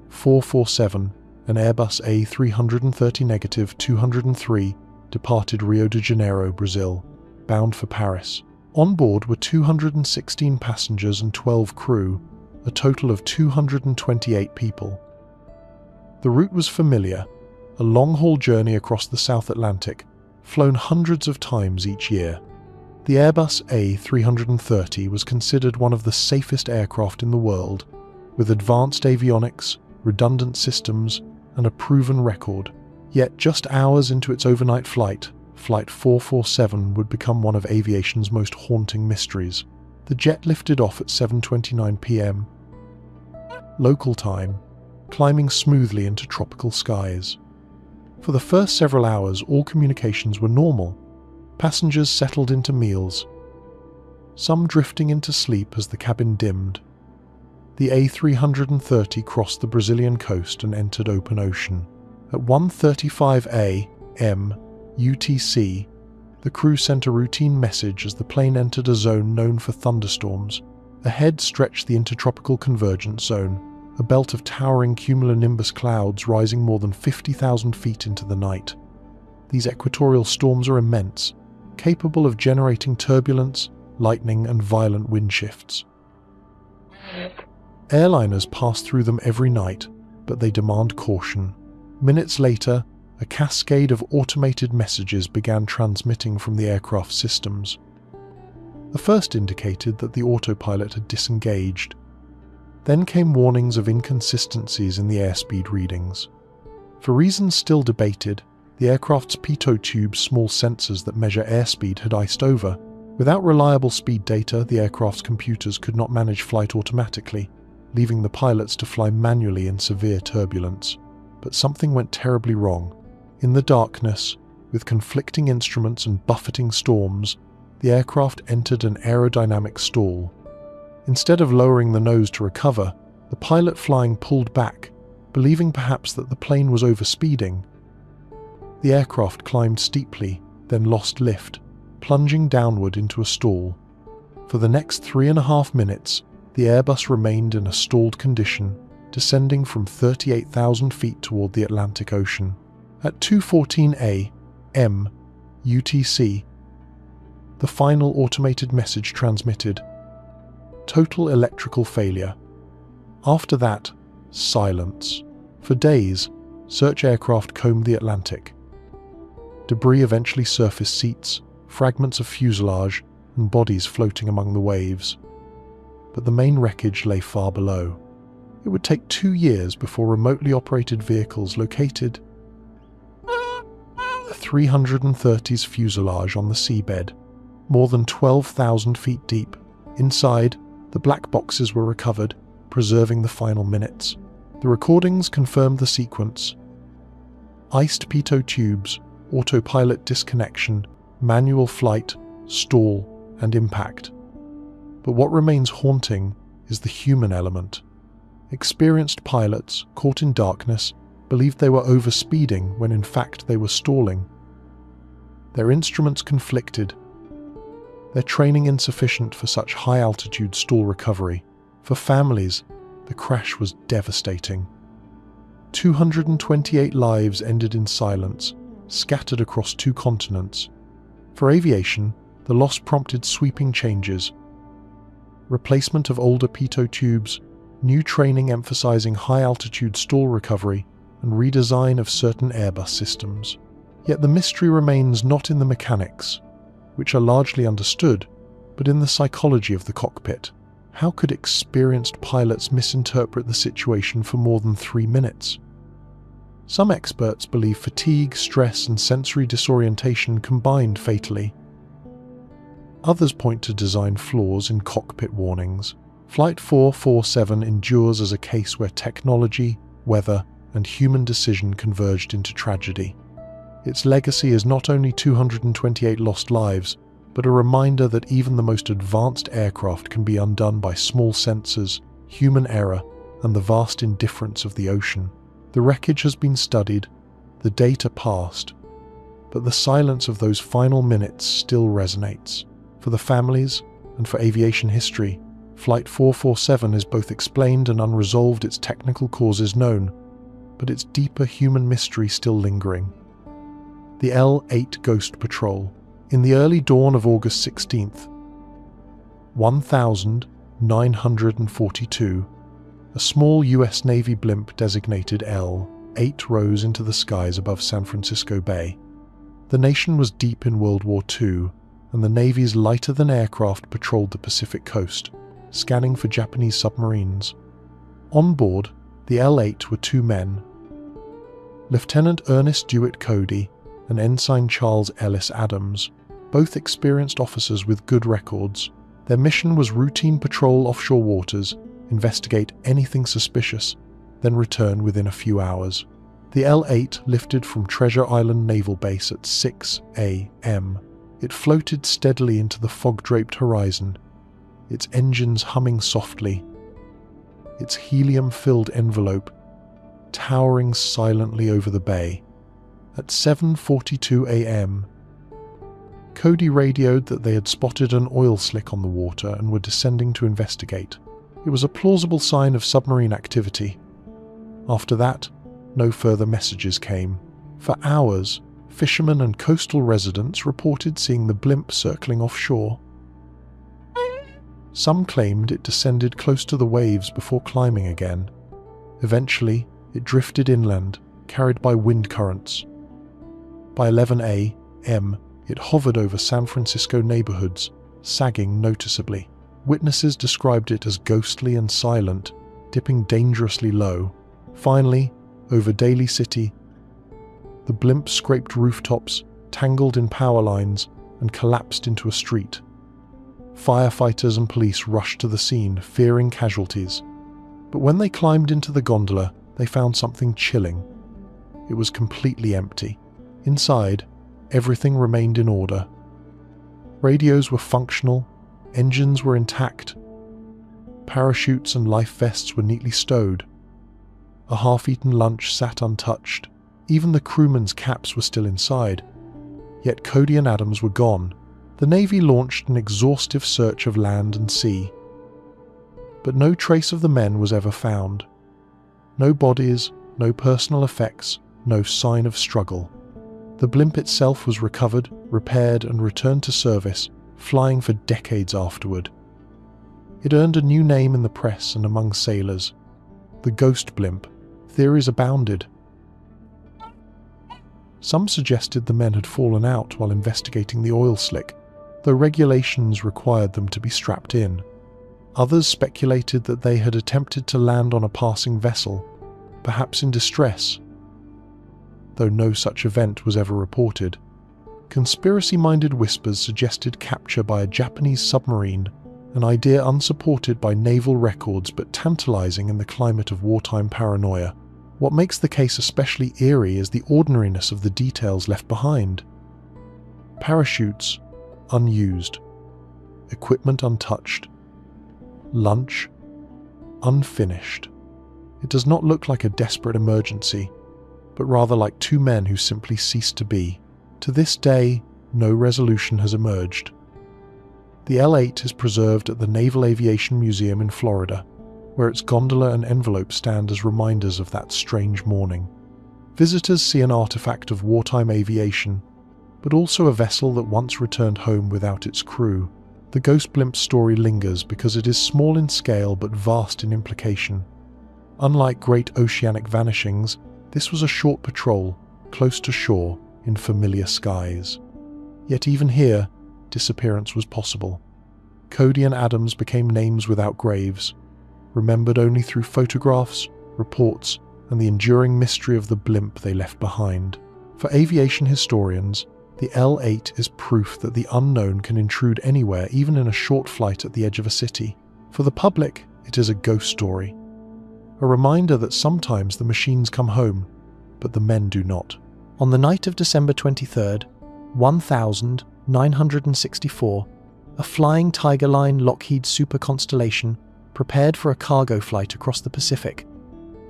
447, an Airbus A330-203, departed Rio de Janeiro, Brazil, bound for Paris. On board were 216 passengers and 12 crew, a total of 228 people. The route was familiar, a long-haul journey across the South Atlantic, flown hundreds of times each year. The Airbus A330 was considered one of the safest aircraft in the world, with advanced avionics, redundant systems, and a proven record. Yet just hours into its overnight flight, Flight 447 would become one of aviation's most haunting mysteries. The jet lifted off at 7:29 p.m. local time, climbing smoothly into tropical skies. For the first several hours, all communications were normal. Passengers settled into meals, some drifting into sleep as the cabin dimmed. The A330 crossed the Brazilian coast and entered open ocean. At 1:35 a.m. UTC, the crew sent a routine message as the plane entered a zone known for thunderstorms. Ahead stretched the Intertropical Convergence Zone, a belt of towering cumulonimbus clouds rising more than 50,000 feet into the night. These equatorial storms are immense, capable of generating turbulence, lightning, and violent wind shifts. Airliners pass through them every night, but they demand caution. Minutes later, a cascade of automated messages began transmitting from the aircraft's systems. The first indicated that the autopilot had disengaged. Then came warnings of inconsistencies in the airspeed readings. For reasons still debated, the aircraft's pitot tube's small sensors that measure airspeed had iced over. Without reliable speed data, the aircraft's computers could not manage flight automatically, leaving the pilots to fly manually in severe turbulence. But something went terribly wrong. In the darkness, with conflicting instruments and buffeting storms, the aircraft entered an aerodynamic stall. Instead of lowering the nose to recover, the pilot flying pulled back, believing perhaps that the plane was overspeeding. The aircraft climbed steeply, then lost lift, plunging downward into a stall. For the next 3.5 minutes, the Airbus remained in a stalled condition, descending from 38,000 feet toward the Atlantic Ocean. At 2:14 a.m. UTC, the final automated message transmitted: total electrical failure. After that, silence. For days, search aircraft combed the Atlantic. Debris eventually surfaced: seats, fragments of fuselage, and bodies floating among the waves. But the main wreckage lay far below. It would take 2 years before remotely operated vehicles located the 330's fuselage on the seabed, more than 12,000 feet deep. Inside, the black boxes were recovered, preserving the final minutes. The recordings confirmed the sequence: iced pitot tubes, autopilot disconnection, manual flight, stall, and impact. But what remains haunting is the human element. Experienced pilots, caught in darkness, believed they were overspeeding when in fact they were stalling. Their instruments conflicted. Their training insufficient for such high-altitude stall recovery. For families, the crash was devastating. 228 lives ended in silence, scattered across 2 continents. For aviation, the loss prompted sweeping changes. Replacement of older pitot tubes, new training emphasizing high-altitude stall recovery, and redesign of certain Airbus systems. Yet the mystery remains not in the mechanics, which are largely understood, but in the psychology of the cockpit. How could experienced pilots misinterpret the situation for more than 3 minutes? Some experts believe fatigue, stress, and sensory disorientation combined fatally. Others point to design flaws in cockpit warnings. Flight 447 endures as a case where technology, weather, and human decision converged into tragedy. Its legacy is not only 228 lost lives, but a reminder that even the most advanced aircraft can be undone by small sensors, human error, and the vast indifference of the ocean. The wreckage has been studied, the data passed, but the silence of those final minutes still resonates. For the families, and for aviation history, Flight 447 is both explained and unresolved, its technical causes known, but its deeper human mystery still lingering. The L-8 Ghost Patrol. In the early dawn of August 16th, 1942, a small US Navy blimp designated L-8 rose into the skies above San Francisco Bay. The nation was deep in World War II, and the Navy's lighter-than-aircraft patrolled the Pacific coast, scanning for Japanese submarines. On board, the L-8 were 2 men, Lieutenant Ernest Dewitt Cody and Ensign Charles Ellis Adams, both experienced officers with good records. Their mission was routine patrol offshore waters, investigate anything suspicious, then return within a few hours. The L-8 lifted from Treasure Island Naval Base at 6 a.m. It floated steadily into the fog-draped horizon, its engines humming softly, its helium-filled envelope towering silently over the bay. At 7:42 a.m., Cody radioed that they had spotted an oil slick on the water and were descending to investigate. It was a plausible sign of submarine activity. After that, no further messages came. For hours, fishermen and coastal residents reported seeing the blimp circling offshore. Some claimed it descended close to the waves before climbing again. Eventually, it drifted inland, carried by wind currents. By 11 a.m., it hovered over San Francisco neighborhoods, sagging noticeably. Witnesses described it as ghostly and silent, dipping dangerously low. Finally, over Daly City, the blimp scraped rooftops, tangled in power lines, and collapsed into a street. Firefighters and police rushed to the scene, fearing casualties. But when they climbed into the gondola, they found something chilling. It was completely empty. Inside, everything remained in order. Radios were functional, engines were intact, parachutes and life vests were neatly stowed. A half-eaten lunch sat untouched. Even the crewmen's caps were still inside. Yet Cody and Adams were gone. The Navy launched an exhaustive search of land and sea. But no trace of the men was ever found. No bodies, no personal effects, no sign of struggle. The blimp itself was recovered, repaired, and returned to service, flying for decades afterward. It earned a new name in the press and among sailors. The ghost blimp. Theories abounded. Some suggested the men had fallen out while investigating the oil slick, though regulations required them to be strapped in. Others speculated that they had attempted to land on a passing vessel, perhaps in distress, though no such event was ever reported. Conspiracy-minded whispers suggested capture by a Japanese submarine, an idea unsupported by naval records but tantalizing in the climate of wartime paranoia. What makes the case especially eerie is the ordinariness of the details left behind. Parachutes, unused. Equipment untouched. Lunch, unfinished. It does not look like a desperate emergency, but rather like 2 men who simply ceased to be. To this day, no resolution has emerged. The L-8 is preserved at the Naval Aviation Museum in Florida, where its gondola and envelope stand as reminders of that strange morning. Visitors see an artifact of wartime aviation, but also a vessel that once returned home without its crew. The ghost blimp story lingers because it is small in scale but vast in implication. Unlike great oceanic vanishings, this was a short patrol, close to shore, in familiar skies. Yet even here, disappearance was possible. Cody and Adams became names without graves, remembered only through photographs, reports, and the enduring mystery of the blimp they left behind. For aviation historians, the L-8 is proof that the unknown can intrude anywhere, even in a short flight at the edge of a city. For the public, it is a ghost story. A reminder that sometimes the machines come home, but the men do not. On the night of December 23rd, 1964, a Flying Tiger Line Lockheed Super Constellation prepared for a cargo flight across the Pacific.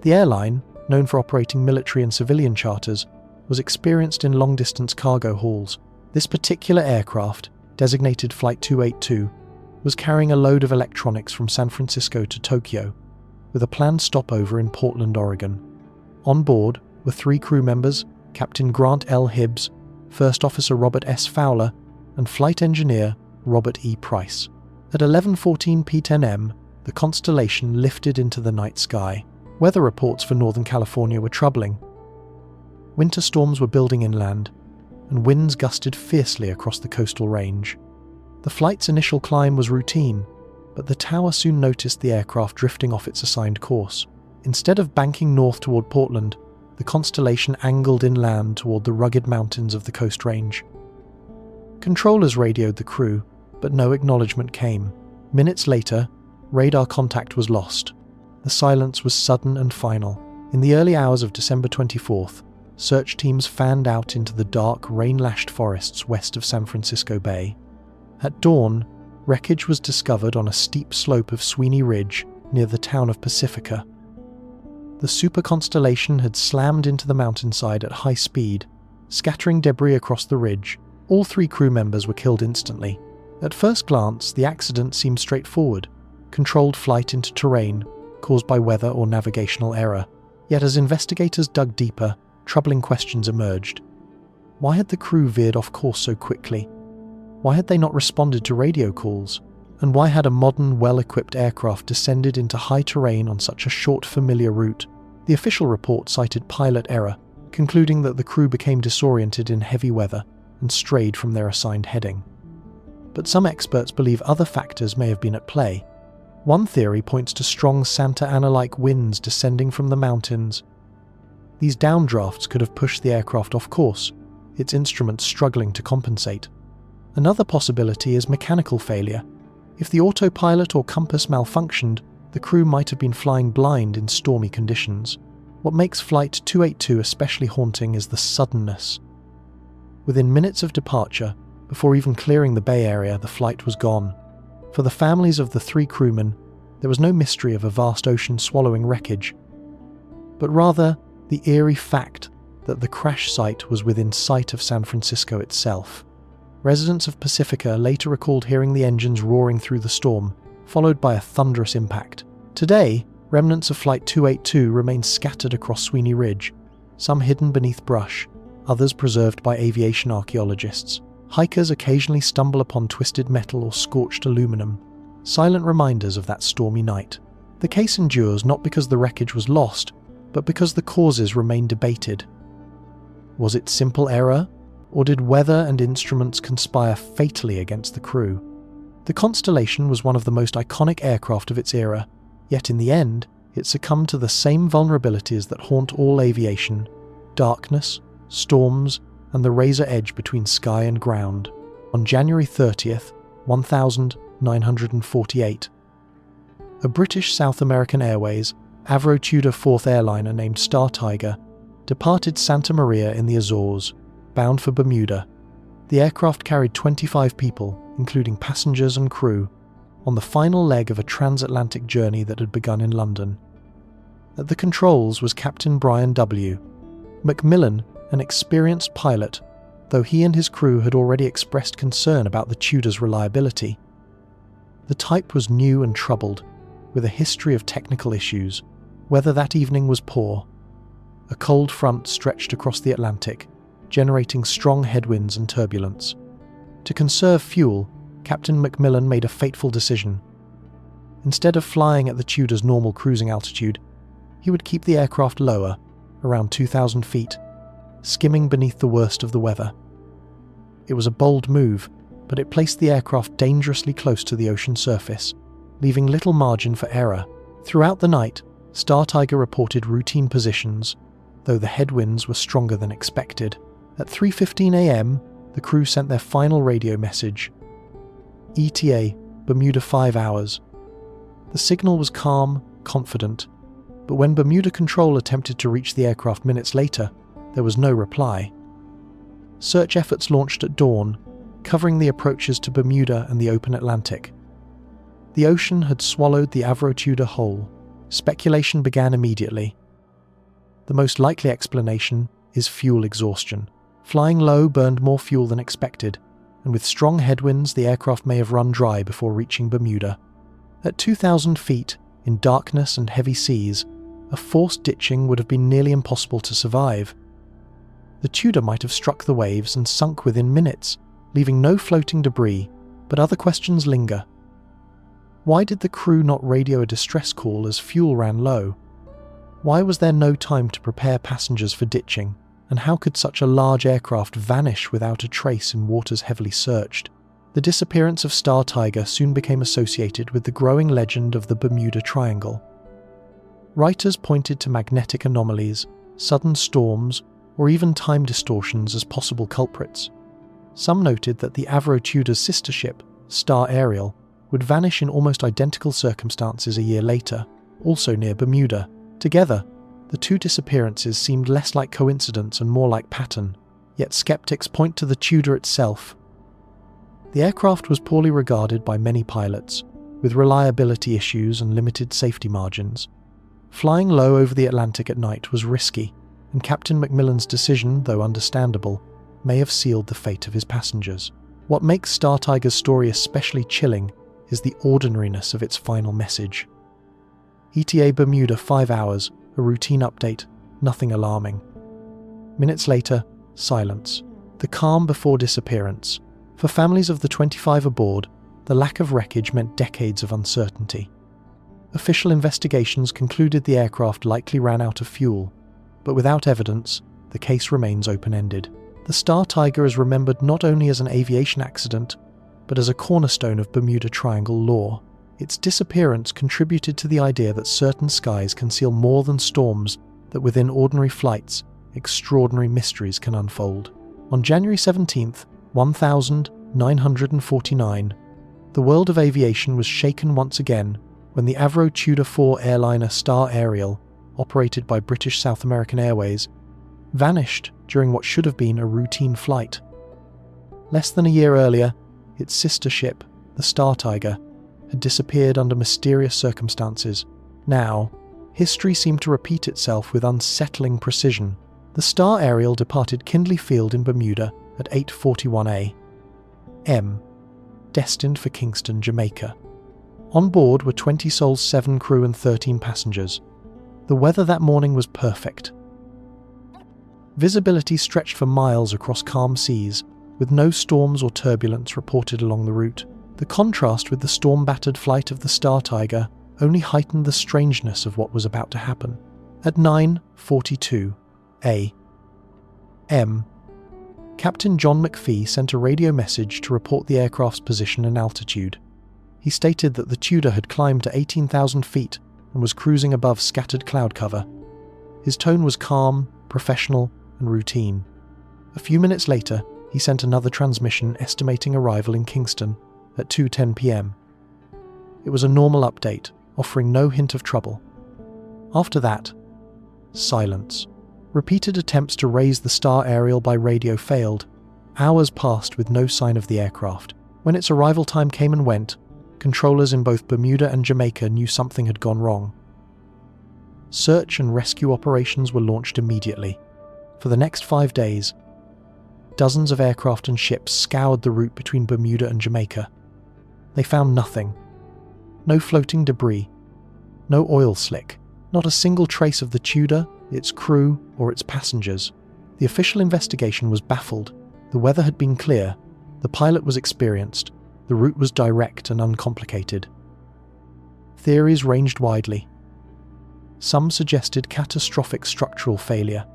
The airline, known for operating military and civilian charters, was experienced in long-distance cargo hauls. This particular aircraft, designated Flight 282, was carrying a load of electronics from San Francisco to Tokyo, with a planned stopover in Portland, Oregon. On board were 3 crew members, Captain Grant L. Hibbs, First Officer Robert S. Fowler, and Flight Engineer Robert E. Price. At 11:14 p.m, the Constellation lifted into the night sky. Weather reports for Northern California were troubling. Winter storms were building inland, and winds gusted fiercely across the coastal range. The flight's initial climb was routine, but the tower soon noticed the aircraft drifting off its assigned course. Instead of banking north toward Portland, the Constellation angled inland toward the rugged mountains of the Coast Range. Controllers radioed the crew, but no acknowledgement came. Minutes later, radar contact was lost. The silence was sudden and final. In the early hours of December 24th, search teams fanned out into the dark, rain-lashed forests west of San Francisco Bay. At dawn, wreckage was discovered on a steep slope of Sweeney Ridge near the town of Pacifica. The Super Constellation had slammed into the mountainside at high speed, scattering debris across the ridge. All 3 crew members were killed instantly. At first glance, the accident seemed straightforward: controlled flight into terrain caused by weather or navigational error. Yet as investigators dug deeper, troubling questions emerged. Why had the crew veered off course so quickly? Why had they not responded to radio calls? And why had a modern, well-equipped aircraft descended into high terrain on such a short, familiar route? The official report cited pilot error, concluding that the crew became disoriented in heavy weather and strayed from their assigned heading. But some experts believe other factors may have been at play. One theory points to strong Santa Ana-like winds descending from the mountains. These downdrafts could have pushed the aircraft off course, its instruments struggling to compensate. Another possibility is mechanical failure. If the autopilot or compass malfunctioned, the crew might have been flying blind in stormy conditions. What makes Flight 282 especially haunting is the suddenness. Within minutes of departure, before even clearing the Bay Area, the flight was gone. For the families of the 3 crewmen, there was no mystery of a vast ocean swallowing wreckage, but rather the eerie fact that the crash site was within sight of San Francisco itself. Residents of Pacifica later recalled hearing the engines roaring through the storm, followed by a thunderous impact. Today, remnants of Flight 282 remain scattered across Sweeney Ridge, some hidden beneath brush, others preserved by aviation archaeologists. Hikers occasionally stumble upon twisted metal or scorched aluminum, silent reminders of that stormy night. The case endures not because the wreckage was lost, but because the causes remain debated. Was it simple error, or did weather and instruments conspire fatally against the crew? The Constellation was one of the most iconic aircraft of its era, yet in the end, it succumbed to the same vulnerabilities that haunt all aviation: darkness, storms, and the razor edge between sky and ground. On January 30th, 1948, a British South American Airways Avro Tudor 4th airliner named Star Tiger departed Santa Maria in the Azores, bound for Bermuda. The aircraft carried 25 people, including passengers and crew, on the final leg of a transatlantic journey that had begun in London. At the controls was Captain Brian W. Macmillan, an experienced pilot, though he and his crew had already expressed concern about the Tudor's reliability. The type was new and troubled, with a history of technical issues. Weather that evening was poor. A cold front stretched across the Atlantic, generating strong headwinds and turbulence. To conserve fuel, Captain Macmillan made a fateful decision. Instead of flying at the Tudor's normal cruising altitude, he would keep the aircraft lower, around 2,000 feet, skimming beneath the worst of the weather. It was a bold move, but it placed the aircraft dangerously close to the ocean surface, leaving little margin for error. Throughout the night, Star Tiger reported routine positions, though the headwinds were stronger than expected. At 3:15 a.m., the crew sent their final radio message. ETA, Bermuda 5 hours. The signal was calm, confident, but when Bermuda Control attempted to reach the aircraft minutes later, there was no reply. Search efforts launched at dawn, covering the approaches to Bermuda and the open Atlantic. The ocean had swallowed the Avro Tudor whole. Speculation began immediately. The most likely explanation is fuel exhaustion. Flying low burned more fuel than expected, and with strong headwinds the aircraft may have run dry before reaching Bermuda. At 2,000 feet, in darkness and heavy seas, a forced ditching would have been nearly impossible to survive. The Tudor might have struck the waves and sunk within minutes, leaving no floating debris, but other questions linger. Why did the crew not radio a distress call as fuel ran low? Why was there no time to prepare passengers for ditching? And how could such a large aircraft vanish without a trace in waters heavily searched? The disappearance of Star Tiger soon became associated with the growing legend of the Bermuda Triangle. Writers pointed to magnetic anomalies, sudden storms, or even time distortions as possible culprits. Some noted that the Avro Tudor's sister ship, Star Ariel, would vanish in almost identical circumstances a year later, also near Bermuda. Together, the two disappearances seemed less like coincidence and more like pattern, yet skeptics point to the Tudor itself. The aircraft was poorly regarded by many pilots, with reliability issues and limited safety margins. Flying low over the Atlantic at night was risky, and Captain Macmillan's decision, though understandable, may have sealed the fate of his passengers. What makes Star Tiger's story especially chilling is the ordinariness of its final message. ETA Bermuda 5 hours, a routine update, nothing alarming. Minutes later, silence. The calm before disappearance. For families of the 25 aboard, the lack of wreckage meant decades of uncertainty. Official investigations concluded the aircraft likely ran out of fuel, but without evidence, the case remains open-ended. The Star Tiger is remembered not only as an aviation accident, but as a cornerstone of Bermuda Triangle lore. Its disappearance contributed to the idea that certain skies conceal more than storms, that within ordinary flights, extraordinary mysteries can unfold. On January 17th, 1949, the world of aviation was shaken once again when the Avro Tudor IV airliner Star Ariel, operated by British South American Airways, vanished during what should have been a routine flight. Less than a year earlier, its sister ship, the Star Tiger, had disappeared under mysterious circumstances. Now, history seemed to repeat itself with unsettling precision. The Star Ariel departed Kindley Field in Bermuda at 8:41 a.m., destined for Kingston, Jamaica. On board were 20 souls, 7 crew and 13 passengers. The weather that morning was perfect. Visibility stretched for miles across calm seas, with no storms or turbulence reported along the route. The contrast with the storm-battered flight of the Star Tiger only heightened the strangeness of what was about to happen. At 9:42 a.m., Captain John McPhee sent a radio message to report the aircraft's position and altitude. He stated that the Tudor had climbed to 18,000 feet and was cruising above scattered cloud cover. His tone was calm, professional, and routine. A few minutes later, he sent another transmission estimating arrival in Kingston at 2:10 p.m. It was a normal update, offering no hint of trouble. After that, silence. Repeated attempts to raise the Star Ariel by radio failed. Hours passed with no sign of the aircraft. When its arrival time came and went, controllers in both Bermuda and Jamaica knew something had gone wrong. Search and rescue operations were launched immediately. For the next 5 days, dozens of aircraft and ships scoured the route between Bermuda and Jamaica. They found nothing. No floating debris. No oil slick. Not a single trace of the Tudor, its crew, or its passengers. The official investigation was baffled. The weather had been clear. The pilot was experienced. The route was direct and uncomplicated. Theories ranged widely. Some suggested catastrophic structural failure.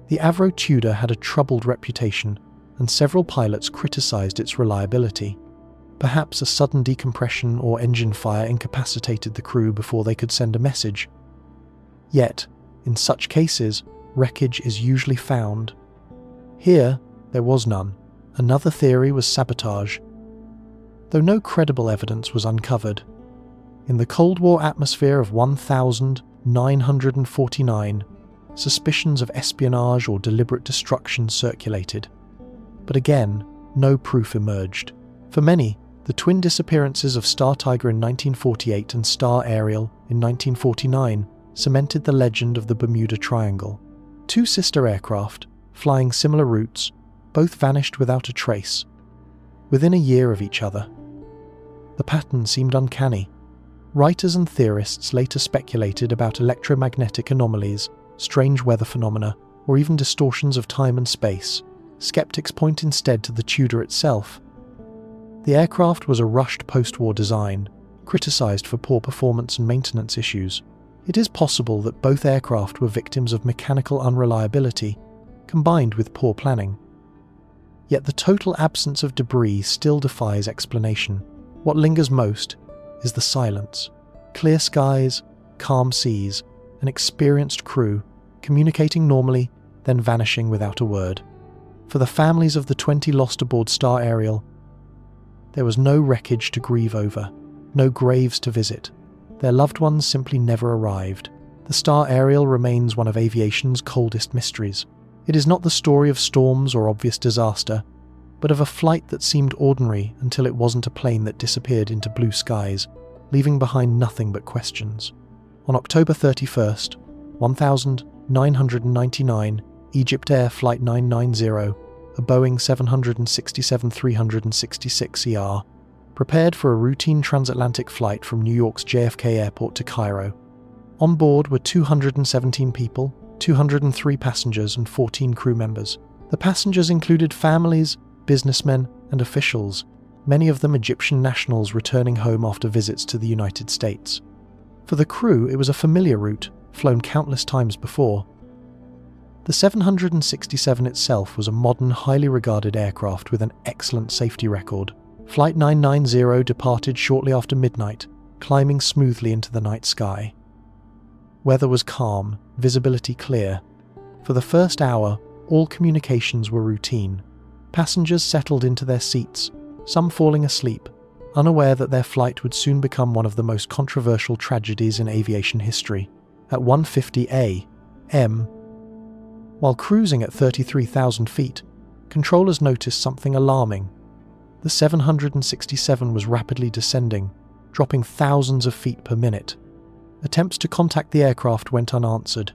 The Avro Tudor had a troubled reputation, and several pilots criticized its reliability. Perhaps a sudden decompression or engine fire incapacitated the crew before they could send a message. Yet, in such cases, wreckage is usually found. Here, there was none. Another theory was sabotage, though no credible evidence was uncovered. In the Cold War atmosphere of 1949, suspicions of espionage or deliberate destruction circulated. But again, no proof emerged. For many, the twin disappearances of Star Tiger in 1948 and Star Ariel in 1949 cemented the legend of the Bermuda Triangle. Two sister aircraft, flying similar routes, both vanished without a trace, within a year of each other. The pattern seemed uncanny. Writers and theorists later speculated about electromagnetic anomalies, strange weather phenomena, or even distortions of time and space. Skeptics point instead to the Tudor itself. The aircraft was a rushed post-war design, criticized for poor performance and maintenance issues. It is possible that both aircraft were victims of mechanical unreliability, combined with poor planning. Yet the total absence of debris still defies explanation. What lingers most is the silence. Clear skies, calm seas, an experienced crew, communicating normally, then vanishing without a word. For the families of the 20 lost aboard Star Ariel, there was no wreckage to grieve over, no graves to visit. Their loved ones simply never arrived. The Star Ariel remains one of aviation's coldest mysteries. It is not the story of storms or obvious disaster, but of a flight that seemed ordinary until it wasn't a plane that disappeared into blue skies, leaving behind nothing but questions. On October 31st, 1999, Egypt Air Flight 990, a Boeing 767-366ER, prepared for a routine transatlantic flight from New York's JFK Airport to Cairo. On board were 217 people, 203 passengers and 14 crew members. The passengers included families, businessmen, and officials, many of them Egyptian nationals returning home after visits to the United States. For the crew, it was a familiar route, flown countless times before. The 767 itself was a modern, highly regarded aircraft with an excellent safety record. Flight 990 departed shortly after midnight, climbing smoothly into the night sky. Weather was calm, visibility clear. For the first hour, all communications were routine. Passengers settled into their seats, some falling asleep, unaware that their flight would soon become one of the most controversial tragedies in aviation history. At 1:50 a.m., while cruising at 33,000 feet, controllers noticed something alarming. The 767 was rapidly descending, dropping thousands of feet per minute. Attempts to contact the aircraft went unanswered.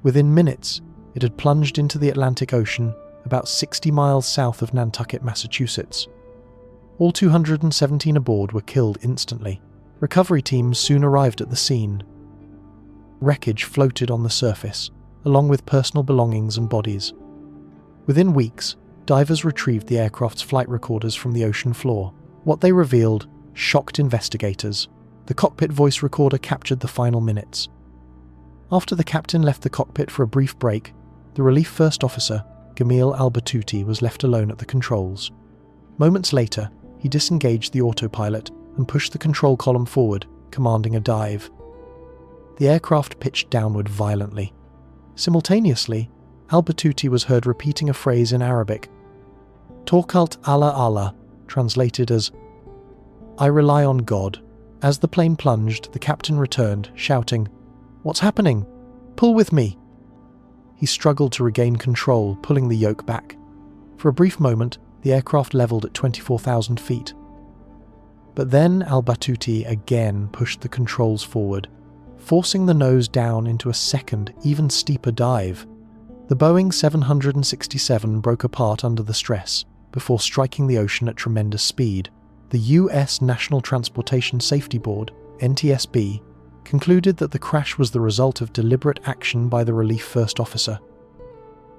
Within minutes, it had plunged into the Atlantic Ocean about 60 miles south of Nantucket, Massachusetts. All 217 aboard were killed instantly. Recovery teams soon arrived at the scene. Wreckage floated on the surface, along with personal belongings and bodies. Within weeks, divers retrieved the aircraft's flight recorders from the ocean floor. What they revealed shocked investigators. The cockpit voice recorder captured the final minutes. After the captain left the cockpit for a brief break, the relief first officer, Gamil Al-Battuti, was left alone at the controls. Moments later, he disengaged the autopilot and pushed the control column forward, commanding a dive. The aircraft pitched downward violently. Simultaneously, Al-Battuti was heard repeating a phrase in Arabic, Tawakkaltu ala Allah, translated as, I rely on God. As the plane plunged, the captain returned, shouting, What's happening? Pull with me. He struggled to regain control, pulling the yoke back. For a brief moment, the aircraft leveled at 24,000 feet. But then Al-Battuti again pushed the controls forward, forcing the nose down into a second, even steeper dive. The Boeing 767 broke apart under the stress before striking the ocean at tremendous speed. The U.S. National Transportation Safety Board, NTSB, concluded that the crash was the result of deliberate action by the relief first officer.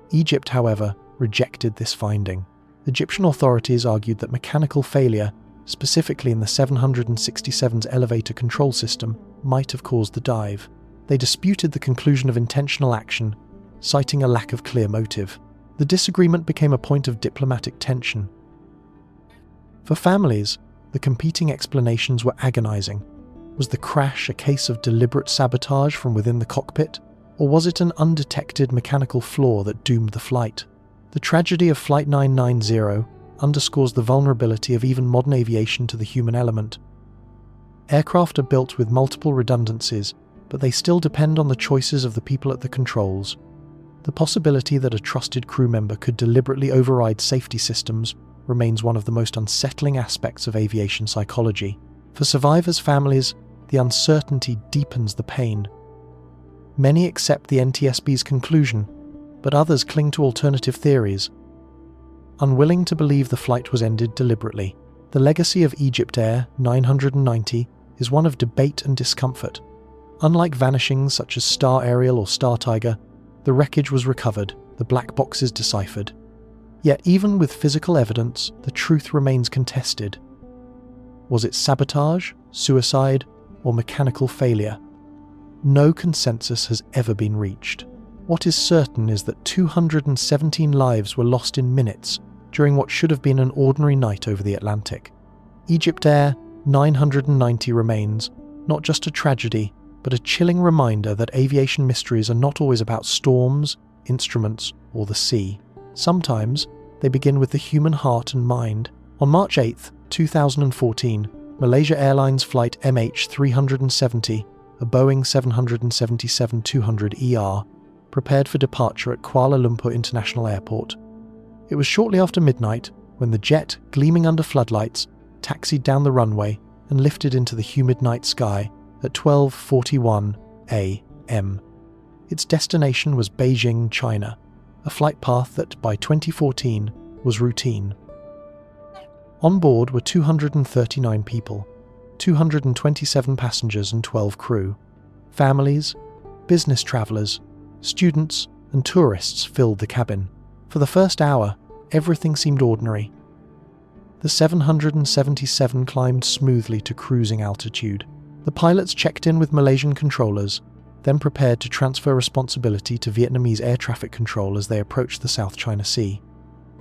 Egypt, however, rejected this finding. Egyptian authorities argued that mechanical failure, specifically in the 767's elevator control system, might have caused the dive. They disputed the conclusion of intentional action, citing a lack of clear motive. The disagreement became a point of diplomatic tension. For families, the competing explanations were agonizing. Was the crash a case of deliberate sabotage from within the cockpit, or was it an undetected mechanical flaw that doomed the flight? The tragedy of Flight 990 underscores the vulnerability of even modern aviation to the human element. Aircraft are built with multiple redundancies, but they still depend on the choices of the people at the controls. The possibility that a trusted crew member could deliberately override safety systems remains one of the most unsettling aspects of aviation psychology. For survivors' families, the uncertainty deepens the pain. Many accept the NTSB's conclusion, but others cling to alternative theories. Unwilling to believe the flight was ended deliberately, the legacy of Egypt Air 990 is one of debate and discomfort. Unlike vanishings such as Star Ariel or Star Tiger, the wreckage was recovered, the black boxes deciphered. Yet even with physical evidence, the truth remains contested. Was it sabotage, suicide, or mechanical failure? No consensus has ever been reached. What is certain is that 217 lives were lost in minutes during what should have been an ordinary night over the Atlantic. Egypt Air 990 remains not just a tragedy, but a chilling reminder that aviation mysteries are not always about storms, instruments, or the sea. Sometimes they begin with the human heart and mind. On March 8, 2014, Malaysia Airlines flight MH370, a Boeing 777-200ER, prepared for departure at Kuala Lumpur International Airport. It was shortly after midnight when the jet, gleaming under floodlights, taxied down the runway and lifted into the humid night sky at 12:41 a.m. Its destination was Beijing, China, a flight path that by 2014 was routine. On board were 239 people, 227 passengers and 12 crew. Families, business travelers, students and tourists filled the cabin. For the first hour, everything seemed ordinary. The 777 climbed smoothly to cruising altitude. The pilots checked in with Malaysian controllers, then prepared to transfer responsibility to Vietnamese air traffic control as they approached the South China Sea.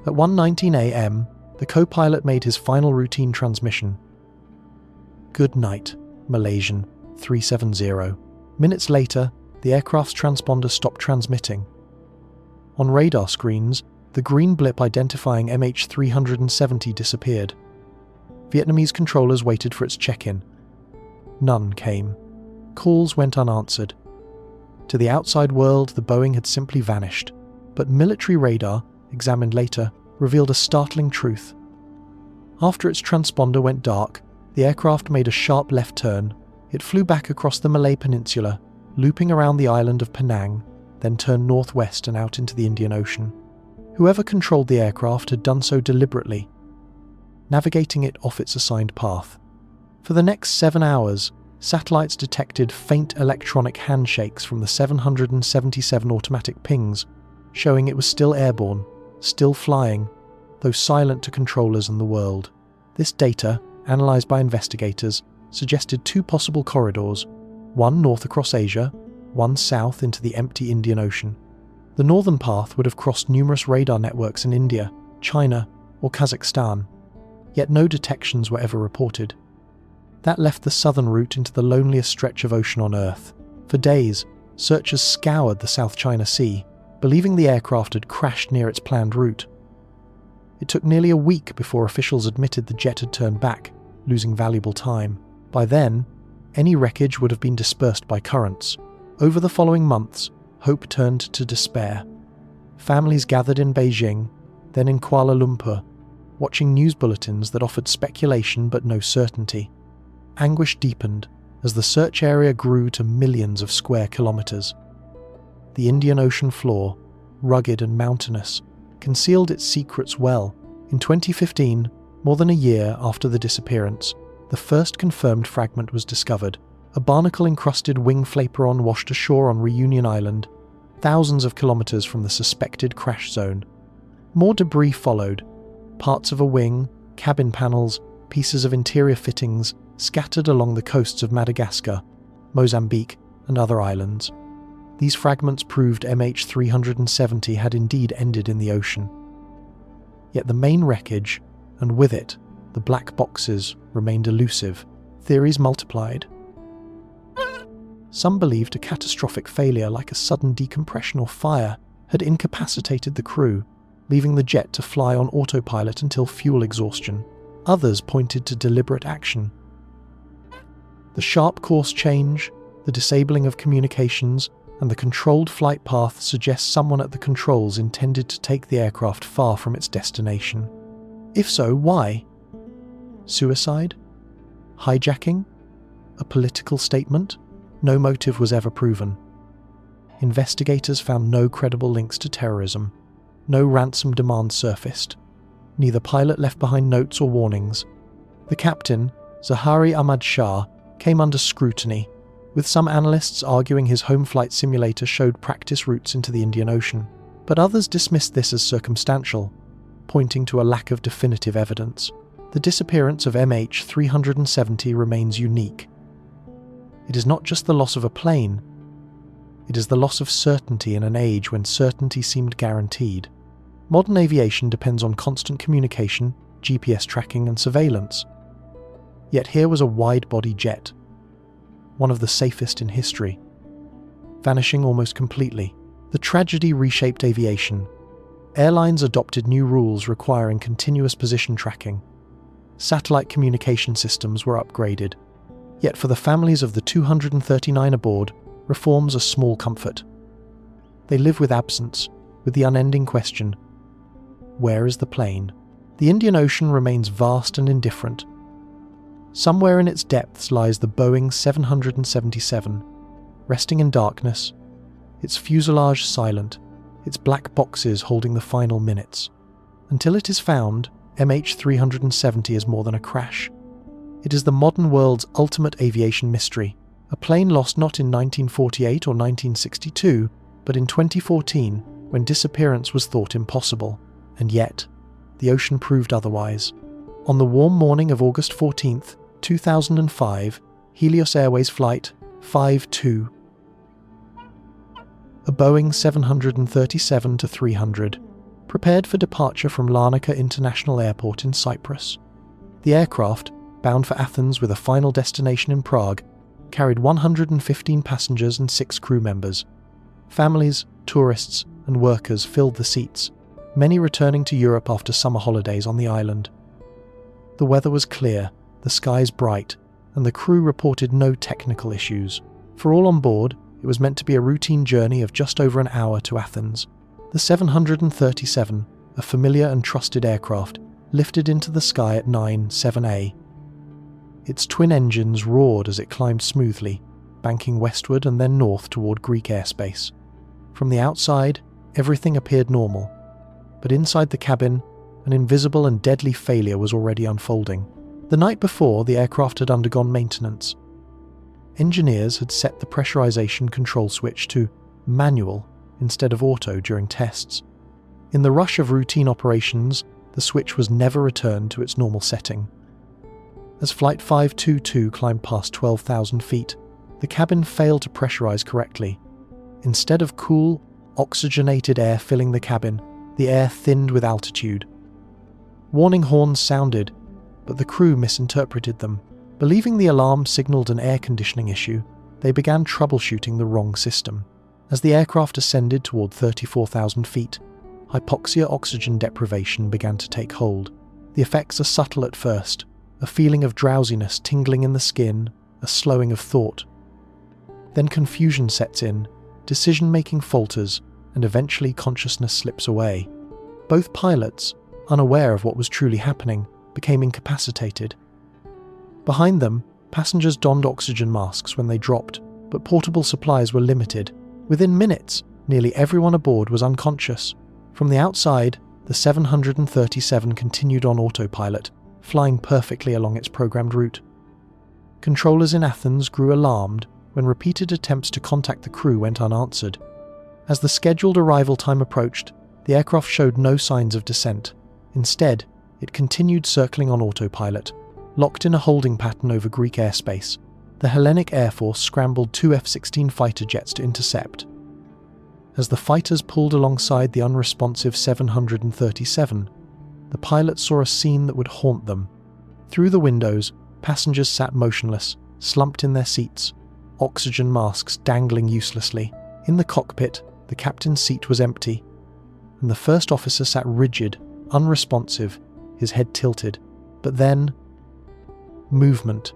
At 1:19 a.m., the co-pilot made his final routine transmission. "Good night, Malaysian 370. Minutes later, the aircraft's transponder stopped transmitting. On radar screens, the green blip identifying MH370 disappeared. Vietnamese controllers waited for its check-in. None came. Calls went unanswered. To the outside world, the Boeing had simply vanished, but military radar, examined later, revealed a startling truth. After its transponder went dark, the aircraft made a sharp left turn. It flew back across the Malay Peninsula, looping around the island of Penang, then turned northwest and out into the Indian Ocean. Whoever controlled the aircraft had done so deliberately, navigating it off its assigned path. For the next 7 hours, satellites detected faint electronic handshakes from the 777 automatic pings, showing it was still airborne, still flying, though silent to controllers and the world. This data, analysed by investigators, suggested 2 possible corridors, one north across Asia, one south into the empty Indian Ocean. The northern path would have crossed numerous radar networks in India, China, or Kazakhstan, yet no detections were ever reported. That left the southern route into the loneliest stretch of ocean on Earth. For days, searchers scoured the South China Sea, believing the aircraft had crashed near its planned route. It took nearly a week before officials admitted the jet had turned back, losing valuable time. By then, any wreckage would have been dispersed by currents. Over the following months, hope turned to despair. Families gathered in Beijing, then in Kuala Lumpur, watching news bulletins that offered speculation but no certainty. Anguish deepened as the search area grew to millions of square kilometres. The Indian Ocean floor, rugged and mountainous, concealed its secrets well. In 2015, more than a year after the disappearance, the first confirmed fragment was discovered. A barnacle-encrusted wing flaperon washed ashore on Reunion Island, thousands of kilometers from the suspected crash zone. More debris followed, parts of a wing, cabin panels, pieces of interior fittings scattered along the coasts of Madagascar, Mozambique, and other islands. These fragments proved MH370 had indeed ended in the ocean. Yet the main wreckage, and with it, the black boxes, remained elusive. Theories multiplied. Some believed a catastrophic failure like a sudden decompression or fire had incapacitated the crew, leaving the jet to fly on autopilot until fuel exhaustion. Others pointed to deliberate action. The sharp course change, the disabling of communications, and the controlled flight path suggest someone at the controls intended to take the aircraft far from its destination. If so, why? Suicide? Hijacking? A political statement? No motive was ever proven. Investigators found no credible links to terrorism. No ransom demand surfaced. Neither pilot left behind notes or warnings. The captain, Zahari Ahmad Shah, came under scrutiny, with some analysts arguing his home flight simulator showed practice routes into the Indian Ocean. But others dismissed this as circumstantial, pointing to a lack of definitive evidence. The disappearance of MH370 remains unique. It is not just the loss of a plane, it is the loss of certainty in an age when certainty seemed guaranteed. Modern aviation depends on constant communication, GPS tracking, and surveillance. Yet here was a wide-body jet, one of the safest in history, vanishing almost completely. The tragedy reshaped aviation. Airlines adopted new rules requiring continuous position tracking. Satellite communication systems were upgraded. Yet for the families of the 239 aboard, reforms are small comfort. They live with absence, with the unending question, where is the plane? The Indian Ocean remains vast and indifferent. Somewhere in its depths lies the Boeing 777, resting in darkness, its fuselage silent, its black boxes holding the final minutes. Until it is found, MH370 is more than a crash. It is the modern world's ultimate aviation mystery, a plane lost not in 1948 or 1962, but in 2014, when disappearance was thought impossible. And yet, the ocean proved otherwise. On the warm morning of August 14, 2005, Helios Airways Flight 52, a Boeing 737-300, prepared for departure from Larnaca International Airport in Cyprus. The aircraft, bound for Athens with a final destination in Prague, carried 115 passengers and 6 crew members. Families, tourists, and workers filled the seats, many returning to Europe after summer holidays on the island. The weather was clear, the skies bright, and the crew reported no technical issues. For all on board, it was meant to be a routine journey of just over an hour to Athens. The 737, a familiar and trusted aircraft, lifted into the sky at 9:07 Its twin engines roared as it climbed smoothly, banking westward and then north toward Greek airspace. From the outside, everything appeared normal, but inside the cabin, an invisible and deadly failure was already unfolding. The night before, the aircraft had undergone maintenance. Engineers had set the pressurization control switch to manual instead of auto during tests. In the rush of routine operations, the switch was never returned to its normal setting. As Flight 522 climbed past 12,000 feet, the cabin failed to pressurize correctly. Instead of cool, oxygenated air filling the cabin, the air thinned with altitude. Warning horns sounded, but the crew misinterpreted them. Believing the alarm signaled an air conditioning issue, they began troubleshooting the wrong system. As the aircraft ascended toward 34,000 feet, hypoxia oxygen deprivation began to take hold. The effects are subtle at first, a feeling of drowsiness tingling in the skin, a slowing of thought. Then confusion sets in, decision-making falters, and eventually consciousness slips away. Both pilots, unaware of what was truly happening, became incapacitated. Behind them, passengers donned oxygen masks when they dropped, but portable supplies were limited. Within minutes, Nearly everyone aboard was unconscious. From the outside, the 737 continued on autopilot, flying perfectly along its programmed route. Controllers in Athens grew alarmed when repeated attempts to contact the crew went unanswered. As the scheduled arrival time approached, the aircraft showed no signs of descent. Instead, it continued circling on autopilot, locked in a holding pattern over Greek airspace. The Hellenic Air Force scrambled 2 F-16 fighter jets to intercept. As the fighters pulled alongside the unresponsive 737, the pilots saw a scene that would haunt them. Through the windows, passengers sat motionless, slumped in their seats, oxygen masks dangling uselessly. In the cockpit, the captain's seat was empty, and the first officer sat rigid, unresponsive, his head tilted. But then, movement.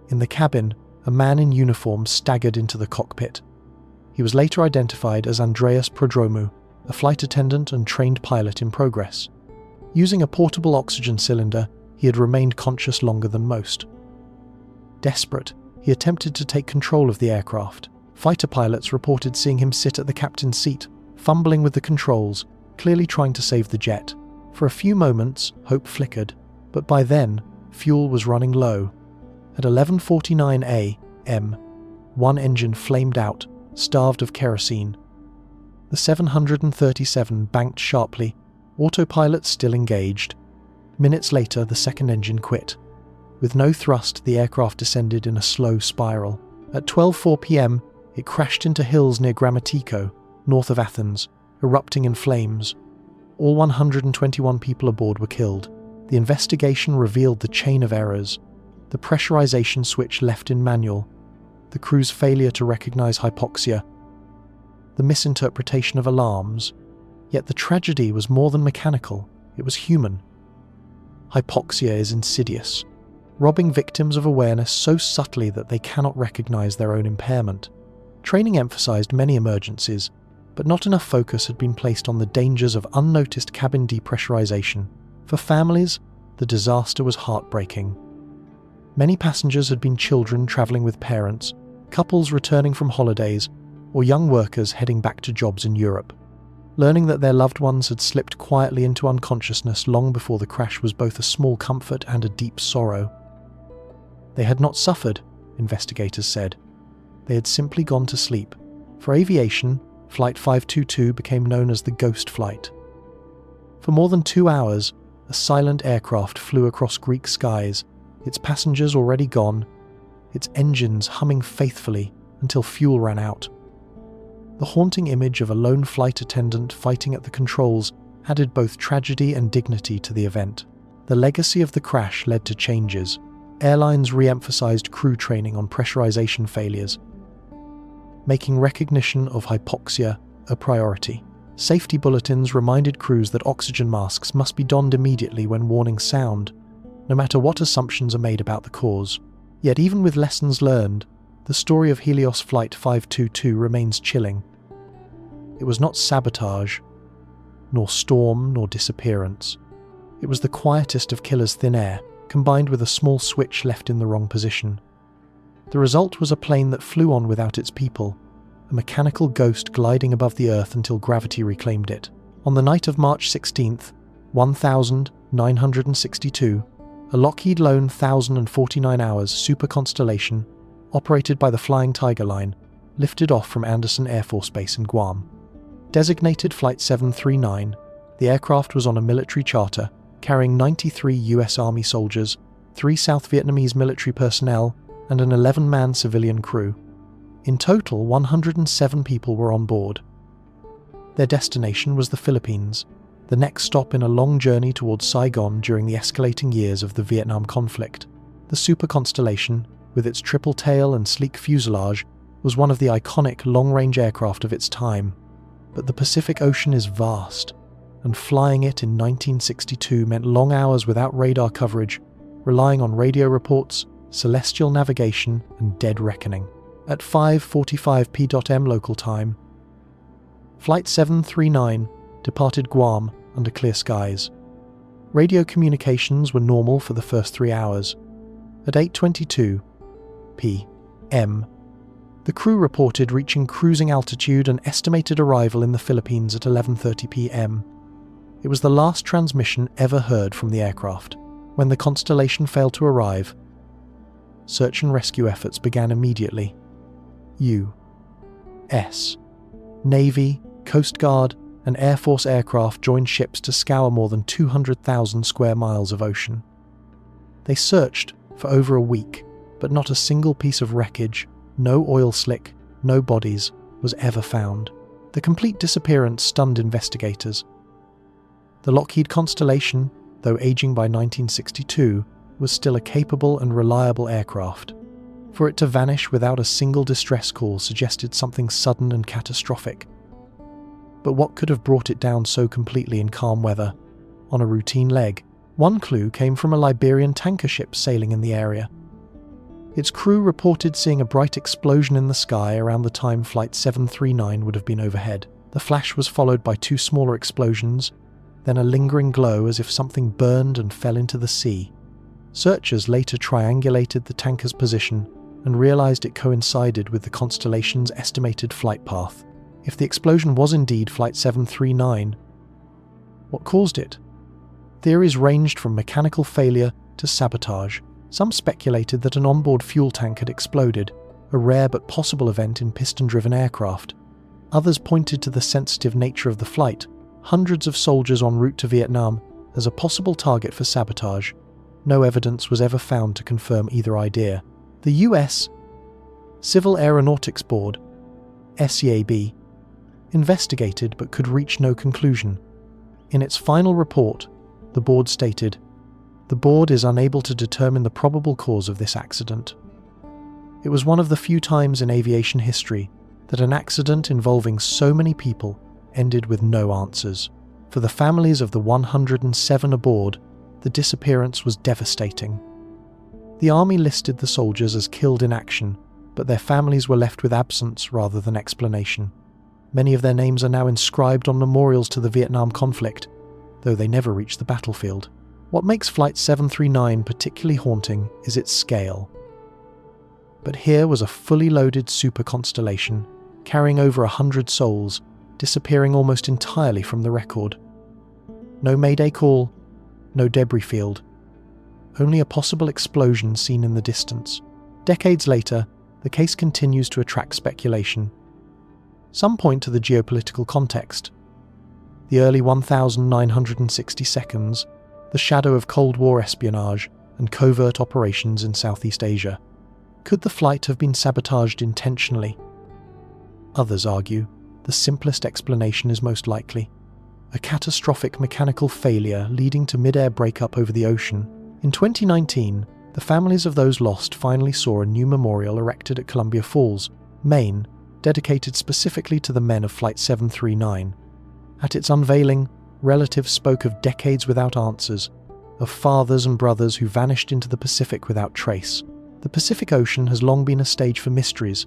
In the cabin, a man in uniform staggered into the cockpit. He was later identified as Andreas Prodromou, a flight attendant and trained pilot in progress. Using a portable oxygen cylinder, he had remained conscious longer than most. Desperate, he attempted to take control of the aircraft. Fighter pilots reported seeing him sit at the captain's seat, fumbling with the controls, clearly trying to save the jet. For a few moments, hope flickered, but by then, fuel was running low. At 11:49 a.m., one engine flamed out, starved of kerosene. The 737 banked sharply, autopilot still engaged. Minutes later, the second engine quit. With no thrust, the aircraft descended in a slow spiral. At 12:04 p.m., it crashed into hills near Grammatiko, north of Athens, erupting in flames. All 121 people aboard were killed. The investigation revealed the chain of errors: the pressurization switch left in manual, the crew's failure to recognize hypoxia, the misinterpretation of alarms. Yet the tragedy was more than mechanical, it was human. Hypoxia is insidious, robbing victims of awareness so subtly that they cannot recognize their own impairment. Training emphasized many emergencies, but not enough focus had been placed on the dangers of unnoticed cabin depressurization. For families, the disaster was heartbreaking. Many passengers had been children traveling with parents, couples returning from holidays, or young workers heading back to jobs in Europe. Learning that their loved ones had slipped quietly into unconsciousness long before the crash was both a small comfort and a deep sorrow. They had not suffered, investigators said. They had simply gone to sleep. For aviation, Flight 522 became known as the Ghost Flight. For more than 2 hours, a silent aircraft flew across Greek skies, its passengers already gone, its engines humming faithfully until fuel ran out. The haunting image of a lone flight attendant fighting at the controls added both tragedy and dignity to the event. The legacy of the crash led to changes. Airlines re-emphasized crew training on pressurization failures, making recognition of hypoxia a priority. Safety bulletins reminded crews that oxygen masks must be donned immediately when warnings sound, no matter what assumptions are made about the cause. Yet even with lessons learned, the story of Helios Flight 522 remains chilling. It was not sabotage, nor storm, nor disappearance. It was the quietest of killer's thin air, combined with a small switch left in the wrong position. The result was a plane that flew on without its people, a mechanical ghost gliding above the Earth until gravity reclaimed it. On the night of March 16th, 1962, a Lockheed Loan 1,049 hours super constellation, operated by the Flying Tiger Line, lifted off from Andersen Air Force Base in Guam. Designated Flight 739, the aircraft was on a military charter, carrying 93 US Army soldiers, 3 South Vietnamese military personnel, and an 11-man civilian crew. In total, 107 people were on board. Their destination was the Philippines, the next stop in a long journey towards Saigon during the escalating years of the Vietnam conflict. The Super Constellation, with its triple tail and sleek fuselage, was one of the iconic long-range aircraft of its time. But the Pacific Ocean is vast, and flying it in 1962 meant long hours without radar coverage, relying on radio reports, celestial navigation, and dead reckoning. At 5:45 p.m. local time, Flight 739 departed Guam under clear skies. Radio communications were normal for the first 3 hours. At 8:22 p.m., The crew reported reaching cruising altitude and estimated arrival in the Philippines at 11:30 p.m. It was the last transmission ever heard from the aircraft. When the Constellation failed to arrive, search and rescue efforts began immediately. U.S. Navy, Coast Guard, and Air Force aircraft joined ships to scour more than 200,000 square miles of ocean. They searched for over a week, but not a single piece of wreckage, no oil slick, no bodies, was ever found. The complete disappearance stunned investigators. The Lockheed Constellation, though aging by 1962, was still a capable and reliable aircraft. For it to vanish without a single distress call suggested something sudden and catastrophic. But what could have brought it down so completely in calm weather, on a routine leg? One clue came from a Liberian tanker ship sailing in the area. Its crew reported seeing a bright explosion in the sky around the time Flight 739 would have been overhead. The flash was followed by two smaller explosions, then a lingering glow as if something burned and fell into the sea. Searchers later triangulated the tanker's position and realized it coincided with the Constellation's estimated flight path. If the explosion was indeed Flight 739, what caused it? Theories ranged from mechanical failure to sabotage. Some speculated that an onboard fuel tank had exploded, a rare but possible event in piston-driven aircraft. Others pointed to the sensitive nature of the flight, hundreds of soldiers en route to Vietnam, as a possible target for sabotage. No evidence was ever found to confirm either idea. The U.S. Civil Aeronautics Board, SEAB, investigated but could reach no conclusion. In its final report, the board stated, "The board is unable to determine the probable cause of this accident." It was one of the few times in aviation history that an accident involving so many people ended with no answers. For the families of the 107 aboard, the disappearance was devastating. The Army listed the soldiers as killed in action, but their families were left with absence rather than explanation. Many of their names are now inscribed on memorials to the Vietnam conflict, though they never reached the battlefield. What makes Flight 739 particularly haunting is its scale. But here was a fully loaded super constellation, carrying over 100 souls, disappearing almost entirely from the record. No mayday call, no debris field, only a possible explosion seen in the distance. Decades later, the case continues to attract speculation. Some point to the geopolitical context. The early 1960 seconds, the shadow of Cold War espionage and covert operations in Southeast Asia. Could the flight have been sabotaged intentionally? Others argue the simplest explanation is most likely. A catastrophic mechanical failure leading to mid-air breakup over the ocean. In 2019, the families of those lost finally saw a new memorial erected at Columbia Falls, Maine, dedicated specifically to the men of Flight 739. At its unveiling, relatives spoke of decades without answers, of fathers and brothers who vanished into the Pacific without trace. The Pacific Ocean has long been a stage for mysteries,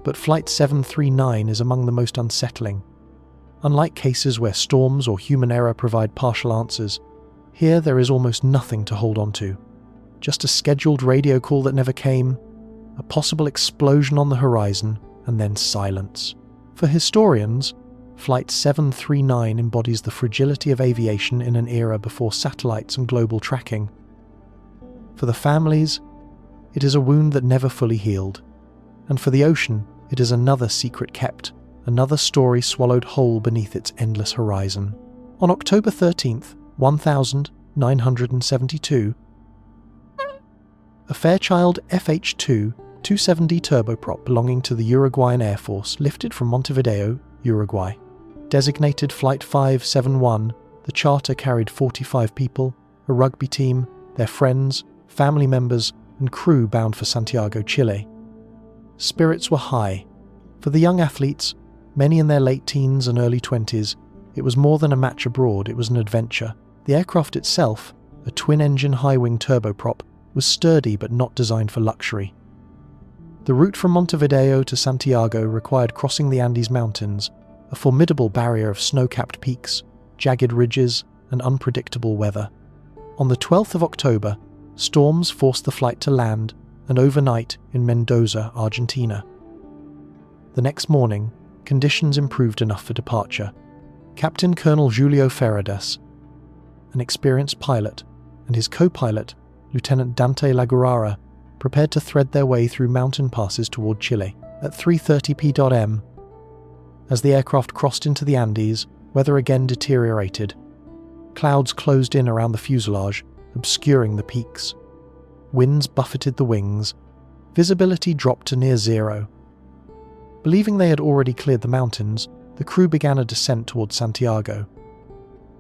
but Flight 739 is among the most unsettling. Unlike cases where storms or human error provide partial answers, here there is almost nothing to hold on to. Just a scheduled radio call that never came, a possible explosion on the horizon, and then silence. For historians, Flight 739 embodies the fragility of aviation in an era before satellites and global tracking. For the families, it is a wound that never fully healed. And for the ocean, it is another secret kept, another story swallowed whole beneath its endless horizon. On October 13th, 1972, a Fairchild FH-2 270 turboprop belonging to the Uruguayan Air Force lifted from Montevideo, Uruguay. Designated Flight 571, the charter carried 45 people, a rugby team, their friends, family members, and crew bound for Santiago, Chile. Spirits were high. For the young athletes, many in their late teens and early 20s, it was more than a match abroad, it was an adventure. The aircraft itself, a twin-engine high-wing turboprop, was sturdy but not designed for luxury. The route from Montevideo to Santiago required crossing the Andes Mountains, a formidable barrier of snow-capped peaks, jagged ridges, and unpredictable weather. On the 12th of October, storms forced the flight to land and overnight in Mendoza, Argentina. The next morning, conditions improved enough for departure. Captain Colonel Julio Ferradas, an experienced pilot, and his co-pilot, Lieutenant Dante Lagurara, prepared to thread their way through mountain passes toward Chile. At 3:30 p.m., as the aircraft crossed into the Andes, weather again deteriorated. Clouds closed in around the fuselage, obscuring the peaks. Winds buffeted the wings. Visibility dropped to near zero. Believing they had already cleared the mountains, the crew began a descent towards Santiago.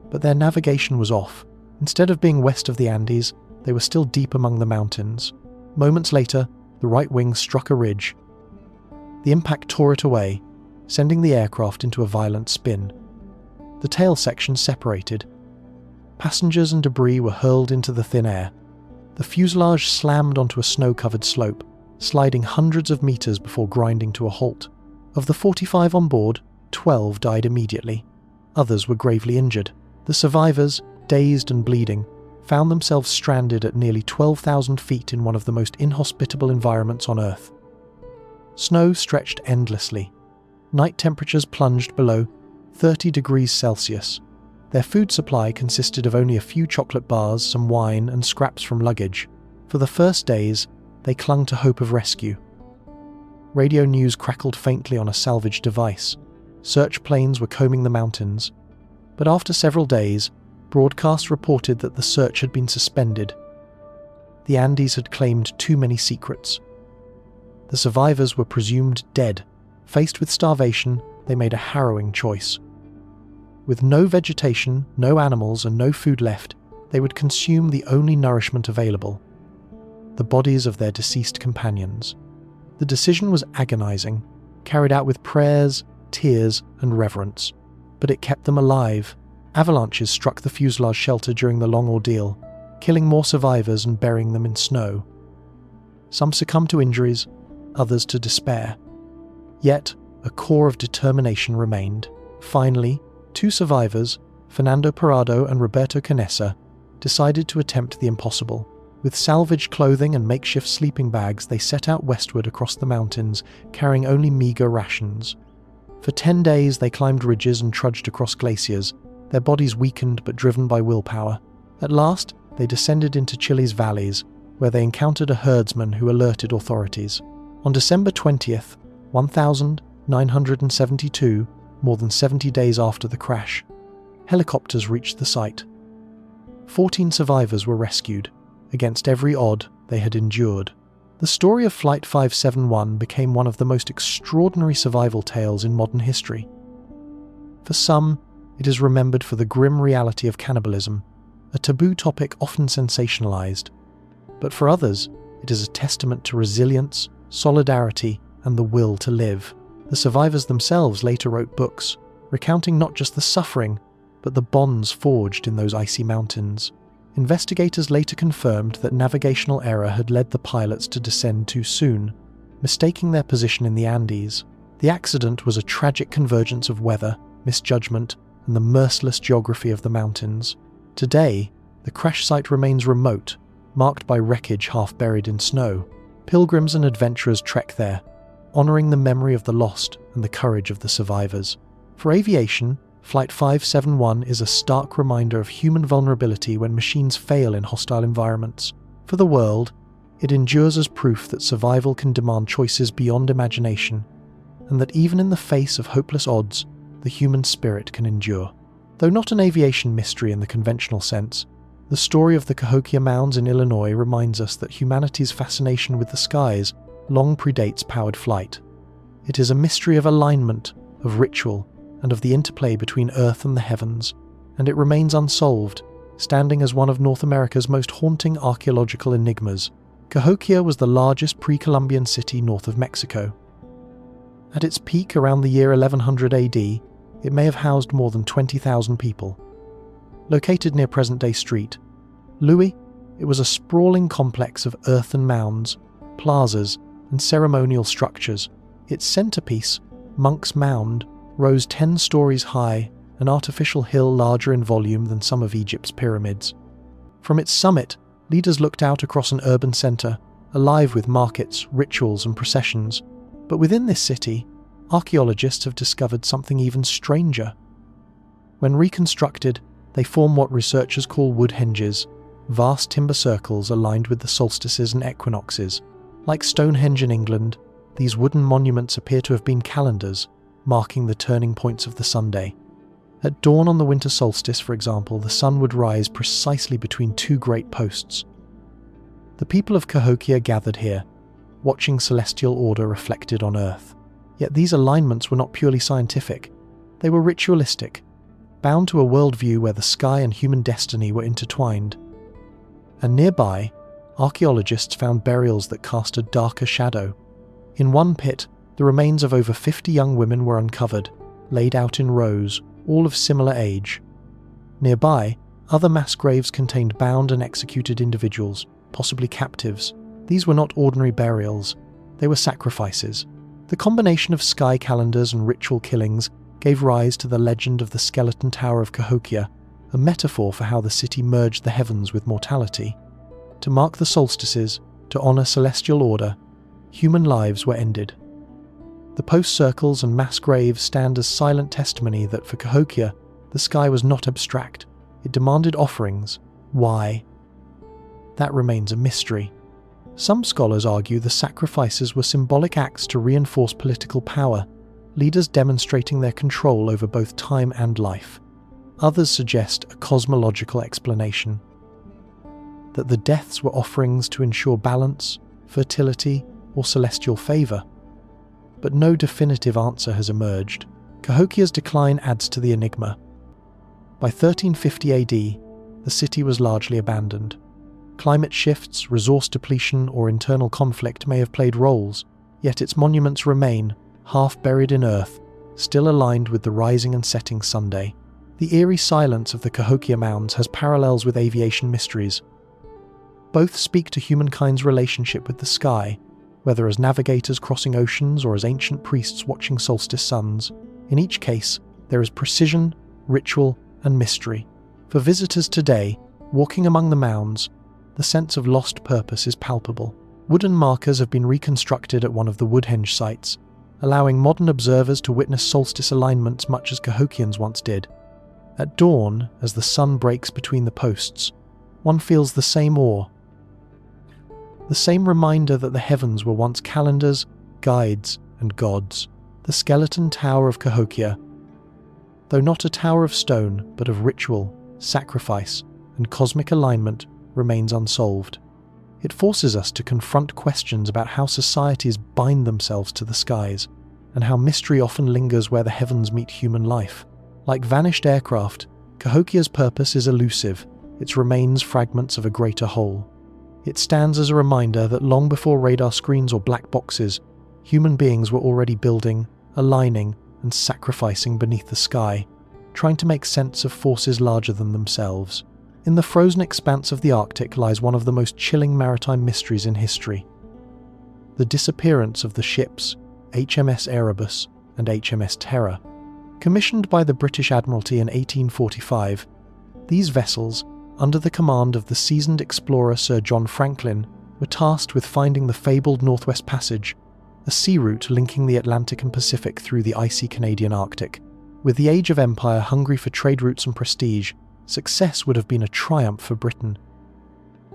But their navigation was off. Instead of being west of the Andes, they were still deep among the mountains. Moments later, the right wing struck a ridge. The impact tore it away, sending the aircraft into a violent spin. The tail section separated. Passengers and debris were hurled into the thin air. The fuselage slammed onto a snow-covered slope, sliding hundreds of meters before grinding to a halt. Of the 45 on board, 12 died immediately. Others were gravely injured. The survivors, dazed and bleeding, found themselves stranded at nearly 12,000 feet in one of the most inhospitable environments on Earth. Snow stretched endlessly. Night temperatures plunged below 30 degrees Celsius. Their food supply consisted of only a few chocolate bars, some wine, and scraps from luggage. For the first days, they clung to hope of rescue. Radio news crackled faintly on a salvaged device. Search planes were combing the mountains. But after several days, broadcasts reported that the search had been suspended. The Andes had claimed too many secrets. The survivors were presumed dead. Faced with starvation, they made a harrowing choice. With no vegetation, no animals, and no food left, they would consume the only nourishment available: the bodies of their deceased companions. The decision was agonizing, carried out with prayers, tears, and reverence. But it kept them alive. Avalanches struck the fuselage shelter during the long ordeal, killing more survivors and burying them in snow. Some succumbed to injuries, others to despair. Yet, a core of determination remained. Finally, 2 survivors, Fernando Parrado and Roberto Canessa, decided to attempt the impossible. With salvaged clothing and makeshift sleeping bags, they set out westward across the mountains, carrying only meager rations. For 10 days they climbed ridges and trudged across glaciers, their bodies weakened but driven by willpower. At last, they descended into Chile's valleys, where they encountered a herdsman who alerted authorities. On December 20th, 1972, more than 70 days after the crash, helicopters reached the site. 14 survivors were rescued. Against every odd, they had endured. The story of Flight 571 became one of the most extraordinary survival tales in modern history. For some, it is remembered for the grim reality of cannibalism, a taboo topic often sensationalized. But for others, it is a testament to resilience, solidarity, and the will to live. The survivors themselves later wrote books, recounting not just the suffering, but the bonds forged in those icy mountains. Investigators later confirmed that navigational error had led the pilots to descend too soon, mistaking their position in the Andes. The accident was a tragic convergence of weather, misjudgment, and the merciless geography of the mountains. Today, the crash site remains remote, marked by wreckage half buried in snow. Pilgrims and adventurers trek there, honouring the memory of the lost and the courage of the survivors. For aviation, Flight 571 is a stark reminder of human vulnerability when machines fail in hostile environments. For the world, it endures as proof that survival can demand choices beyond imagination, and that even in the face of hopeless odds, the human spirit can endure. Though not an aviation mystery in the conventional sense, the story of the Cahokia Mounds in Illinois reminds us that humanity's fascination with the skies long predates powered flight. It is a mystery of alignment, of ritual, and of the interplay between Earth and the heavens, and it remains unsolved, standing as one of North America's most haunting archaeological enigmas. Cahokia was the largest pre-Columbian city north of Mexico. At its peak around the year 1100 AD, it may have housed more than 20,000 people. Located near present-day Street, Louis, it was a sprawling complex of earthen mounds, plazas, and ceremonial structures. Its centerpiece, Monk's Mound, rose 10 stories high, an artificial hill larger in volume than some of Egypt's pyramids. From its summit, leaders looked out across an urban center, alive with markets, rituals, and processions. But within this city, archaeologists have discovered something even stranger. When reconstructed, they form what researchers call woodhenges, vast timber circles aligned with the solstices and equinoxes. Like Stonehenge in England, these wooden monuments appear to have been calendars, marking the turning points of the Sunday. At dawn on the winter solstice, for example, the sun would rise precisely between two great posts. The people of Cahokia gathered here, watching celestial order reflected on Earth. Yet these alignments were not purely scientific. They were ritualistic, bound to a worldview where the sky and human destiny were intertwined. And nearby, archaeologists found burials that cast a darker shadow. In one pit, the remains of over 50 young women were uncovered, laid out in rows, all of similar age. Nearby, other mass graves contained bound and executed individuals, possibly captives. These were not ordinary burials, they were sacrifices. The combination of sky calendars and ritual killings gave rise to the legend of the Skeleton Tower of Cahokia, a metaphor for how the city merged the heavens with mortality. To mark the solstices, to honour celestial order, human lives were ended. The post circles and mass graves stand as silent testimony that for Cahokia, the sky was not abstract. It demanded offerings. Why? That remains a mystery. Some scholars argue the sacrifices were symbolic acts to reinforce political power, leaders demonstrating their control over both time and life. Others suggest a cosmological explanation, that the deaths were offerings to ensure balance, fertility, or celestial favour. But no definitive answer has emerged. Cahokia's decline adds to the enigma. By 1350 AD, the city was largely abandoned. Climate shifts, resource depletion, or internal conflict may have played roles, yet its monuments remain, half buried in earth, still aligned with the rising and setting Sunday. The eerie silence of the Cahokia Mounds has parallels with Aviation Mysteries. Both speak to humankind's relationship with the sky, whether as navigators crossing oceans or as ancient priests watching solstice suns. In each case, there is precision, ritual, and mystery. For visitors today, walking among the mounds, the sense of lost purpose is palpable. Wooden markers have been reconstructed at one of the woodhenge sites, allowing modern observers to witness solstice alignments much as Cahokians once did. At dawn, as the sun breaks between the posts, one feels the same awe. The same reminder that the heavens were once calendars, guides, and gods. The Skeleton Tower of Cahokia, though not a tower of stone, but of ritual, sacrifice, and cosmic alignment, remains unsolved. It forces us to confront questions about how societies bind themselves to the skies, and how mystery often lingers where the heavens meet human life. Like vanished aircraft, Cahokia's purpose is elusive, its remains fragments of a greater whole. It stands as a reminder that long before radar screens or black boxes, human beings were already building, aligning, and sacrificing beneath the sky, trying to make sense of forces larger than themselves. In the frozen expanse of the Arctic lies one of the most chilling maritime mysteries in history. The disappearance of the ships HMS Erebus and HMS Terror. Commissioned by the British Admiralty in 1845, these vessels, under the command of the seasoned explorer Sir John Franklin, were tasked with finding the fabled Northwest Passage, a sea route linking the Atlantic and Pacific through the icy Canadian Arctic. With the Age of Empire hungry for trade routes and prestige, success would have been a triumph for Britain.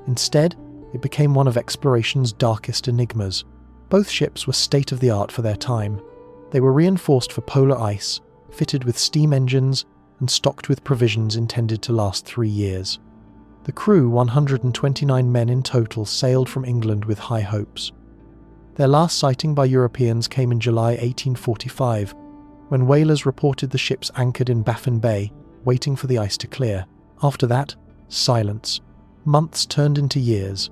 Instead, it became one of exploration's darkest enigmas. Both ships were state-of-the-art for their time. They were reinforced for polar ice, fitted with steam engines, and stocked with provisions intended to last 3 years. The crew, 129 men in total, sailed from England with high hopes. Their last sighting by Europeans came in July 1845, when whalers reported the ships anchored in Baffin Bay, waiting for the ice to clear. After that, silence. Months turned into years.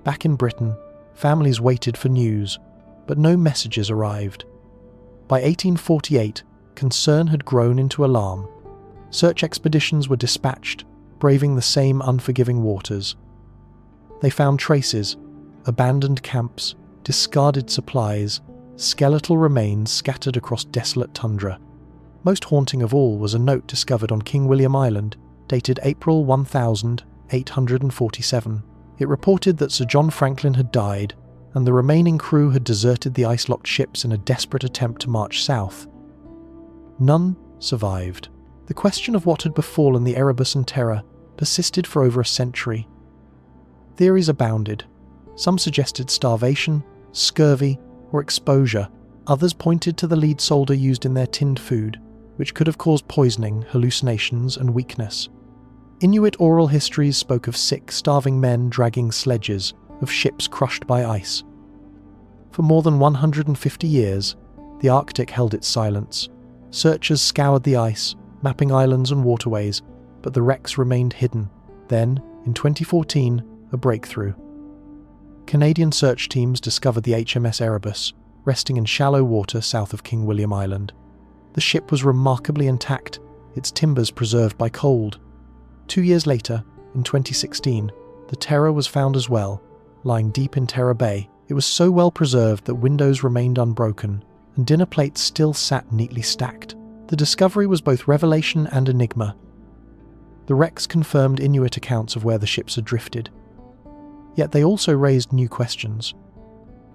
Back in Britain, families waited for news, but no messages arrived. By 1848, concern had grown into alarm. Search expeditions were dispatched, braving the same unforgiving waters. They found traces, abandoned camps, discarded supplies, skeletal remains scattered across desolate tundra. Most haunting of all was a note discovered on King William Island, dated April 1847. It reported that Sir John Franklin had died, and the remaining crew had deserted the ice-locked ships in a desperate attempt to march south. None survived. The question of what had befallen the Erebus and Terror persisted for over a century. Theories abounded. Some suggested starvation, scurvy, or exposure. Others pointed to the lead solder used in their tinned food, which could have caused poisoning, hallucinations, and weakness. Inuit oral histories spoke of sick, starving men dragging sledges, of ships crushed by ice. For more than 150 years, the Arctic held its silence. Searchers scoured the ice, mapping islands and waterways, but the wrecks remained hidden. Then, in 2014, a breakthrough. Canadian search teams discovered the HMS Erebus, resting in shallow water south of King William Island. The ship was remarkably intact, its timbers preserved by cold. 2 years later, in 2016, the Terror was found as well, lying deep in Terror Bay. It was so well preserved that windows remained unbroken, and dinner plates still sat neatly stacked. The discovery was both revelation and enigma. The wrecks confirmed Inuit accounts of where the ships had drifted. Yet they also raised new questions.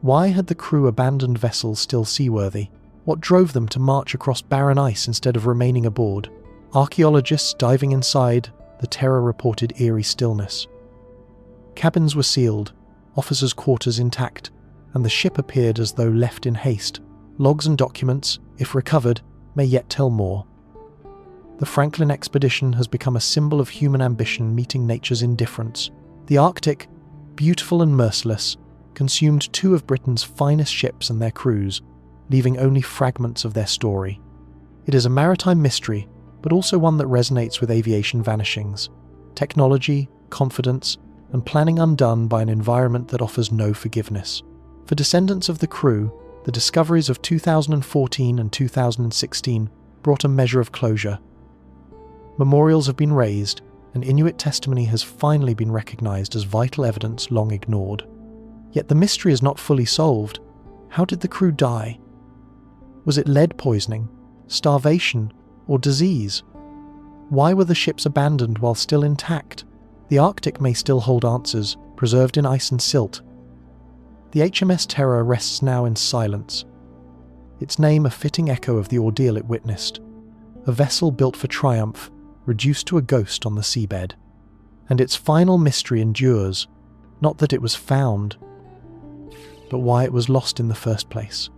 Why had the crew abandoned vessels still seaworthy? What drove them to march across barren ice instead of remaining aboard? Archaeologists diving inside, the Terror reported eerie stillness. Cabins were sealed, officers' quarters intact, and the ship appeared as though left in haste. Logs and documents, if recovered, may yet tell more. The Franklin expedition has become a symbol of human ambition meeting nature's indifference. The Arctic, beautiful and merciless, consumed 2 of Britain's finest ships and their crews, leaving only fragments of their story. It is a maritime mystery, but also one that resonates with aviation vanishings. Technology, confidence, and planning undone by an environment that offers no forgiveness. For descendants of the crew, the discoveries of 2014 and 2016 brought a measure of closure. Memorials have been raised, and Inuit testimony has finally been recognized as vital evidence long ignored. Yet the mystery is not fully solved. How did the crew die? Was it lead poisoning, starvation, or disease? Why were the ships abandoned while still intact? The Arctic may still hold answers, preserved in ice and silt. The HMS Terror rests now in silence, its name a fitting echo of the ordeal it witnessed. A vessel built for triumph, reduced to a ghost on the seabed. And its final mystery endures, not that it was found, but why it was lost in the first place.